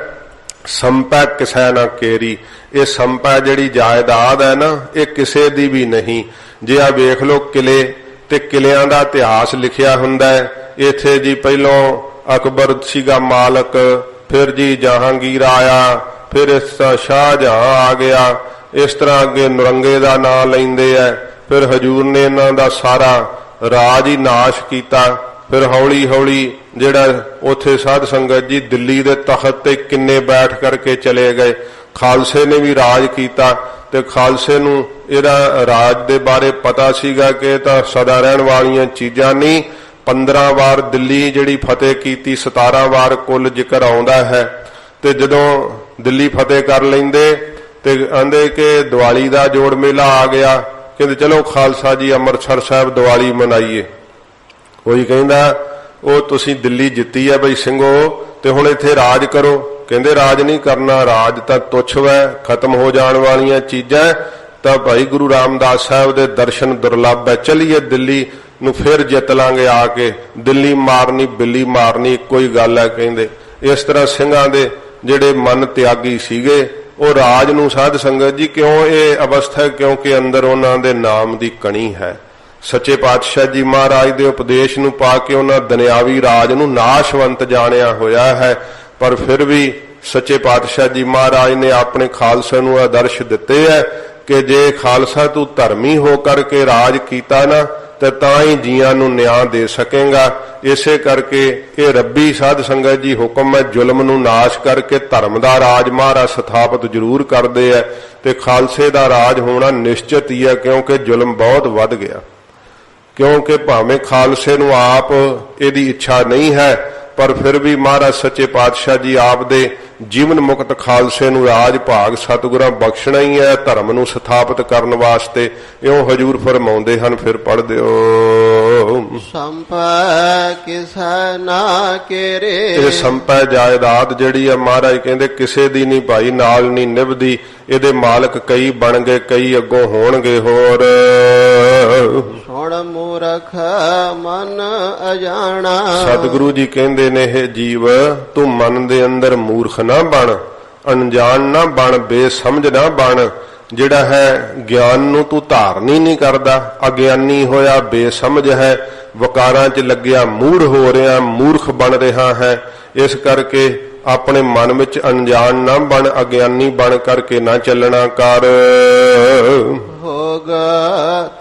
ਸੰਪੈ ਕਿਸੈ ਨਾ ਕੇਰੀ। ਇਹ ਸੰਪੈ ਜਿਹੜੀ ਜਾਇਦਾਦ ਹੈ ਨਾ, ਇਹ ਕਿਸੇ ਦੀ ਵੀ ਨਹੀਂ। ਜੇ ਆ ਵੇਖ ਲੋ ਕਿਲੇ ਤੇ ਕਿਲਿਆਂ ਦਾ ਇਤਿਹਾਸ ਲਿਖਿਆ ਹੁੰਦਾ ਹੈ। ਇੱਥੇ ਜੀ ਪਹਿਲੋਂ ਅਕਬਰ ਸੀਗਾ ਮਾਲਕ, ਫਿਰ ਜੀ ਜਹਾਂਗੀਰ ਆਇਆ, ਫਿਰ ਇਸ ਤਰ੍ਹਾਂ ਸ਼ਾਹਜਹਾਂ ਆ ਗਿਆ। ਇਸ ਤਰ੍ਹਾਂ ਅੱਗੇ ਨਰੰਗੇ ਦਾ ਨਾਂ ਲੈਂਦੇ ਐ। ਫਿਰ ਹਜੂਰ ਨੇ ਇਹਨਾਂ ਦਾ ਸਾਰਾ ਰਾਜ ਹੀ ਨਾਸ਼ ਕੀਤਾ। ਫਿਰ ਹੌਲੀ ਹੌਲੀ ਜਿਹੜਾ ਉੱਥੇ ਸਾਧ ਸੰਗਤ ਜੀ ਦਿੱਲੀ ਦੇ ਤਖਤ ਤੇ ਕਿੰਨੇ ਬੈਠ ਕਰਕੇ ਚਲੇ ਗਏ। ਖਾਲਸੇ ਨੇ ਵੀ ਰਾਜ ਕੀਤਾ ਤੇ ਖਾਲਸੇ ਨੂੰ ਇਹਦਾ ਰਾਜ ਦੇ ਬਾਰੇ ਪਤਾ ਸੀਗਾ ਕਿ ਇਹ ਤਾਂ ਸਦਾ ਰਹਿਣ ਵਾਲੀਆਂ ਚੀਜ਼ਾਂ ਨਹੀਂ। 15 ਵਾਰ ਦਿੱਲੀ ਜਿਹੜੀ ਫਤਿਹ ਕੀਤੀ, 17 ਵਾਰ ਕੁੱਲ ਜ਼ਿਕਰ ਆਉਂਦਾ ਹੈ। ਤੇ ਜਦੋਂ ਦਿੱਲੀ ਫਤਿਹ ਕਰ ਲੈਂਦੇ ਤੇ ਆਂਦੇ ਕਿ ਦੀਵਾਲੀ ਦਾ ਜੋੜ ਮੇਲਾ ਆ ਗਿਆ। ਕਹਿੰਦੇ ਚਲੋ ਖਾਲਸਾ ਜੀ ਅੰਮ੍ਰਿਤਸਰ ਸਾਹਿਬ ਦੀਵਾਲੀ ਮਨਾਈਏ। ਕੋਈ ਕਹਿੰਦਾ ਉਹ ਤੁਸੀਂ ਦਿੱਲੀ ਜਿੱਤੀ ਹੈ ਬਈ ਸਿੰਘੋ, ਤੇ ਹੁਣ ਇੱਥੇ ਰਾਜ ਕਰੋ। ਕਹਿੰਦੇ ਰਾਜ ਨਹੀਂ ਕਰਨਾ, ਰਾਜ ਤਾਂ ਤੁੱਛ ਹੈ, ਖਤਮ ਹੋ ਜਾਣ ਵਾਲੀਆਂ ਚੀਜ਼ਾਂ। ਤਾਂ ਭਾਈ ਗੁਰੂ ਰਾਮਦਾਸ ਸਾਹਿਬ ਦੇ ਦਰਸ਼ਨ ਦੁਰਲੱਭ ਹੈ, ਚਲੀਏ ਦਿੱਲੀ ਨੂੰ ਫਿਰ ਜਿੱਤ ਲਾਂਗੇ ਆ ਕੇ। ਦਿੱਲੀ ਮਾਰਨੀ ਬਿੱਲੀ ਮਾਰਨੀ ਇੱਕੋ ਹੀ ਗੱਲ ਹੈ ਕਹਿੰਦੇ। ਇਸ ਤਰ੍ਹਾਂ ਸਿੰਘਾਂ ਦੇ ਜਿਹੜੇ ਮਨ ਤਿਆਗੀ ਸੀਗੇ ਉਹ ਰਾਜ ਨੂੰ, ਸਾਧ ਸੰਗਤ ਜੀ ਕਿਉਂ ਇਹ ਅਵਸਥਾ, ਕਿਉਂਕਿ ਅੰਦਰ ਉਹਨਾਂ ਦੇ ਨਾਮ ਦੀ ਕਣੀ ਹੈ। ਸੱਚੇ ਪਾਤਸ਼ਾਹ ਜੀ ਮਹਾਰਾਜ ਦੇ ਉਪਦੇਸ਼ ਨੂੰ ਪਾ ਕੇ ਉਹਨਾਂ ਦੁਨਿਆਵੀ ਰਾਜ ਨੂੰ ਨਾਸ਼ਵੰਤ ਜਾਣਿਆ ਹੋਇਆ ਹੈ। ਪਰ ਫਿਰ ਵੀ ਸੱਚੇ ਪਾਤਸ਼ਾਹ ਜੀ ਮਹਾਰਾਜ ਨੇ ਆਪਣੇ ਖਾਲਸੇ ਨੂੰ ਆਦਰਸ਼ ਦਿੱਤੇ ਹੈ ਕਿ ਜੇ ਖਾਲਸਾ ਤੂੰ ਧਰਮੀ ਹੋ ਕਰਕੇ ਰਾਜ ਕੀਤਾ ਨਾ ਤੇ ਤਾਂ ਹੀ ਜੀਆਂ ਨੂੰ ਨਿਆਂ ਦੇ ਸਕੇਗਾ। ਇਸੇ ਕਰਕੇ ਇਹ ਰੱਬੀ ਸਾਧ ਸੰਗਤ ਜੀ ਹੁਕਮ ਹੈ, ਜ਼ੁਲਮ ਨੂੰ ਨਾਸ਼ ਕਰਕੇ ਧਰਮ ਦਾ ਰਾਜ ਮਹਾਰਾਜ ਸਥਾਪਿਤ ਜ਼ਰੂਰ ਕਰਦੇ ਹੈ। ਤੇ ਖਾਲਸੇ ਦਾ ਰਾਜ ਹੋਣਾ ਨਿਸ਼ਚਿਤ ਹੀ ਹੈ, ਕਿਉਂਕਿ ਜ਼ੁਲਮ ਬਹੁਤ ਵੱਧ ਗਿਆ। ਕਿਉਂਕਿ ਭਾਵੇਂ ਖਾਲਸੇ ਨੂੰ ਆਪ ਇਹਦੀ ਇੱਛਾ ਨਹੀਂ ਹੈ, ਪਰ ਫਿਰ ਵੀ ਮਹਾਰਾਜ ਸੱਚੇ ਪਾਤਸ਼ਾਹ ਜੀ ਆਪ ਦੇ ਜੀਵਨ ਮੁਕਤ ਖਾਲਸੇ ਨੂੰ ਰਾਜ ਭਾਗ ਸਤਿਗੁਰਾਂ ਬਖਸ਼ਣਾ ਹੀ ਹੈ ਧਰਮ ਨੂੰ ਸਥਾਪਿਤ ਕਰਨ ਵਾਸਤੇ। ਇਉਂ ਹਜੂਰ ਫਰਮਾਉਂਦੇ ਹਨ, ਫਿਰ ਪੜ੍ਹ ਦਿਓ। ਸੰਪੈ ਕਿਸੈ ਨਾ ਕੇਰੇ। ਇਹ ਸੰਪੈ ਜਾਇਦਾਦ ਜਿਹੜੀ ਹੈ ਮਹਾਰਾਜ ਕਹਿੰਦੇ ਕਿਸੇ ਦੀ ਨਹੀਂ ਭਾਈ, ਨਾਲ ਨਹੀਂ ਨਿਭਦੀ। ਇਹਦੇ ਮਾਲਕ ਕਈ ਬਣ ਗਏ, ਕਈ ਅੱਗੋਂ ਹੋਣਗੇ ਹੋਰ। ਸੁਣ ਮੂਰਖ ਮਨ ਅਜਾਣਾ। ਸਤਿਗੁਰੂ ਜੀ ਕਹਿੰਦੇ ਨੇ, ਇਹ ਜੀਵ ਤੂੰ ਮਨ ਦੇ ਅੰਦਰ ਮੂਰਖ ਨਾ ਬਣ, ਅਣਜਾਣ ਨਾ ਬਣ, ਬੇਸਮਝ ਨਾ ਬਣ। ਜਿਹੜਾ ਹੈ ਗਿਆਨ ਨੂੰ ਤੂੰ ਧਾਰਨ ਹੀ ਨਹੀਂ ਕਰਦਾ, ਅਗਿਆਨੀ ਹੋਇਆ, ਬੇਸਮਝ ਹੈ, ਵਕਾਰਾਂ 'ਚ ਲੱਗਿਆ, ਮੂੜ ਹੋ ਰਿਹਾ, ਮੂਰਖ ਬਣ ਰਿਹਾ ਹੈ। ਇਸ ਕਰਕੇ ਆਪਣੇ ਮਨ ਵਿੱਚ ਅਣਜਾਣ ਨਾ ਬਣ, ਅਗਿਆਨੀ ਬਣ ਕਰਕੇ ਨਾ ਚੱਲਣਾ ਕਰ। ਹੋਗ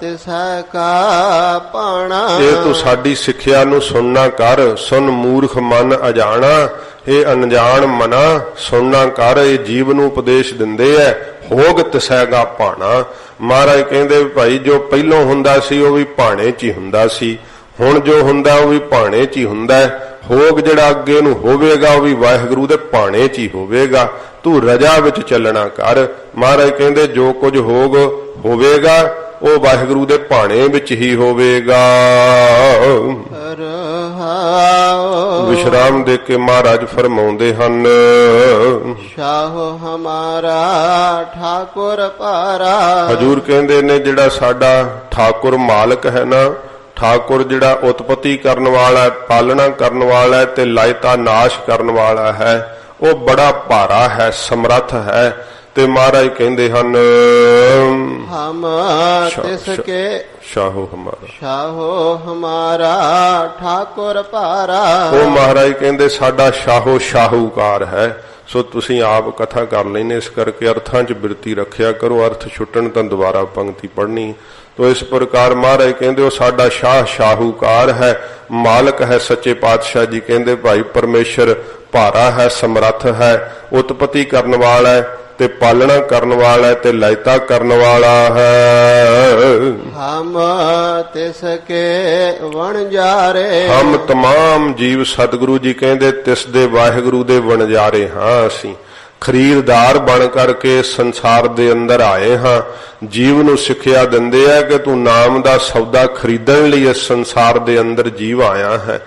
ਤਿਸੈ ਕਾ ਪਾਣਾ। ਇਹ ਤੂੰ ਸਾਡੀ ਸਿੱਖਿਆ ਨੂੰ ਸੁਣਨਾ ਕਰ। ਸੁਣ ਮੂਰਖ ਮਨ ਅਜਾਣਾ, ਇਹ ਅਣਜਾਣ ਮਨਾ ਸੁਣਨਾ ਕਰ। ਇਹ ਜੀਵ ਨੂੰ ਉਪਦੇਸ਼ ਦਿੰਦੇ ਐ। ਹੋਗ ਤਿਸੈ ਕਾ ਪਾਣਾ। ਮਹਾਰਾਜ ਕਹਿੰਦੇ ਭਾਈ ਜੋ ਪਹਿਲੋਂ ਹੁੰਦਾ ਸੀ ਉਹ ਵੀ ਭਾਣੇ 'ਚ ਹੀ ਹੁੰਦਾ ਸੀ, ਹੁਣ ਜੋ ਹੁੰਦਾ ਉਹ ਵੀ ਭਾਣੇ 'ਚ ਹੀ ਹੁੰਦਾ ਹੈ। ਹੋਗ ਜਿਹੜਾ ਅੱਗੇ ਨੂੰ ਹੋਵੇਗਾ ਉਹ ਵੀ ਵਾਹਿਗੁਰੂ ਦੇ ਭਾਣੇ 'ਚ ਹੀ ਹੋਵੇਗਾ। ਤੂੰ ਰਜਾ ਵਿੱਚ ਚੱਲਣਾ ਕਰ। ਮਹਾਰਾਜ ਕਹਿੰਦੇ ਜੋ ਕੁਝ ਹੋਗ ਹੋਵੇਗਾ ਉਹ ਵਾਹਿਗੁਰੂ ਦੇ ਭਾਣੇ ਵਿੱਚ ਹੀ ਹੋਵੇਗਾ। ਵਿਸ਼ਰਾਮ ਦੇ ਕੇ ਮਹਾਰਾਜ ਫਰਮਾਉਂਦੇ ਹਨ, ਸ਼ਾਹੋ ਹਮਾਰਾ ਠਾਕੁਰ ਪਾਰਾ। ਹਜੂਰ ਕਹਿੰਦੇ ਨੇ ਜਿਹੜਾ ਸਾਡਾ ਠਾਕੁਰ ਮਾਲਕ ਹੈ ਨਾ, ਠਾਕੁਰ ਜਿਹੜਾ ਉਤਪਤੀ ਕਰਨ ਵਾਲਾ, ਪਾਲਣਾ ਕਰਨ ਵਾਲਾ ਤੇ ਲਾਇਤਾ ਨਾਸ਼ ਕਰਨ ਵਾਲਾ ਹੈ, ਉਹ ਬੜਾ ਭਾਰਾ ਹੈ, ਸਮਰੱਥ ਹੈ। ਤੇ ਮਹਾਰਾਜ ਕਹਿੰਦੇ ਹਨ, ਹਮ ਤਿਸ ਕੇ ਸ਼ਾਹੋ ਹਮਾਰਾ, ਸ਼ਾਹੋ ਹਮਾਰਾ ਠਾਕੁਰ ਪਾਰਾ। ਉਹ ਮਹਾਰਾਜ ਕਹਿੰਦੇ ਸਾਡਾ ਸ਼ਾਹੋ ਸ਼ਾਹੂਕਾਰ ਹੈ। ਸੋ ਤੁਸੀਂ ਆਪ ਕਥਾ ਕਰ ਲੈਨੇ, ਇਸ ਕਰਕੇ ਅਰਥਾਂ 'ਚ ਬਿਰਤੀ ਰੱਖਿਆ ਕਰੋ। ਅਰਥ ਛੁੱਟਣ ਤਾਂ ਦੁਬਾਰਾ ਪੰਕਤੀ ਪੜ੍ਹਨੀ। ਤੋ ਇਸ ਪ੍ਰਕਾਰ ਮਹਾਰਾਜ ਕਹਿੰਦੇ ਉਹ ਸਾਡਾ ਸ਼ਾਹ ਸ਼ਾਹੂਕਾਰ ਹੈ, ਮਾਲਕ ਹੈ। ਸੱਚੇ ਪਾਤਸ਼ਾਹ ਜੀ ਕਹਿੰਦੇ ਭਾਈ ਪਰਮੇਸ਼ਰ ਭਾਰਾ ਹੈ, ਸਮਰੱਥ ਹੈ, ਉਤਪਤੀ ਕਰਨ ਵਾਲਾ ਹੈ ਤੇ ਪਾਲਣਾ ਕਰਨ ਵਾਲਾ ਹੈ ਤੇ ਲਾਇਤਾ ਕਰਨ ਵਾਲਾ ਹੈ। ਹਮ ਤਿਸ ਕੇ ਵਣਜਾਰੇ। ਹਮ ਤਮਾਮ ਜੀਵ ਸਤਿਗੁਰੂ ਜੀ ਕਹਿੰਦੇ ਤਿਸ ਦੇ ਵਾਹਿਗੁਰੂ ਦੇ ਵਣਜਾਰੇ ਹਾਂ। ਅਸੀਂ ਖਰੀਦਦਾਰ ਬਣ ਕਰਕੇ ਸੰਸਾਰ ਦੇ ਅੰਦਰ ਆਏ ਹਾਂ। ਜੀਵ ਨੂੰ ਸਿੱਖਿਆ ਦਿੰਦੇ ਆ ਕਿ ਤੂੰ ਨਾਮ ਦਾ ਸੌਦਾ ਖਰੀਦਣ ਲਈ ਇਸ ਸੰਸਾਰ ਦੇ ਅੰਦਰ ਜੀਵ ਆਇਆ ਹੈ।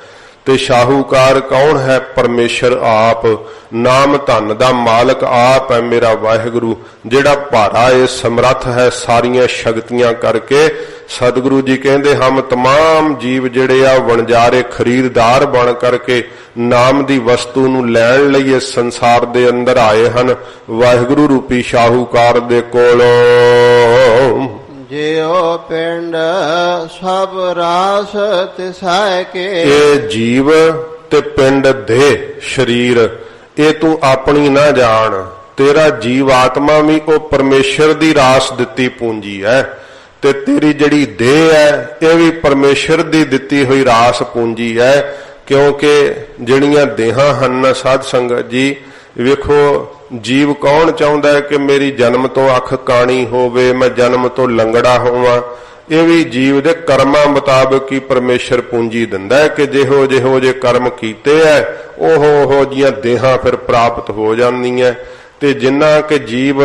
ਤੇ ਸ਼ਾਹੂਕਾਰ ਕੌਣ ਹੈ? ਪਰਮੇਸ਼ਰ ਆਪ। ਨਾਮ ਧਨ ਦਾ ਮਾਲਕ ਆਪ ਹੈ ਮੇਰਾ ਵਾਹਿਗੁਰੂ, ਜਿਹੜਾ ਭਾਰਾ ਏ, ਸਮਰੱਥ ਹੈ ਸਾਰੀਆਂ ਸ਼ਕਤੀਆਂ ਕਰਕੇ। ਸਤਿਗੁਰੂ ਜੀ ਕਹਿੰਦੇ ਹਮ तमाम ਜੀਵ ਜਿਹੜੇ ਆ ਵਣਜਾਰੇ ਖਰੀਦਦਾਰ ਬਣ ਕਰਕੇ ਨਾਮ ਦੀ ਵਸਤੂ ਨੂੰ ਲੈਣ ਲਈ ਇਸ ਸੰਸਾਰ ਦੇ ਅੰਦਰ ਆਏ ਹਨ ਵਾਹਿਗੁਰੂ ਰੂਪੀ ਸ਼ਾਹੂਕਾਰ ਦੇ ਕੋਲੋਂ। ਜਿਉ ਪਿੰਡ ਸਭ ਰਾਸ ਤਿਸੈ ਕੇ। ਇਹ ਜੀਵ ਤੇ ਪਿੰਡ ਦੇ ਸਰੀਰ ਇਹ ਤੂੰ ਆਪਣੀ ਨਾ ਜਾਣ। ਤੇਰਾ ਜੀਵ ਆਤਮਾ ਵੀ ਉਹ ਪਰਮੇਸ਼ਰ ਦੀ ਰਾਸ ਦਿੱਤੀ ਪੂੰਜੀ ਹੈ ਤੇ ਤੇਰੀ ਜਿਹੜੀ ਦੇਹ ਹੈ ਇਹ ਵੀ ਪਰਮੇਸ਼ਰ ਦੀ ਦਿੱਤੀ ਹੋਈ ਰਾਸ ਪੂੰਜੀ ਹੈ। ਕਿਉਂਕਿ ਜਿਹੜੀਆਂ ਦੇਹਾਂ ਹਨ ਸਾਧ ਸੰਗਤ ਜੀ ਵੇਖੋ, ਜੀਵ ਕੌਣ ਚਾਹੁੰਦਾ ਹੈ ਕਿ ਮੇਰੀ ਜਨਮ ਤੋਂ ਅੱਖ ਕਾਣੀ ਹੋਵੇ, ਮੈਂ ਜਨਮ ਤੋਂ ਲੰਗੜਾ ਹੋਵਾਂ? ਇਹ ਵੀ ਜੀਵ ਦੇ ਕਰਮਾਂ ਮੁਤਾਬਕ ਹੀ ਪਰਮੇਸ਼ਰ ਪੂੰਜੀ ਦਿੰਦਾ ਹੈ ਕਿ ਜਿਹੋ ਜੇ ਕਰਮ ਕੀਤੇ ਐ ਉਹ ਜੀਆਂ ਦੇਹਾਂ ਫਿਰ ਪ੍ਰਾਪਤ ਹੋ ਜਾਂਦੀਆਂ। ਤੇ ਜਿੰਨਾ ਕਿ ਜੀਵ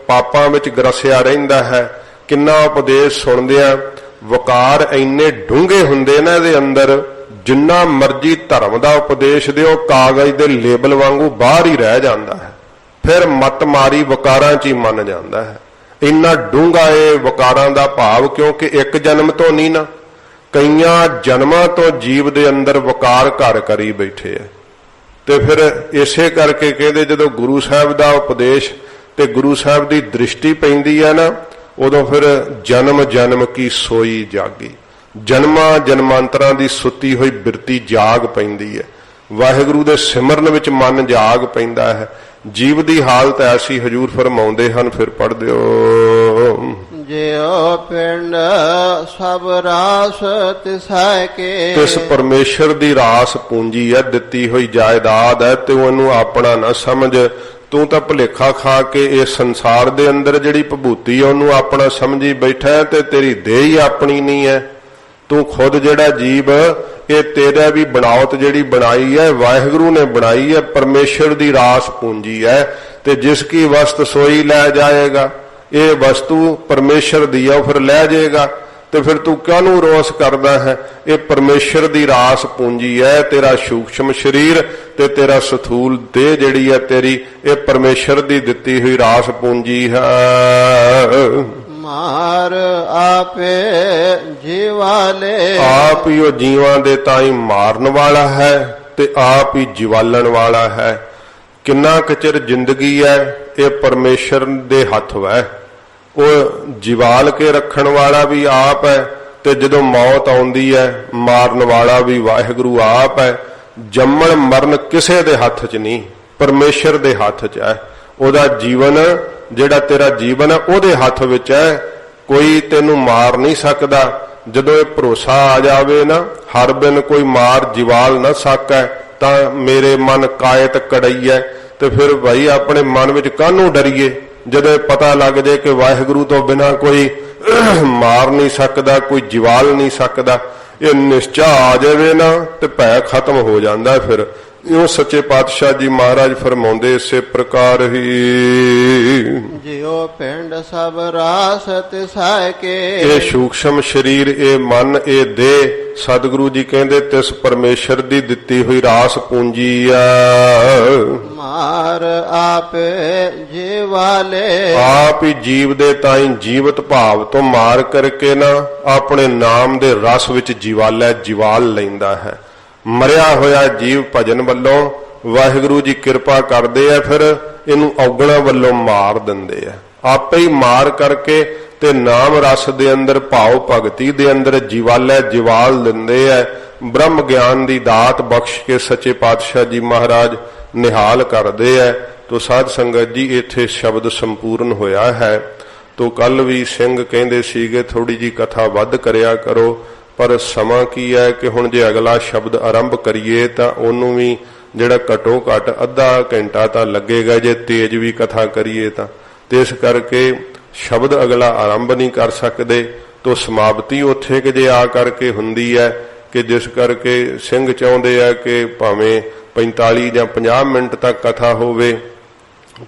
ਪਾਪਾਂ ਵਿੱਚ ਗਰਸਿਆ ਰਹਿੰਦਾ ਹੈ, ਕਿੰਨਾ ਉਪਦੇਸ਼ ਸੁਣਦਿਆਂ ਵਕਾਰ ਇੰਨੇ ਡੂੰਘੇ ਹੁੰਦੇ ਨੇ ਇਹਦੇ ਅੰਦਰ, ਜਿੰਨਾ ਮਰਜੀ ਧਰਮ ਦਾ ਉਪਦੇਸ਼ ਦਿਓ ਕਾਗਜ਼ ਦੇ ਲੇਬਲ ਵਾਂਗੂ ਬਾਹਰ ਹੀ ਰਹਿ ਜਾਂਦਾ ਹੈ। ਫਿਰ ਮਤ ਮਾਰੀ ਵਕਾਰਾਂ 'ਚ ਹੀ ਮੰਨ ਜਾਂਦਾ ਹੈ। ਇੰਨਾ ਡੂੰਘਾ ਇਹ ਵਕਾਰਾਂ ਦਾ ਭਾਵ, ਕਿਉਂਕਿ ਇੱਕ ਜਨਮ ਤੋਂ ਨਹੀਂ ਨਾ, ਕਈਆਂ ਜਨਮਾਂ ਤੋਂ ਜੀਵ ਦੇ ਅੰਦਰ ਵਕਾਰ ਘਰ ਕਰੀ ਬੈਠੇ ਹੈ। ਤੇ ਫਿਰ ਇਸੇ ਕਰਕੇ ਕਹਿੰਦੇ ਜਦੋਂ ਗੁਰੂ ਸਾਹਿਬ ਦਾ ਉਪਦੇਸ਼ ਤੇ ਗੁਰੂ ਸਾਹਿਬ ਦੀ ਦ੍ਰਿਸ਼ਟੀ ਪੈਂਦੀ ਹੈ ਨਾ, ਉਦੋਂ ਫਿਰ ਜਨਮ ਜਨਮ ਕੀ ਸੋਈ ਜਾਗੀ, ਜਨਮਾਂ ਜਨਮਾਂਤਰਾਂ ਦੀ ਸੁੱਤੀ ਹੋਈ ਬਿਰਤੀ ਜਾਗ ਪੈਂਦੀ ਹੈ। ਵਾਹਿਗੁਰੂ ਦੇ ਸਿਮਰਨ ਵਿੱਚ ਮਨ ਜਾਗ ਪੈਂਦਾ ਹੈ। ਜੀਵ ਦੀ ਹਾਲਤ ਐਸੀ ਹਜੂਰ ਫਰਮਾਉਂਦੇ ਹਨ, ਫਿਰ ਪੜ੍ਹ ਦਿਓ। ਜਿਉ ਪਿੰਡ ਸਭ ਰਾਸ ਤਿਸੈ ਕੇ। ਇਸ ਪਰਮੇਸ਼ਰ ਦੀ ਰਾਸ ਪੂੰਜੀ ਹੈ, ਦਿੱਤੀ ਹੋਈ ਜਾਇਦਾਦ ਹੈ, ਤੇ ਉਹਨੂੰ ਆਪਣਾ ਨਾ ਸਮਝ। ਤੂੰ ਤਾਂ ਭੁਲੇਖਾ ਖਾ ਕੇ ਇਹ ਸੰਸਾਰ ਦੇ ਅੰਦਰ ਜਿਹੜੀ ਭਭੂਤੀ ਹੈ ਉਹਨੂੰ ਆਪਣਾ ਸਮਝੀ ਬੈਠਾ ਹੈ, ਤੇ ਤੇਰੀ ਦੇਹ ਹੀ ਆਪਣੀ ਨਹੀਂ ਹੈ। ਤੂੰ ਖੁਦ ਜਿਹੜਾ ਜੀਵ ਇਹ ਤੇਰਾ ਵੀ ਬਣਾਉਤ ਜਿਹੜੀ ਬਣਾਈ ਹੈ ਵਾਹਿਗੁਰੂ ਨੇ ਬਣਾਈ ਹੈ, ਪਰਮੇਸ਼ਰ ਦੀ ਰਾਸ ਪੂੰਜੀ ਹੈ। ਤੇ ਜਿਸ ਕੀ ਵਸਤ ਸੋਈ ਲੈ ਜਾਏਗਾ, ਇਹ ਵਸਤੂ ਪਰਮੇਸ਼ਰ ਦੀ ਹੈ, ਉਹ ਫਿਰ ਲੈ ਜਾਏਗਾ। ਤੇ ਫਿਰ ਤੂੰ ਕਾਹਨੂੰ ਰੋਸ ਕਰਦਾ ਹੈ? ਇਹ ਪਰਮੇਸ਼ਰ ਦੀ ਰਾਸ ਪੂੰਜੀ ਹੈ। ਤੇਰਾ ਸੂਖਸ਼ਮ ਸਰੀਰ ਤੇ ਤੇਰਾ ਸਥੂਲ ਦੇਹ ਜਿਹੜੀ ਹੈ ਤੇਰੀ, ਇਹ ਪਰਮੇਸ਼ਰ ਦੀ ਦਿੱਤੀ ਹੋਈ ਰਾਸ ਪੂੰਜੀ ਹੈ। ਮਾਰ ਆਪੇ ਜੀਵਾਲੇ। ਆਪ ਹੀ ਉਹ ਜੀਵਾਂ ਦੇ ਤਾਈਂ ਮਾਰਨ ਵਾਲਾ ਹੈ ਤੇ ਆਪ ਹੀ ਜਿਵਾਲਣ ਵਾਲਾ ਹੈ। ਕਿੰਨਾ ਕੁ ਚਿਰ ਜ਼ਿੰਦਗੀ ਹੈ ਇਹ ਪਰਮੇਸ਼ਰ ਦੇ ਹੱਥ ਹੈ। ਉਹ ਜਿਵਾਲ ਕੇ ਰੱਖਣ ਵਾਲਾ ਵੀ ਆਪ ਹੈ, ਤੇ ਜਦੋਂ ਮੌਤ ਆਉਂਦੀ ਹੈ ਮਾਰਨ ਵਾਲਾ ਵੀ ਵਾਹਿਗੁਰੂ ਆਪ ਹੈ। ਜੰਮਣ ਮਰਨ ਕਿਸੇ ਦੇ ਹੱਥ 'ਚ ਨਹੀਂ, ਪਰਮੇਸ਼ਰ ਦੇ ਹੱਥ 'ਚ ਹੈ। ਉਹਦਾ ਜੀਵਨ ਜਿਹੜਾ ਤੇਰਾ ਜੀਵਨ ਹੈ ਉਹਦੇ ਹੱਥ ਵਿੱਚ ਹੈ, ਕੋਈ ਤੈਨੂੰ ਮਾਰ ਨਹੀਂ ਸਕਦਾ। ਜਦੋਂ ਇਹ ਭਰੋਸਾ ਆ ਜਾਵੇ ਨਾ, ਹਰ ਬਿਨ ਕੋਈ ਮਾਰ ਜਿਵਾਲ ਨਾ ਸਕੈ, ਤਾਂ ਮੇਰੇ ਮਨ ਕਾਇਤ ਕੜਈ ਹੈ। ਤੇ ਫਿਰ ਭਾਈ ਆਪਣੇ ਮਨ ਵਿੱਚ ਕਾਹਨੂੰ ਡਰੀਏ? ਜਦੋਂ ਪਤਾ ਲੱਗ ਜਾਏ ਕਿ ਵਾਹਿਗੁਰੂ ਤੋਂ ਬਿਨਾ ਕੋਈ ਮਾਰ ਨਹੀਂ ਸਕਦਾ, ਕੋਈ ਜਿਵਾਲ ਨਹੀਂ ਸਕਦਾ, ਇਹ ਨਿਸ਼ਚਾ ਆ ਜਾਵੇ ਨਾ ਤੇ ਭੈ ਖਤਮ ਹੋ ਜਾਂਦਾ। ਫਿਰ ਇਉਂ ਸੱਚੇ ਪਾਤਸ਼ਾਹ ਜੀ ਮਹਾਰਾਜ ਫਰਮਾਉਂਦੇ ਇਸੇ ਪ੍ਰਕਾਰ ਹੀ। ਜਿਉ ਪਿੰਡ ਸਭ ਰਾਸ ਤਿਸੈ ਕੇ। ਇਹ ਸੂਖਸ਼ਮ ਸਰੀਰ, ਇਹ ਮਨ, ਇਹ ਦੇਹ ਸਤਿਗੁਰੂ ਜੀ ਕਹਿੰਦੇ ਤਿਸ ਪਰਮੇਸ਼ਰ ਦੀ ਦਿੱਤੀ ਹੋਈ ਰਾਸ ਪੂੰਜੀ ਆ। ਮਾਰ ਆਪੇ ਜੀਵਾਲੇ। ਆਪ ਹੀ ਜੀਵ ਦੇ ਤਾਈਂ ਜੀਵਤ ਭਾਵ ਤੋਂ ਮਾਰ ਕਰਕੇ ਨਾ ਆਪਣੇ ਨਾਮ ਦੇ ਰਸ ਵਿੱਚ ਜਿਵਾਲ ਲੈਂਦਾ ਹੈ। ਮਰਿਆ ਹੋਇਆ ਜੀਵ ਭਜਨ ਵੱਲੋਂ ਵਾਹਿਗੁਰੂ ਜੀ ਕਿਰਪਾ ਕਰਦੇ ਆ, ਫਿਰ ਇਹਨੂੰ ਔਗਣਾ ਵੱਲੋਂ ਮਾਰ ਦਿੰਦੇ ਆ। ਆਪੇ ਹੀ ਮਾਰ ਕਰਕੇ ਤੇ ਨਾਮ ਰਸ ਦੇ ਅੰਦਰ ਭਾਵ ਭਗਤੀ ਦੇ ਅੰਦਰ ਜਿਵਾਲ ਦਿੰਦੇ ਆ। ਬ੍ਰਹਮ ਗਿਆਨ ਦੀ ਦਾਤ ਬਖਸ਼ ਕੇ ਸੱਚੇ ਪਾਤਸ਼ਾਹ ਜੀ ਮਹਾਰਾਜ ਨਿਹਾਲ ਕਰਦੇ ਆ। ਤੋ ਸਾਧ ਸੰਗਤ ਜੀ ਇੱਥੇ ਸ਼ਬਦ ਸੰਪੂਰਨ ਹੋਇਆ ਹੈ। ਤੋ ਕੱਲ ਵੀ ਸਿੰਘ ਕਹਿੰਦੇ ਸੀਗੇ ਥੋੜੀ ਜੀ ਕਥਾ ਵੱਧ ਕਰਿਆ ਕਰੋ, ਪਰ ਸਮਾਂ ਕੀ ਹੈ ਕਿ ਹੁਣ ਜੇ ਅਗਲਾ ਸ਼ਬਦ ਆਰੰਭ ਕਰੀਏ ਤਾਂ ਉਹਨੂੰ ਵੀ ਜਿਹੜਾ ਘਟੋ ਘਟ ਅੱਧਾ ਘੰਟਾ ਤਾਂ ਲੱਗੇਗਾ, ਜੇ ਤੇਜ਼ ਵੀ ਕਥਾ ਕਰੀਏ ਤਾਂ। ਤੇ ਇਸ ਕਰਕੇ ਸ਼ਬਦ ਅਗਲਾ ਆਰੰਭ ਨਹੀਂ ਕਰ ਸਕਦੇ। ਤੋ ਸਮਾਪਤੀ ਉੱਥੇ ਕਿ ਜੇ ਆ ਕਰਕੇ ਹੁੰਦੀ ਹੈ ਕਿ ਜਿਸ ਕਰਕੇ ਸਿੰਘ ਚਾਹੁੰਦੇ ਆ ਕਿ ਭਾਵੇਂ 45 ਜਾਂ 50 ਮਿੰਟ ਤੱਕ ਕਥਾ ਹੋਵੇ,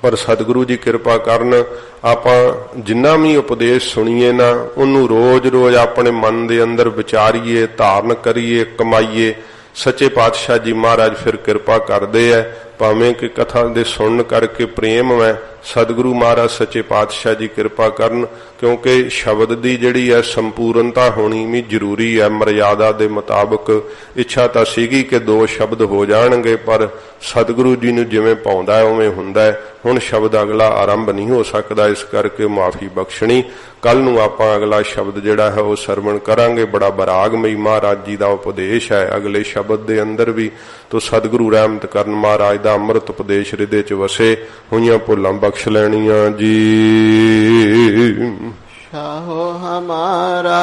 ਪਰ ਸਤਿਗੁਰੂ ਜੀ ਕਿਰਪਾ ਕਰਨ ਆਪਾਂ ਜਿੰਨਾ ਵੀ ਉਪਦੇਸ਼ ਸੁਣੀਏ ਨਾ ਉਹਨੂੰ ਰੋਜ਼-ਰੋਜ਼ ਆਪਣੇ ਮਨ ਦੇ ਅੰਦਰ ਵਿਚਾਰੀਏ, ਧਾਰਨ ਕਰੀਏ, ਕਮਾਈਏ। ਸੱਚੇ ਪਾਤਸ਼ਾਹ ਜੀ ਮਹਾਰਾਜ ਫਿਰ ਕਿਰਪਾ ਕਰਦੇ ਐ, ਭਾਵੇਂ ਕਿ ਕਥਾ ਦੇ ਸੁਣਨ ਕਰਕੇ ਪ੍ਰੇਮ ਮੈਂ ਸਤਿਗੁਰੂ ਮਹਾਰਾਜ ਸੱਚੇ ਪਾਤਸ਼ਾਹ ਜੀ ਕਿਰਪਾ ਕਰਨ, ਕਿਉਂਕਿ ਸ਼ਬਦ ਦੀ ਜਿਹੜੀ ਹੈ ਸੰਪੂਰਨਤਾ ਹੋਣੀ ਵੀ ਜ਼ਰੂਰੀ ਹੈ। ਮਰਿਆਦਾ ਦੇ ਮੁਤਾਬਕ ਇੱਛਾ ਤਾਂ ਸੀਗੀ ਕਿ 2 ਸ਼ਬਦ ਹੋ ਜਾਣਗੇ, ਪਰ ਸਤਿਗੁਰੂ ਜੀ ਨੂੰ ਜਿਵੇਂ ਪਾਉਂਦਾ ਉਵੇਂ ਹੁੰਦਾ। ਹੁਣ ਸ਼ਬਦ ਅਗਲਾ ਆਰੰਭ ਨਹੀਂ ਹੋ ਸਕਦਾ, ਇਸ ਕਰਕੇ ਮਾਫੀ ਬਖਸ਼ਣੀ। ਕੱਲ ਨੂੰ ਆਪਾਂ ਅਗਲਾ ਸ਼ਬਦ ਜਿਹੜਾ ਹੈ ਉਹ ਸਰਵਣ ਕਰਾਂਗੇ। ਬੜਾ ਬਰਾਗਮਈ ਮਹਾਰਾਜ ਜੀ ਦਾ ਉਪਦੇਸ਼ ਹੈ ਅਗਲੇ ਸ਼ਬਦ ਦੇ ਅੰਦਰ ਵੀ। ਤੋ ਸਤਿਗੁਰੂ ਰਹਿਮਤ ਕਰਨ, ਮਹਾਰਾਜ ਦਾ ਅੰਮ੍ਰਿਤ ਉਪਦੇਸ਼ ਹਿਰਦੇ ਚ ਵਸੇ, ਹੋਈਆਂ ਭੁੱਲਾਂ ਬਖਸ਼ ਲੈਣੀਆਂ ਜੀ। शाहो हमारा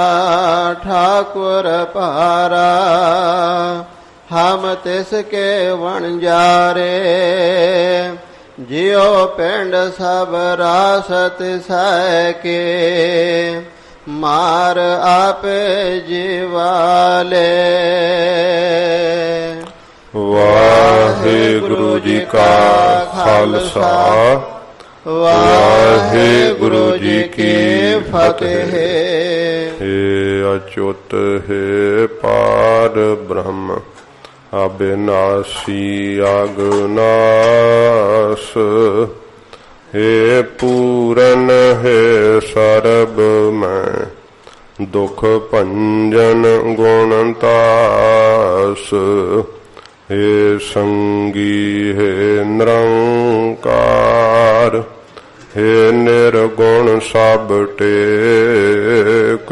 ठाकुर पारा, हम तिसके वणजारे, जियो पिंड सब रासत सके, मार आप जीवाले। वाहिगुरु जी का खालसा, वाहिगुरु जी की फतेह। हे अच्युत हे पार ब्रह्म, अविनाशी अगनाश, हे पूरन हे सर्ब में, दुख भंजन गुणतास, हे संगी हे निरंकार, हे निर्गुण सब टेक,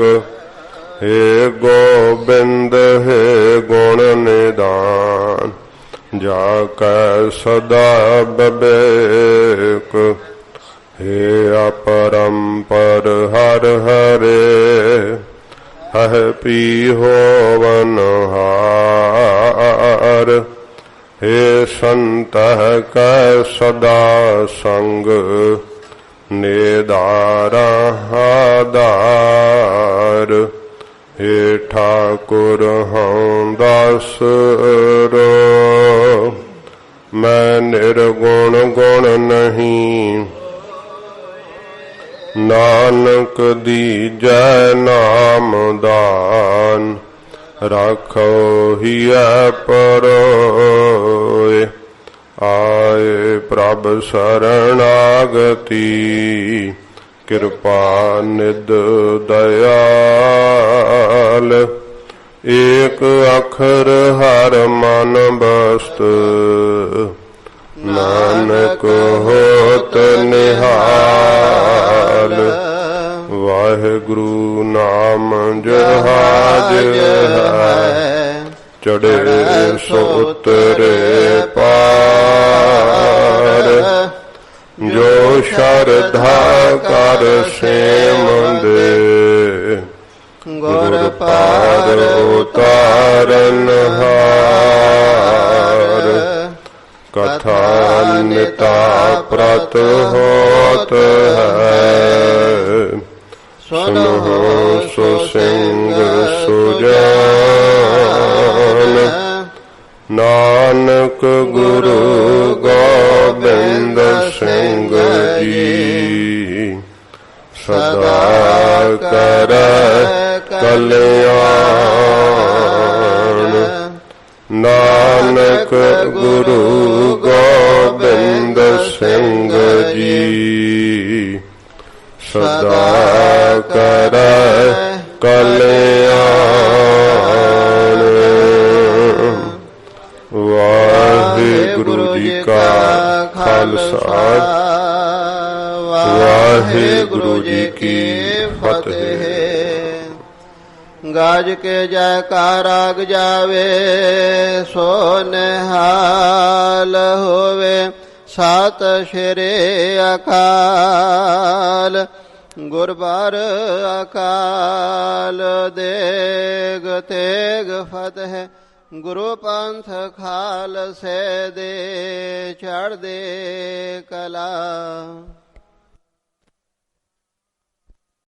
हे गोबिंद हे गुण निदान, जाकै सदा विवेक, हे अपरंपर हर हरे, हह पी होवन हार, हे संत कै सदा संग, नेदारा आधार, हे ठाकुर हम दासरो, मैं निर्गुण गुण नहीं, नानक दीजै नाम दान, राखो हिया परोए, आए प्रभ शरणागति, कृपा निध दयाल, एक अखर हर मन बस्त, नानक होत निहाल। वाहिगुरु नाम जहाज है, चढ़े सो उतरे पार, जो श्रद्धा कर सेमंदे, गुर पार उतारन हार, कथा निता प्रत होत है, सुनो सो सिंह सुजान, नानक गुरु गोबिंद सिंह जी, सदा करे कल्याण, नानक गुरु गोबिंद सिंह जी, सदा करे कल्याण। वाहिगुरु जी का खालसा, वाहिगुरु जी की फतेह। गाज के जयकार आग जावे, सो निहाल होवे, सात श्री अकाल, गुरबार अकाल देग तेग फतेह, गुरु पंथ खालसे दे चढ़ दे कला।